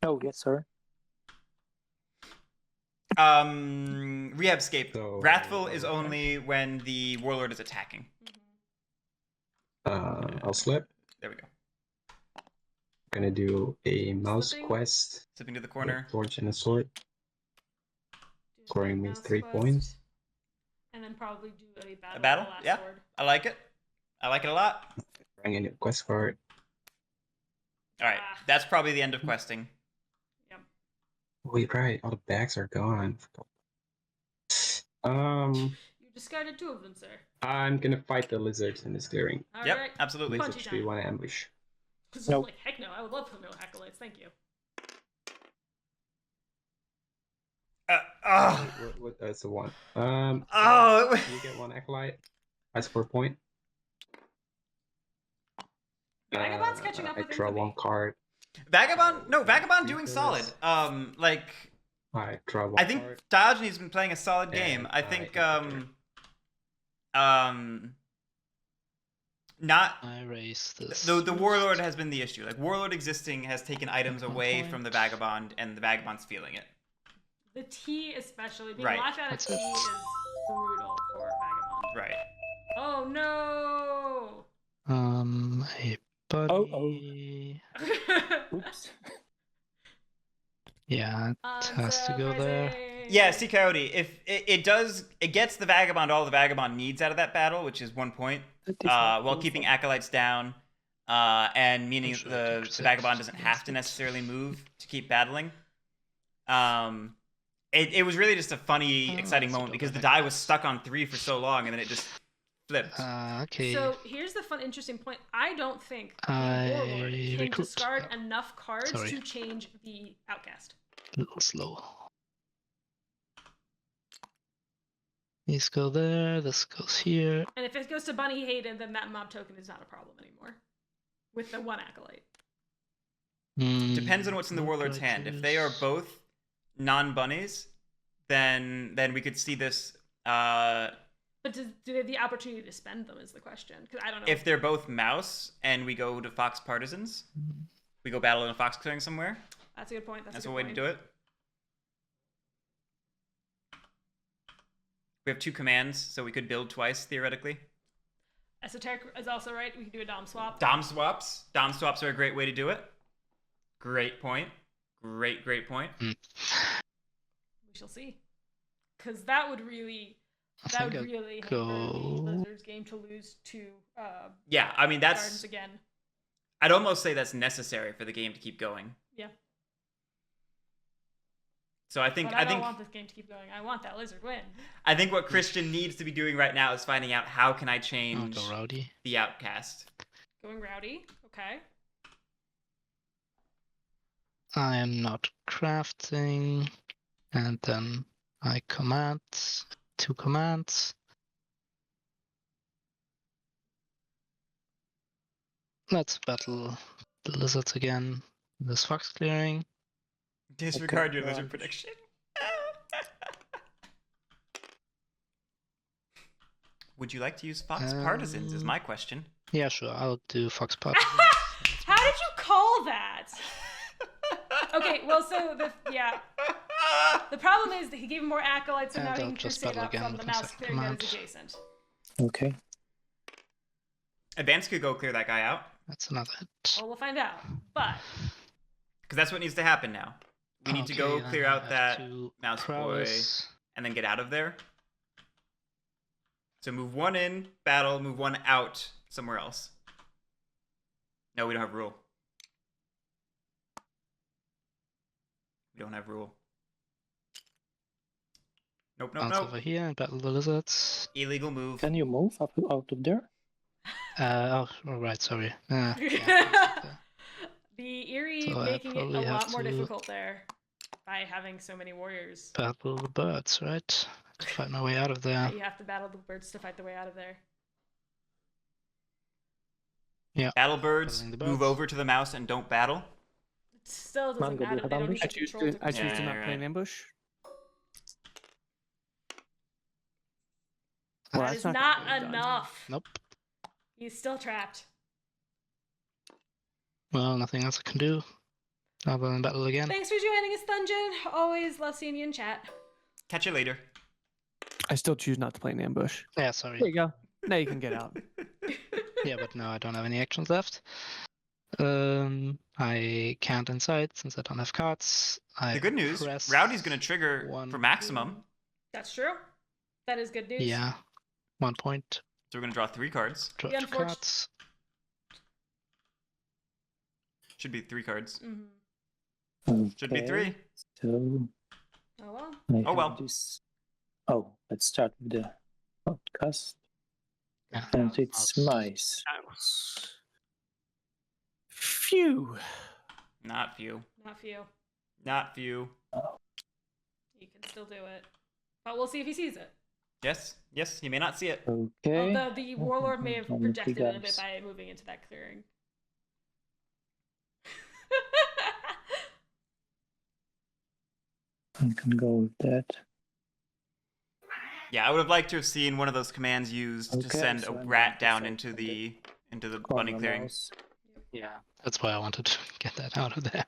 Oh, yes, sir. Rehabscape. So- Wrathful is only when the Warlord is attacking. I'll slip. There we go. Gonna do a mouse Slipping? quest. Slipping to the with corner. Torch and a sword. Do Scoring a me mouse 3 quest, points. And then probably do a battle. A battle? with the last Yeah. sword. I like it. I like it a lot. Bring in a quest card. All right, Ah. that's probably the end of questing. Wait, right. All the bags are gone. You discarded 2 of them, sir. I'm gonna fight the lizards in this clearing. All Yep, right. absolutely. Punchy Lizards we time. want to ambush. Nope. Like, heck no, I would love to know acolytes. Thank you. Oh, That's the one. oh, You get 1 acolyte. That's 4 point. Vagabond's catching up I with draw Infamy. 1 card. Vagabond. No, Vagabond doing Because- solid. Like I draw 1 I think card. Diogenes has been playing a solid game. And I I think hit not I raise this. the Warlord has been the issue. Like Warlord existing has taken items One away point. from the Vagabond, and the Vagabond's feeling it. The T especially. Being Right. locked out of That's T it. is brutal for Vagabond. Right. Oh no! A bunny. Oops. Yeah, it has to go there. Unsurprising. Yeah, Sea Coyote. If it gets the Vagabond all the Vagabond needs out of that battle, which is 1 point, That is while not cool keeping for- acolytes down. and meaning Sure, the Crusade vagabond doesn't have against to it. necessarily move to keep battling. It was really just a funny, Oh, exciting it's a moment because the double die deck. was stuck on 3 for so long, and then it just flipped. Okay. So here's the fun, interesting point. I don't think the I warlord can recruit. discard enough cards Sorry. to change the outcast. A little slow. These go there, this goes here. And if it goes to Bunny Hayden, then that mob token is not a problem anymore. With the 1 acolyte. Depends on what's in the what warlord's do I hand. If they are choose? both non-bunnies, then we could see this. But do they have the opportunity to spend them is the question. Because I don't know. If they're both mouse and we go to Fox Partisans, we go battle in a Fox clearing somewhere. That's a good point. That's a way to do it. We have 2 commands, so we could build twice theoretically. Esoteric is also right. We can do a Dom swap. Dom swaps. Dom swaps are a great way to do it. Great point. Great point. We shall see. Because that would really I that would think I'll really hamper go- the Lizards game to lose to Yeah, I mean Gardens that's. again. I'd almost say that's necessary for the game to keep going. Yeah. So I think But I don't want this game to keep going. I want that Lizard win. I think what Christian needs to be doing right now is finding out how can I I'll change go rowdy. the outcast. Going rowdy. Okay. I am not crafting. And then I command 2 commands. Let's battle the lizards again. This fox clearing. Disregard Okay, your lizard right. prediction. Would you like to use Fox Partisans? Is my question. Yeah, sure. I'll do fox part. How did you call that? Okay, well, so the problem is that he gave him more acolytes, so And now he I'll can just crusade battle up again from the with my mouse second clearing that is command. adjacent. Okay. Advance could go clear that guy out That's another hit. Well, we'll find out. But because that's what needs to happen now. We need to go Okay, then clear I out have that to mouse prowess. and then get out of there. So move 1 in, battle, move 1 out somewhere else. No, we don't have rule. We don't have rule. Nope. Bounce over here and battle the lizards. Illegal move. Can you move up out of there? Oh, right, sorry. Yeah, the Eerie So I making it a probably lot have more to- difficult there by having so many warriors. battle the birds, right? To fight my way out of there. You have to battle the birds to fight the way out of there. Battle birds, Battling the move birds. over to the mouse and don't battle. It still doesn't Mango, do you matter. have They don't ambush? need to control I to choose to Yeah, not you're play an right. ambush. That Well, is that's not gonna get done. enough. Nope. He's still trapped. Well, nothing else I can do. Other than battle again. Thanks for joining us, Dungeon. Always love seeing you in chat. Catch you later. I still choose not to play an ambush. Yeah, sorry. There you go. Now you can get out. Yeah, but no, I don't have any actions left. I can't incite since I don't have cards. The good news, press Rowdy's going to trigger one, for maximum. That's true. That is good news. Yeah, 1 point. So we're going to draw 3 cards. Draw The 2 unfortunate- cards. Should be 3 cards. Mm-hmm. Should be 3. So Oh well. I Oh, well. have this. Oh, let's start with the podcast. Yeah, And it's mouse. mice. Phew. Not few. Not for you. Not few. You can still do it. But we'll see if he sees it. Yes, he may not see it. Okay. Although the warlord may have Only projected it a bit guys. by moving into that clearing. I can go with that. Yeah, I would have liked to have seen one of those commands used to Okay, send so a I'm rat going down to set into the bunny Corner clearing. mouse. Yeah, that's why I wanted to get that out of there.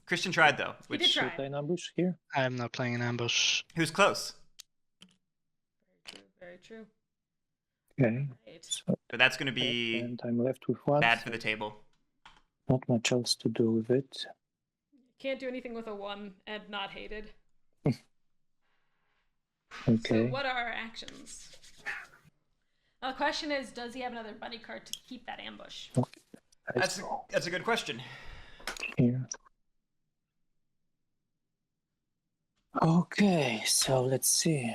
Christian tried though, He did which try. Should I ambush here? I'm not playing an ambush. he was close, Very true. Okay. Right. So, but that's going to be and I'm left with one. bad for so the table. Not much else to do with it. Can't do anything with a 1 and not hated. Okay. So what are our actions? The question is, does he have another bunny card to keep that ambush? That's a good question. Here. Okay, so let's see.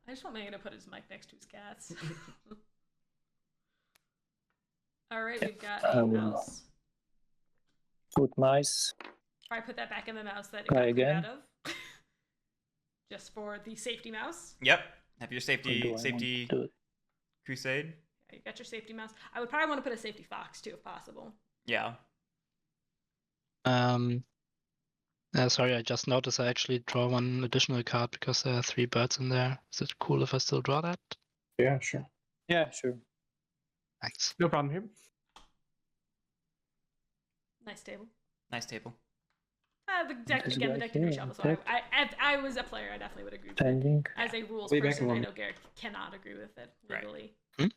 I just want Megan to put his mic next to his cats. All right, we've got I a will mouse. Put mice. Probably put that back in the mouse that it Try got cleared again. out of. Just for the safety mouse. Yep. Have your Or do safety I want safety to- crusade. Yeah, you got your safety mouse. I would probably want to put a safety fox too, if possible. Yeah. Sorry, I just noticed I actually draw one additional card because there are 3 birds in there. Is it cool if I still draw that? Yeah, sure. Yeah, sure. Thanks. No problem here. Nice table. Nice table. The deck, This again, the guy deck can here, reshuffle, so deck. I was a player, I definitely would agree with it. Pending. As a rules I'll be back person, in I one know Guerric cannot agree with it Right. legally. Hmm?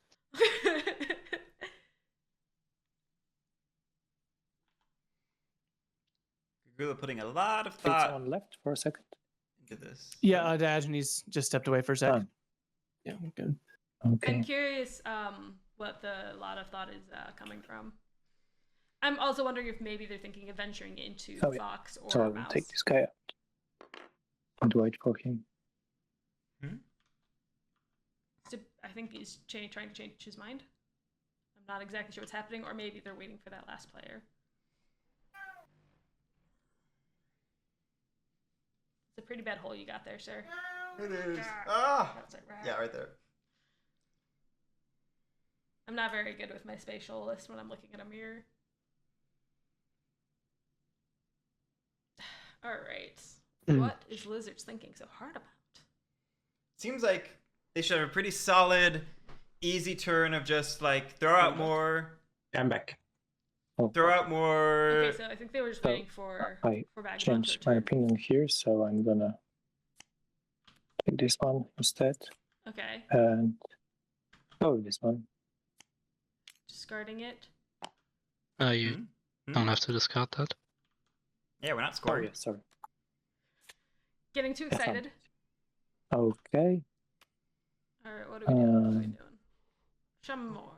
Gregoola putting a lot of Wait, thought someone left for a second. into this. Yeah, Diogenes just stepped away for a sec. Ah. Yeah, we're good. Okay. I'm curious what the lot of thought is coming from. I'm also wondering if maybe they're thinking of venturing into Oh, yeah. fox or So I will mouse. take this guy out and wait for him. I think he's trying to change his mind. I'm not exactly sure what's happening, or maybe they're waiting for that last player. It's a pretty bad hole you got there, sir. It is. That's it, right. Yeah, right there. I'm not very good with my spatial list when I'm looking at a mirror. All right. What is Lizards thinking so hard about? Seems like they should have a pretty solid, easy turn of just like throw out more, I'm back. Oh, throw out more. Okay, so I think they were just So, waiting for I Vagabond to changed my return. opinion here, so I'm gonna take this one instead. Okay, And this one. discarding it. You don't have to discard that. Yeah, we're not Oh scoring. yeah, sorry. Getting too I found excited. Okay. All right, what are we doing? What are we Um, doing? Some more.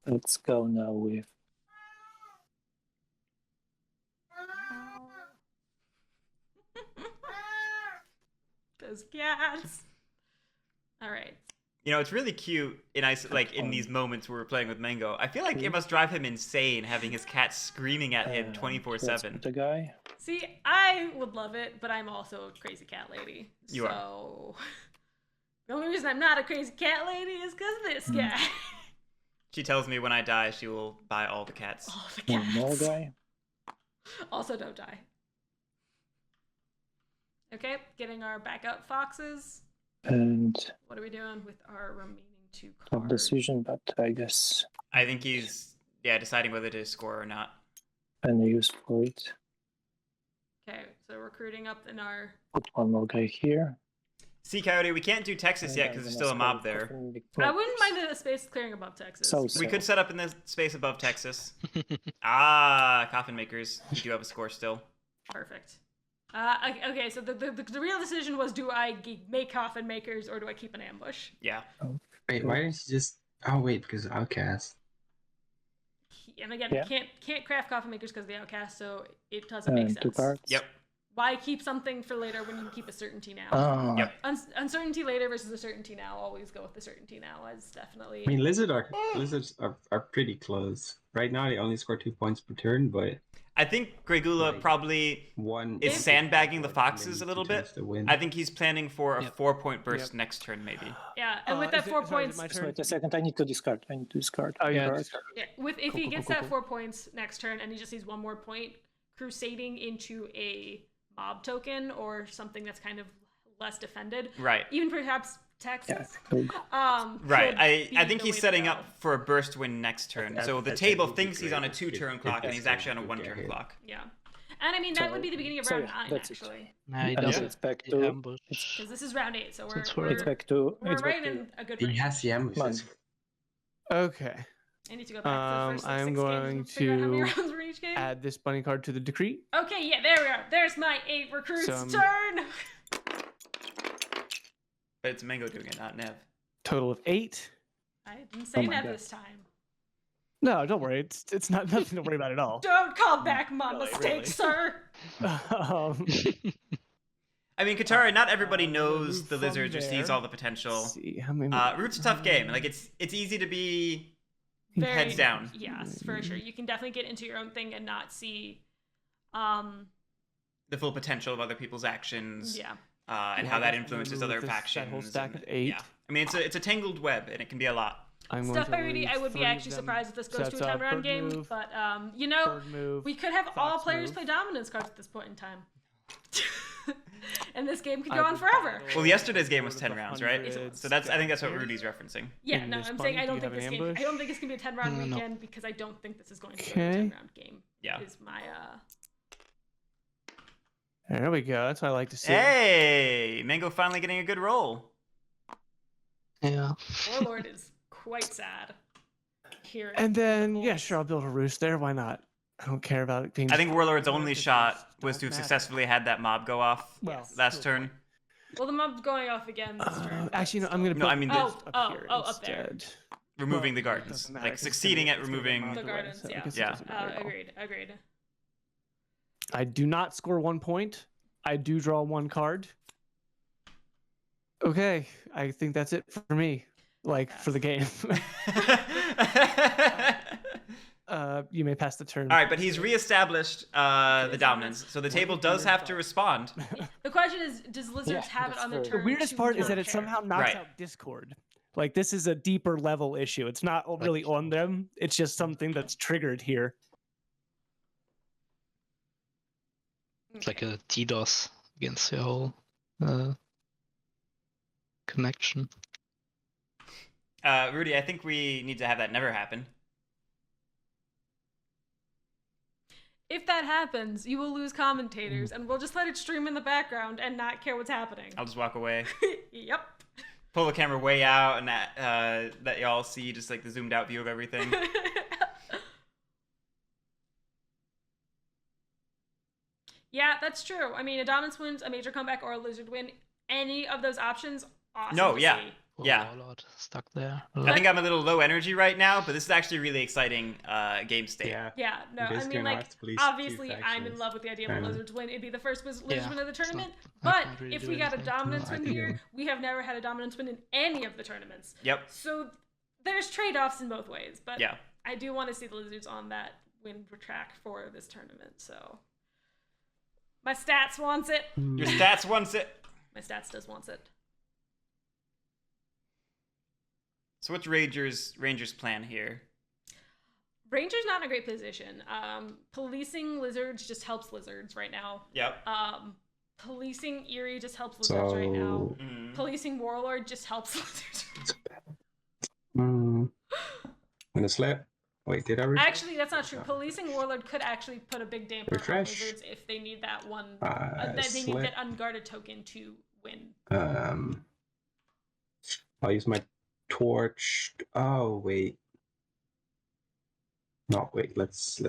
Let's go now with Those cats. All right. You know, it's really cute in these moments where we're playing with Mango. I feel like it must drive him insane having his cat screaming at him let's 24/7. put the guy. See, I would love it, but I'm also a crazy cat lady. You are. So the only reason I'm not a crazy cat lady is because of this guy. She tells me when I die, she will buy all the cats. All the One more cats. guy. Also, don't die. Okay, getting our backup foxes. And What are we doing with our remaining 2 tough cards? decision, but I guess I think he's deciding whether to score or not. any use for it. Okay, so recruiting up in our. Put one more guy here. See, Coyote, we can't do Texas And yet I'm because there's gonna still a mob score there. coffin big I box. wouldn't mind a space clearing above Texas. So We could set up in the space above Texas. Coffin makers. We do have a score still. Perfect. Okay, so the real decision was, do I make coffin makers or do I keep an ambush? Yeah. Wait, why didn't you just? Oh wait, because Outcast. And again, Yeah. can't craft coffin makers because of the outcast, so it doesn't make And 2 sense. cards. Yep. Why keep something for later when you can keep a certainty now? Ah, Yep. Uncertainty later versus a certainty now. Always go with the certainty now, as definitely. I mean, lizards are pretty close. Right now, they only score 2 points per turn, but I think Gregoola Like, probably one is is sandbagging the maybe foxes a 2 little bit. turns to win. I think he's planning for a Yep. 4-point burst Yep. next turn, maybe. Yeah, and with that 4 points, my just turn? wait a second. I need to discard. Oh yeah. Card. discard. yeah, if he Cool, gets cool, that cool. 4 points next turn and he just needs 1 more point, crusading into a mob token or something that's kind of less defended, Right. even perhaps Yeah. Texas. Cool. Right. could I be think the he's way to setting go. up for a burst win next turn. That- So the that table would be thinks he's on a great 2-turn if clock and that's he's going actually on a to 1-turn get hit. clock. Yeah, and I mean that So- would be the beginning of so round yeah, 9 that's it. actually, Nah, he And Yeah. doesn't. it's back The to ambush. because this is round 8, so Since we're it's back to we're it's right back to in a good He range. has the Come on. ambushes. Okay. I need to go back to the first like, I'm 6 going games and figure out how many to rounds were each game. add this bunny card to the decree. Okay, yeah, there we are. There's my 8 recruits Some- turn. But it's Mango doing it, not Nev. Total of 8. I didn't say my Nev God. this time. No, don't worry. It's not nothing to worry about at all. Don't call back my Really, mistake, really. sir. Um, I mean, Katara, not everybody knows move the from lizards or sees there. all the potential. let's see how many. Root's a tough game. Like it's easy to be Very, heads down. Yes, for sure. You can definitely get into your own thing and not see, The full potential of other people's actions. yeah. And Yeah, how I that guess influences we'll other move this- that factions. whole stack and- of 8. Yeah. I mean, it's a tangled web, and it can be a lot. I'm going Stuff to by Rudy, I leave would be 3 of actually them. surprised if this So goes to a that's, 10 round bird game, move, but you know, bird move. we could have all fox players move. play dominance cards at this point in time. And this game could I go on will forever. battle Well, yesterday's game Lord was of 10 the rounds, right? Hundreds So I think that's what here. Rudy's referencing. Yeah, in no, this I'm bunny. saying I Do don't you think have this an game. I ambush? don't think it's gonna be a 10 round No. weekend because I don't think this is going to go to a Okay. 10 round game. Yeah. Is my There we go. That's what I like to see. Hey, Mango finally getting a good roll. Yeah. Warlord is quite sad. Here. And then, yeah, sure, I'll build a roost there. Why not? I don't care about it being. I think Warlord's only Warlords shot was don't to have matter. successfully had that mob go off Well, last to a turn. point. Well, the mob's going off again this turn. but Actually, no, I'm still. gonna. No, Build I mean, this Oh, up here up there. instead. Removing Well, the it gardens. doesn't matter, Like 'cause it's succeeding gonna at get mobbed removing. The away, gardens, so I yeah. guess it Yeah. doesn't matter at all. Agreed. I do not score 1 point. I do draw 1 card. Okay, I think that's it for me. Like for the game. You may pass the turn. All right, but he's reestablished the dominance, so the table does have to respond. The question is, does Lizards Yeah, have it that's on their fair. turn? The weirdest to part is not that it care? somehow knocks Right. out Discord. Like this is a deeper level issue. It's not really on them. It's just something that's triggered here. It's like a DDoS against your whole connection. Rudy, I think we need to have that never happen. If that happens, you will lose commentators, and we'll just let it stream in the background and not care what's happening. I'll just walk away, Yep. pull the camera way out, and that y'all see just like the zoomed out view of everything. Yeah, that's true. I mean, a dominance wins, a major comeback, or a lizard win. Any of those options, awesome. No, to yeah. see. Poor Yeah. Warlord stuck there. I think I'm a little low energy right now, but this is actually really exciting game state. Yeah. Yeah, no, I Basically, mean, I like, have to police two obviously, I'm in factions. love with the idea of a Kinda. lizards win. It'd be the first lizards Yeah, win of the it's not- tournament. I But can't really if do we got a anything. dominance No, I win think here, you're- we have never had a dominance win in any of the tournaments. Yep. So there's trade-offs in both ways, but Yeah. I do want to see the lizards on that win track for this tournament. So my stats wants it. Your stats wants it. My stats does wants it. So what's Rangers' plan here? Ranger's not in a great position. Policing lizards just helps lizards right now. Yep. Policing Eerie just helps lizards right now. So, Mhm. Policing Warlord just helps lizards. I'm gonna slap. Wait, did I refresh? Actually, that's not true. Policing Warlord could actually put a big damper on Refresh. lizards if they need that one. I That they need slap. that unguarded token to win. I'll use my torch. Oh wait. No, wait. Let's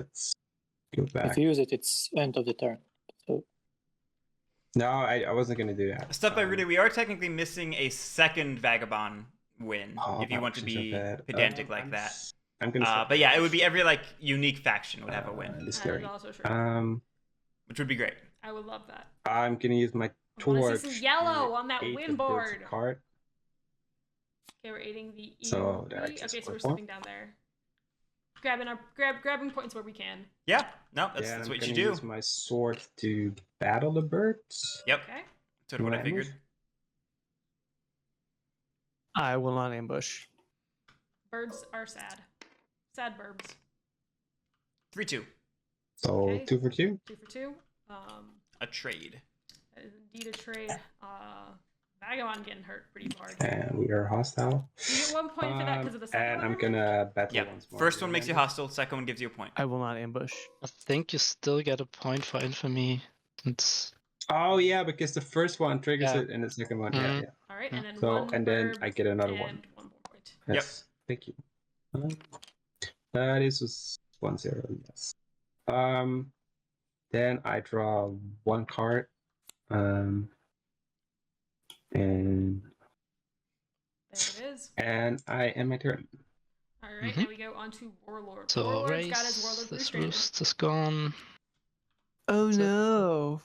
go back. If you use it, it's end of the turn. So No, I wasn't gonna do that. Stuff by Rudy, we are technically missing a second Vagabond win Oh, if you want to options are be bad. pedantic like that. I'm gonna. But yeah, it would be every like unique faction would have a win, This That is guy. also true. which would be great. I would love that. I'm gonna use my I wanna torch. see some yellow to on that aid win the builds board. Card. Okay, we're aiding the E. So, there I Okay, just so we're click slipping down there. Grabbing points where we can. Yeah, no, that's Yeah, I'm what you gonna do. use my sword to battle the birds. Yep, Okay. that's sort of what I Right. figured. I will not ambush. Birds are sad. Sad burbs. 3-2, So Okay. 2 for 2. 2 for 2. a trade. That is indeed a trade. Vagabond getting hurt pretty hard. And we are hostile. You get 1 point for that because of the second And one, I'm I think? gonna battle Yep, once more. first one makes you Remember? hostile, second one gives you a point. I will not ambush. I think you still get a point for infamy. It's Oh yeah, because the first one triggers Yeah. it, and the second one, Mhm. yeah. All right, and then So one and then burb I get another and one. 1 more point. Yes. Thank you. This was 1-0, yes. Then I draw one card. And There it is. I end my turn. All right, now we go on to Warlord. So Warlord's got his Warlord this frustrated. roost is gone. Oh That's it. no.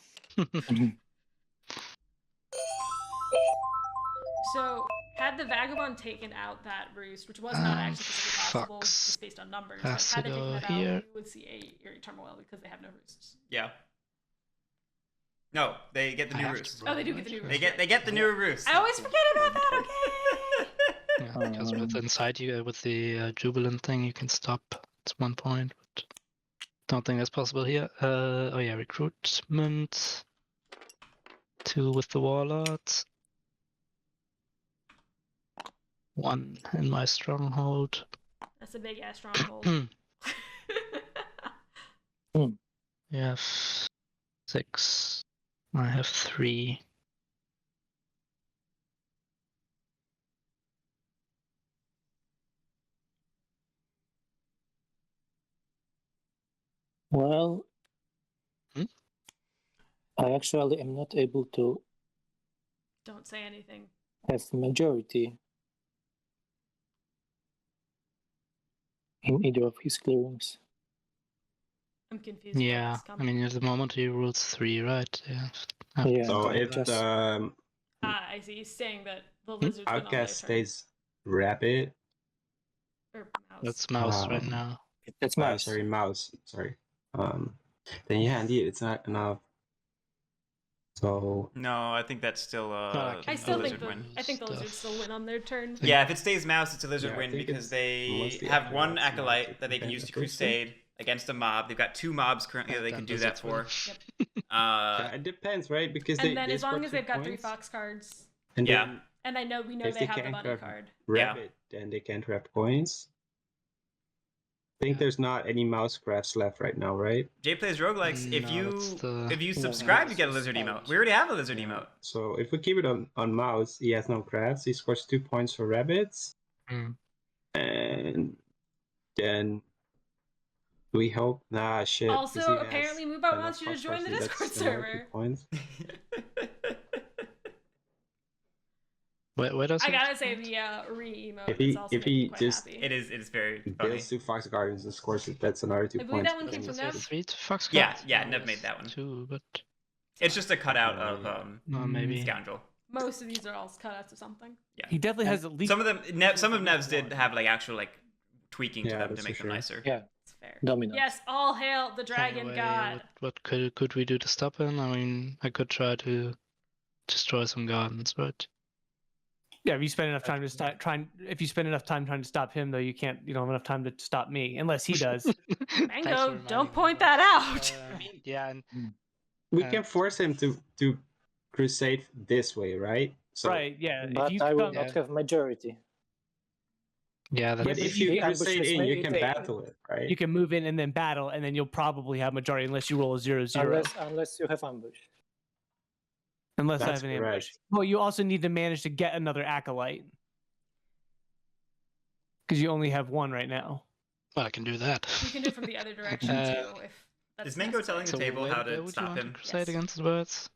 So, had the Vagabond taken out that roost, which was not actually physically possible, Fox just based on numbers, has like, had to they taken go that here. out, we would see a Eerie Turmoil because they have no roosts. Yeah. No, they get the I new have to roost. Oh, they do get the new roost. They get the new roost. I always forget about that, okay! Yeah, because with inside you with the Jubilant thing, you can stop at one point. But don't think that's possible here. Oh yeah, recruitment. 2 with the Warlords. 1 in my stronghold. That's a big ass stronghold. You have 6. I have 3. Well, Hmm? I actually am not able to Don't say anything. have majority in either of his clearings. I'm confused. by Yeah, this I comment. mean at the moment he rules 3, right? Yeah. Yeah. So I if just- the I see. He's saying that the lizard's been on their outcast turn. stays rapid, Or mouse. That's mouse right Um, now. That's mouse. sorry, mouse. Sorry. Then yeah, indeed, it's not enough. So No, I think that's still I I can still a think lizard win. I think the Stuff. lizards still win on their turn. Yeah, if it stays mouse, it's a lizard Yeah, I win think because it's they mostly have after one that's mouse acolyte that that they can can use to have those crusade against a mob. They've got 2 mobs currently that they can do that for. yeah, it depends, right? Because And they then they as long score as 2 they've got 3 points, fox cards, and Yeah. then and we know if they they have the can't bunny grab card. rabbit, then they can't grab coins. I think there's not any mouse grabs left right now, right? Jay plays roguelikes. No, that's the- If you No, subscribe, you get a it's lizard fine. emote. We already have a lizard Yeah. emote. So if we keep it on mouse, he has no grabs. He scores 2 points for rabbits, Hmm. and then we hope. Nah, shit. 'cause he Also, has apparently, Moobot enough wants you to fox join the cards, Discord that's another 2 server. points. Where does I it gotta come say, out? the re-emote If is he- also if making he me quite just- happy. It is very funny. Builds 2 fox guardians and scores it. That's another 2 I believe points. that one but came then from it's Nev. 3 fox Yeah, cards? yeah, No, Nev made it's that one. 2, but It's just a cutout of no, maybe. Scoundrel. Most of these are all cutouts of something. He definitely has at least Some of them, some of Nev's did have like actual like tweaking to Yeah, them to that's make for them sure. nicer. Yeah, It's fair. dominant. Yes, all hail the dragon Anyway, god. what could we do to stop him? I mean, I could try to destroy some gardens, but Yeah, if you spend enough time to if you spend enough time trying to stop him, though, you don't have enough time to stop me, unless he does. Thanks for Mango, reminding don't me point of that out. Yeah, and We can force him to crusade this way, right? So, Right? Yeah. But if you I will come, not have majority. yeah, But that's if he you ambushes crusade in, me, you can it- battle it, right? you can move in and then battle, and then you'll probably have majority unless you roll a 0-0. Unless you have ambush. Unless I That's have an ambush. correct. Well, you also need to manage to get another acolyte because you only have 1 right now. well, I can do that. You can do it from the other direction Uh, too, if that's Is Mango necessary. telling the table how to where would you stop want him? to crusade Yes. against the birds?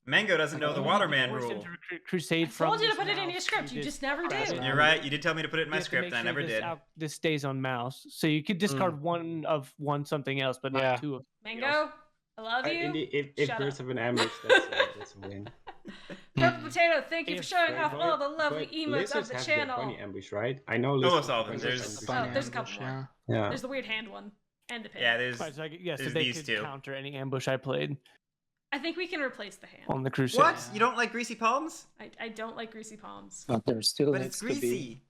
Mango doesn't know the You Waterman forced him rule. to crusade I from told you to this put it in mouse your script. to You this just never crash do. around. You're right. You did tell me to put it in You my have to script, make and I sure never this did. this stays on mouse, so you could discard 1 of 1 something else, but not Yeah. 2 of. Mango, I love you. Indeed, if Shut birds up. have an ambush, that's a win. Purple Potato, thank you for If- showing Right, off but- all the lovely but emotes lizards of the have channel. bunny ambush, right? I know Almost lizards all have of them. bunny There's- ambush. Oh, there's a couple more. Yeah. Yeah. There's the weird hand one and the pig. Yeah, there's. Right, so so there's they these could two. counter any ambush I played I think we can replace the hand. on the crusade. What? You don't like greasy palms? I don't like greasy palms. But there still But needs it's to be greasy.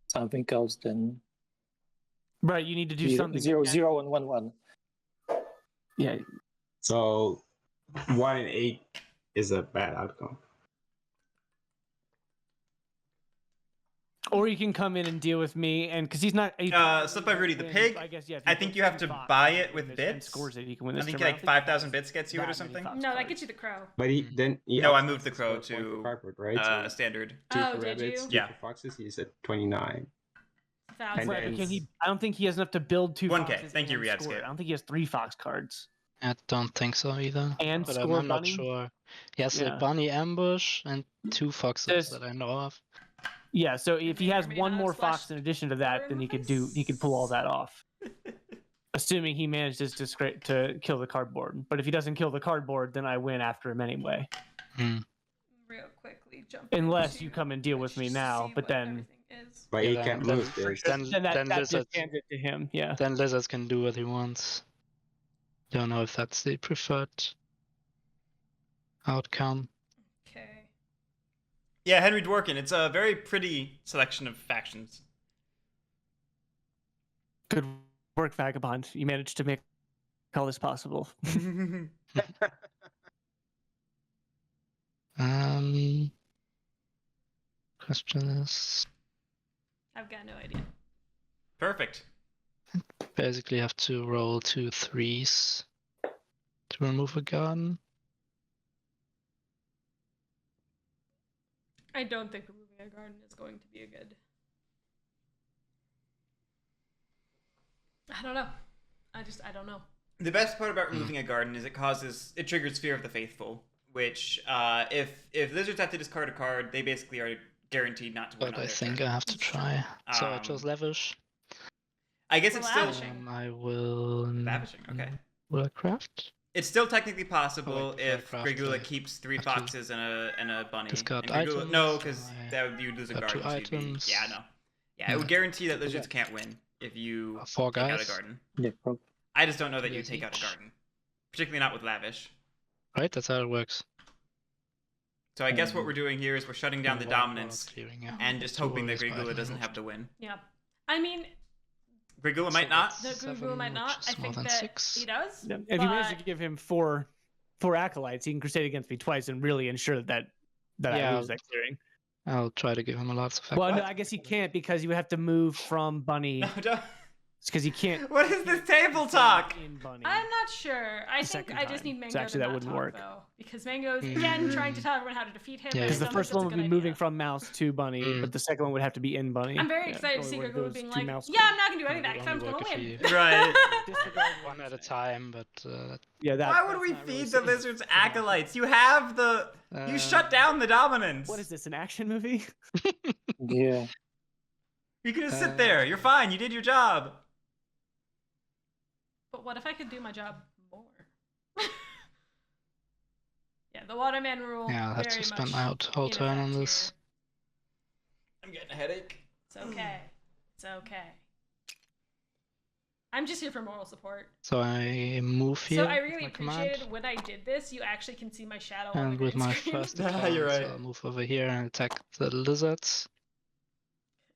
something else than Right, you need to do something. 0 and 1-1. Yeah, So 1 and 8 is a bad outcome. or you can come in and deal with me, and because he's not. Slip by Rudy the pig. I guess yeah. if I you think put you have 2 to fox buy and it with and bits. Scores it. You can win I this think turn. like 5,000 bits gets you it or that many something. fox No, that cards. gets you the crow. But then he No, I also moved the has to crow score 1 to for cardboard, right? So standard. 2 Oh, for did rabbits, you? 2 Yeah. for foxes. He's at 29. 1,000. Right, then- but I don't think he has enough to build 2 1K. foxes. Thank you, and Riyadh score it. Skate. I don't think he has 3 fox cards. I don't think so either. And But score I'm not bunny? sure. He has Yeah. a bunny ambush and 2 foxes There's- that I know of. Yeah, so if he may or has may one not have more fox splashed in addition to that, then in he the could pull all face. that off. Assuming he manages to kill the cardboard. But if he doesn't kill the cardboard, then I win after him anyway. Hmm. Real quickly jump. Unless into you come and deal with me now, see but what then everything is. But Yeah, he then- can't then- move this. Then that just lizards, hands it to him. Yeah. then lizards can do what he wants. Don't know if that's the preferred outcome. Okay. Yeah, Henry Dworkin. It's a very pretty selection of factions. Good work, Vagabond. You managed to make all this possible. Question is, I've got no idea. Perfect. basically have to roll 2 3s to remove a garden. I don't think removing a garden is going to be a good. I don't know. I don't know. The best part about removing a garden is it triggers Fear of the Faithful, which if lizards have to discard a card, they basically are guaranteed not to win. But on I their think turn. I have to try. So I chose lavish. I guess it's still Lavishing. I will. lavishing. Okay. Will I craft? It's still technically possible before I if craft, Gregoola I keeps 3 have to foxes and a bunny. discard And Gregoola, no, items, because I that would you would lose a got 2 garden. So you'd be, items. yeah, no. Yeah, it would guarantee that lizards can't win if you 4 take out a guys. garden. Yeah, probably. I just don't know that you Yes, take out a each. garden, particularly not with lavish. Right, that's how it works. So I guess what we're doing here is we're shutting down the One dominance clearing, yeah. and just Two hoping that warriors by Gregoola doesn't removed. have to win. Yeah. I mean, Gregoola So might not. that's the Gregoola 7, might not. which I is more think than that 6. he does. Yeah, if you manage but- to give him four acolytes, he can crusade against me twice and really ensure that I Yeah. lose that clearing. I'll try to give him a lot of Well, no, What? I guess he can't because you have to move from bunny. No, don't. It's because he can't. What is this table talk? In bunny. I'm not sure. I think second I just time. need Mango So actually to that not wouldn't talk, work. though, because Mango's again trying to tell everyone how to defeat him. Yeah, and I Because the don't first think one that's would a be good moving idea. from mouse to bunny, Mm. but the second one would have to be in bunny. I'm very Yeah, excited to only see work Gregoola those being two like, mouse "Yeah, I'm not gonna do It anything would because I'm only gonna work if win." Right. Disregard one at a time, but Yeah, that. Why would that's we not really feed the safe. lizards acolytes? You have the. You shut down the dominance. What is this? An action movie? Yeah. You can just sit there. You're fine. You did your job. But what if I could do my job more? Yeah, the Waterman rule. yeah, I'll have very to spend much my whole in turn on effect this. here. I'm getting a headache. It's okay. It's okay. I'm just here for moral support. So I move here. So I with really my command, appreciated when I did this. You actually can see my shadow on and the with green my screen. first Ah, attack, you're right. so I'll move over here and attack the lizards.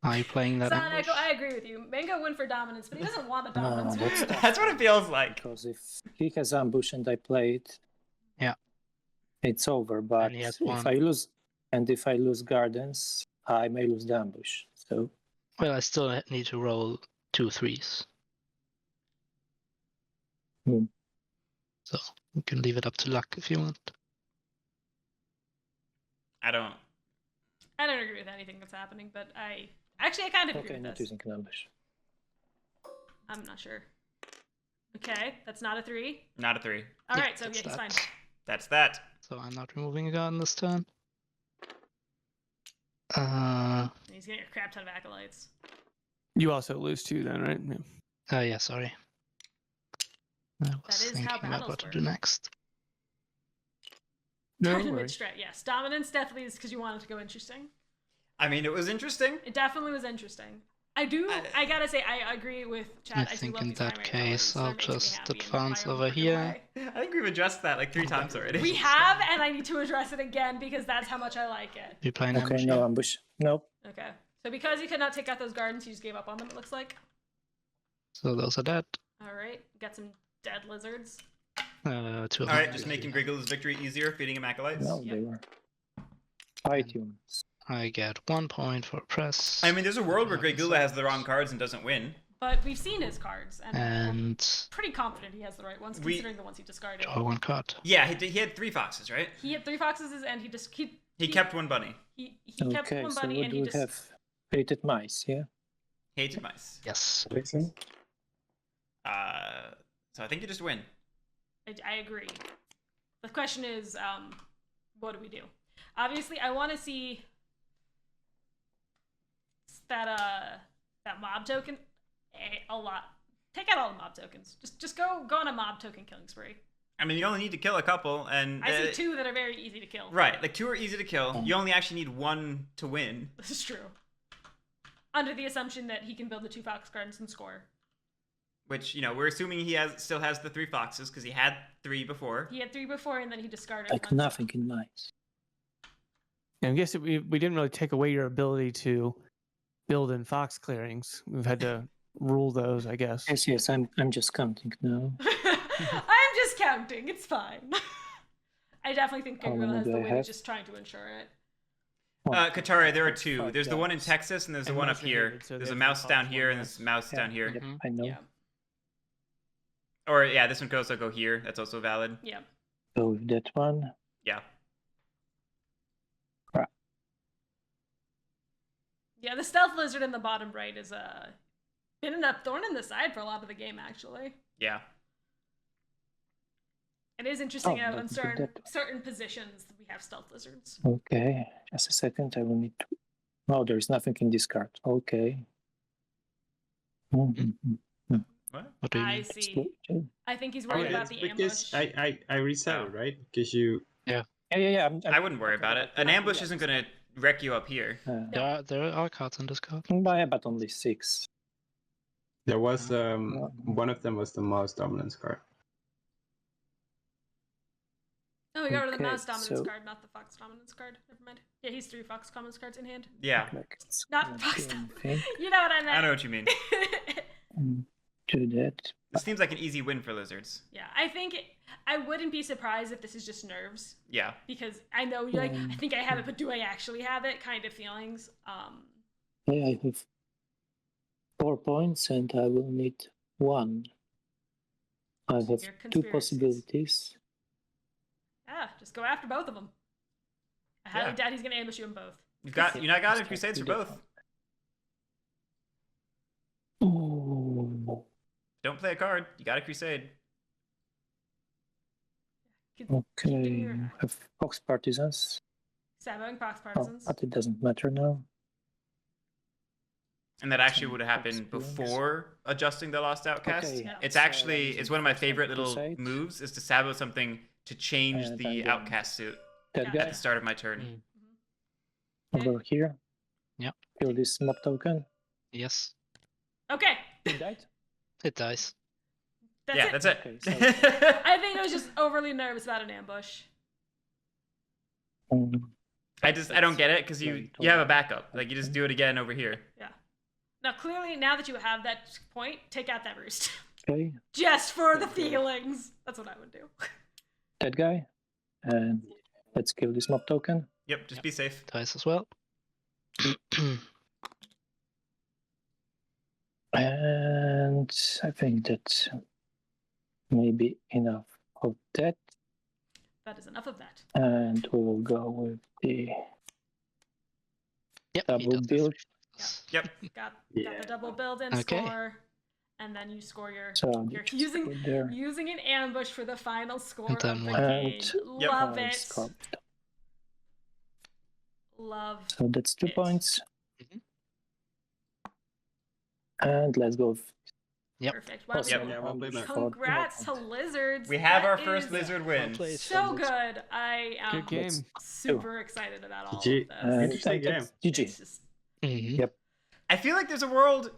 Are you playing that Sonic ambush? Echo, I agree with you. Mango win for dominance, but he doesn't want the No, dominance. that's win. tough. That's what it feels like. Because if he has ambush and I play it, Yeah. it's over. But he has if one. I lose gardens, I may lose the ambush. So Well, I still need to roll 2 3s. Hmm. So you can leave it up to luck if you want. I don't. I don't agree with anything that's happening, but I kind of agree okay, with not this. using an ambush. I'm not sure. Okay, that's not a 3. Not a 3. All Yeah, right, so that's yeah, he's fine. that. That's that. So I'm not removing a garden this turn. He's getting a crap ton of acolytes. You also lose 2 then, right? Yeah. Yeah, sorry. I was is thinking how about battles what to work. do next. No Tournament worries. strat, yes. Dominance definitely is because you want it to go interesting. I mean, it was interesting. It definitely was interesting. I gotta say, I agree with Chad. I do think love in these that primary case, colors. They're I'll making me just happy in the advance fire over freaking here. way. I think we've addressed that like 3 times already. We have, and I need to address it again because that's how much I like it. You playing Okay, ambush? no here? ambush. No. Okay. So because you could not take out those gardens, you just gave up on them, it looks like. So those are dead. Alright, got some dead lizards. 2 of them. All right, just making Gregula's victory easier, feeding him acolytes. No, Yep. they were. iTunes. I get 1 point for press. I mean, there's a world where Happens Gregoola has the sometimes. wrong cards and doesn't win. But we've seen his cards, and I'm And pretty confident he has the right ones, We- considering the ones he discarded. draw 1 card. Yeah, he had 3 foxes, right? He had 3 foxes, and he just He kept 1 bunny. he kept Okay, one so bunny, what and do he we just have? Fated mice, yeah? Hated mice. Yes. Listen. So I think you just win. I agree. The question is, what do we do? Obviously, I want to see that mob token a lot. Take out all the mob tokens. Just go on a mob token killing spree. I mean, you only need to kill a couple, and I see 2 that are very easy to kill. Right, like 2 are easy to kill. You only actually need 1 to win. This is true. Under the assumption that he can build the 2 fox gardens and score. Which, we're assuming he still has the 3 foxes because he had 3 before. He had 3 before, and then he discarded. Like nothing in mice. And I guess we didn't really take away your ability to build in fox clearings. We've had to rule those, I guess. Yes, I'm just counting now. I'm just counting. It's fine. I definitely think How Gregoola many has do the I win of have? just trying to ensure it. Katara, there are 2. 5 There's the one in dots. Texas, and there's the And one mice up are here. hated, so There's they a have mouse to down fox here, one and there's a mouse down here. Yep, Mhm. I know. Yeah. Or, yeah, this one could also go here. That's also valid. Yeah. Go with that one. Yeah. Yeah, the stealth lizard in the bottom right is been a thorn in the side for a lot of the game, actually. Yeah. It is interesting Oh, on let's do certain positions we have stealth lizards. Okay, just a second. I will need to. Oh, there is nothing in this card. Okay. Mhm. What? What do you I mean? see. Yeah, I think he's Oh, worried yeah, about it's the because ambush. I reset Oh. it, right? Because you. yeah. I wouldn't worry about it. An ambush isn't going to wreck you up here. There are cards in this card. But only 6. There was one of them was the mouse dominance card. Oh, we got rid of the Okay, mouse dominance so- card, not the fox dominance card. Never mind. Yeah, he's 3 fox dominance cards in hand. Yeah. Like it's Not gonna fox be dominance. anything. You know what I I meant. know what you mean. Do that. This seems like an easy win for lizards. Yeah, I wouldn't be surprised if this is just nerves, Yeah. because I know you're like, I think I have it, but do I actually have it? Kind of feelings. Yeah, I have 4 points and I will need 1. I have Your 2 conspiracies. possibilities. Yeah, just go after both of them. I highly Yeah. doubt he's gonna ambush you in both. You got it. Crusades for both. Oh, Don't play a card. You got a crusade. Keeping okay. your- I have Fox Partisans. Saboing fox Oh, partisans. but it doesn't matter now. And that actually would have Fox happened Clearings. before adjusting the Lost Outcast. Okay. Yeah. It's so actually using it's one of my Fox favorite little Crusade. moves is to sabo something to change And the I'm going- outcast suit That Yeah. guy at the start of my turn. over here. Yep. Kill this mob token. Yes, Okay, He died. it dies. that's Yeah, it. that's it. Okay, so- I think I was just overly nervous about an ambush. I don't get it because you have a backup. Like you just do it again over here. Yeah. Now, clearly, now that you have that point, take out that roost. Okay, Just for the feelings. That's what I would do. that guy. And let's kill this mob token. Yep, just be safe. Dies as well. And I think that may be enough of that. That is enough of that. And we will go with the Yep, he double does this. build. Yep. Got Yeah. the double build and Okay. score, and then you score your. So You're just using put there. using an ambush for the final score And of then the one. game. Yep. Love Oh, it. score. Love. So that's 2 it. points. Mhm. And let's go. Yep. Perfect. Wow, Yep. Yeah, well played, man. Congrats to Lizards. We have That our first is lizard win. played. So good. I am Good game. super excited about all GG. of this. And Interesting that's game. GG. It's just Mhm. Yep. I feel like there's a world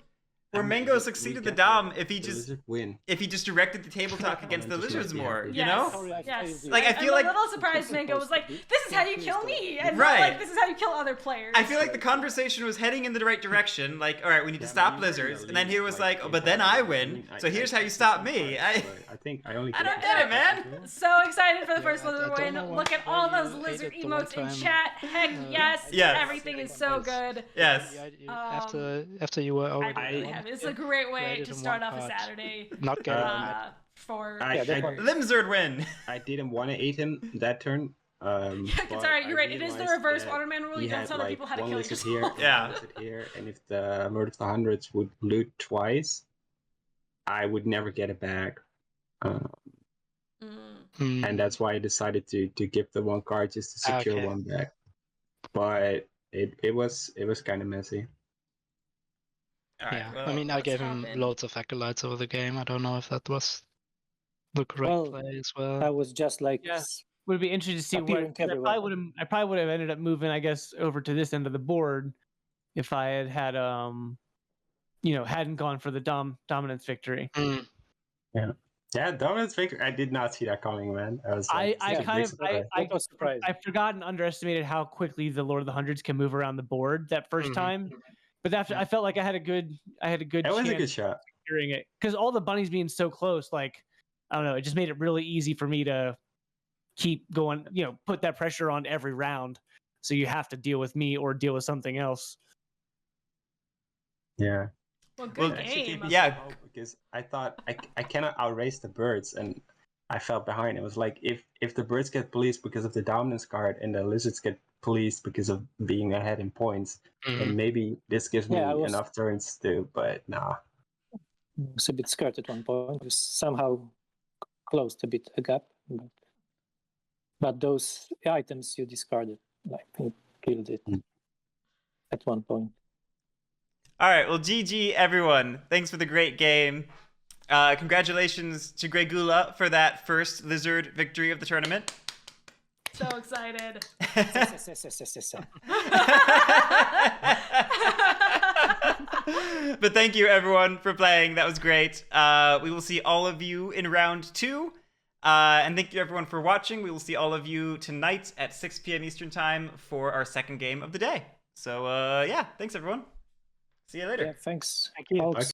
where Mango succeeded the Dom if he just win. directed the table talk against the Just lizards like, yeah, more. yeah. You know? Yes. Like, I feel I'm like- a little surprised Mango was like, "This is how you kill me," and Right. not like, "This is how you kill other players." I feel like the conversation was heading in the right direction. Like, all right, we need to stop lizards, and then he was like, oh, but then I win. So here's how you stop me. I think I only. I don't get it, man. So excited for the first I lizard don't win. know Look at why all those you lizard hated the one emotes in time. chat. Heck yes. Yes. Everything is so good. Yes. After you were I already really won, have. It's a great way Rated to in start one off a part. Saturday. not getting mad. For I Yeah, that one. Limzard win. didn't want to eat him that turn, It's alright, you're right. It is the reverse Waterman rule. You don't tell the people how to kill lizard yourself. here, one lizard here, and if the Lord of the Hundreds would loot twice, I would never get it back. And that's why I decided to give the one card just to secure one back. But it was kind of messy. All right, Yeah, well, I mean, I gave him happened? loads of acolytes over the game. I don't know if that was the correct play as well. I was just like, Yes. Would be interesting to see what. Appearing everywhere. I probably would have ended up moving, I guess, over to this end of the board if I had hadn't gone for the dominance victory. Yeah, dominance victory. I did not see that coming, man. I was like, I was surprised. I forgot and underestimated how quickly the Lord of the Hundreds can move around the board that first time. But after I felt like I had a good That was a good shot. Securing it because all the bunnies being so close, like I don't know, it just made it really easy for me to keep going. Put that pressure on every round. So you have to deal with me or deal with something else. Yeah. Well, good game. Yeah, because I thought I cannot outrace the birds, and I fell behind. It was like if the birds get policed because of the dominance card, and the lizards get policed because of being ahead in points, and maybe this gives me enough turns to. But nah. I was a bit scared at one point. We somehow closed a bit a gap, but those items you discarded, like you killed it at one point. all right. Well, GG everyone. Thanks for the great game. Congratulations to Gregoola for that first lizard victory of the tournament. So excited. But thank you everyone for playing. That was great. We will see all of you in round 2. And thank you everyone for watching. We will see all of you tonight at 6 p.m. Eastern time for our second game of the day. So yeah, thanks everyone. See you later. Yeah, thanks. Thank you. Folks.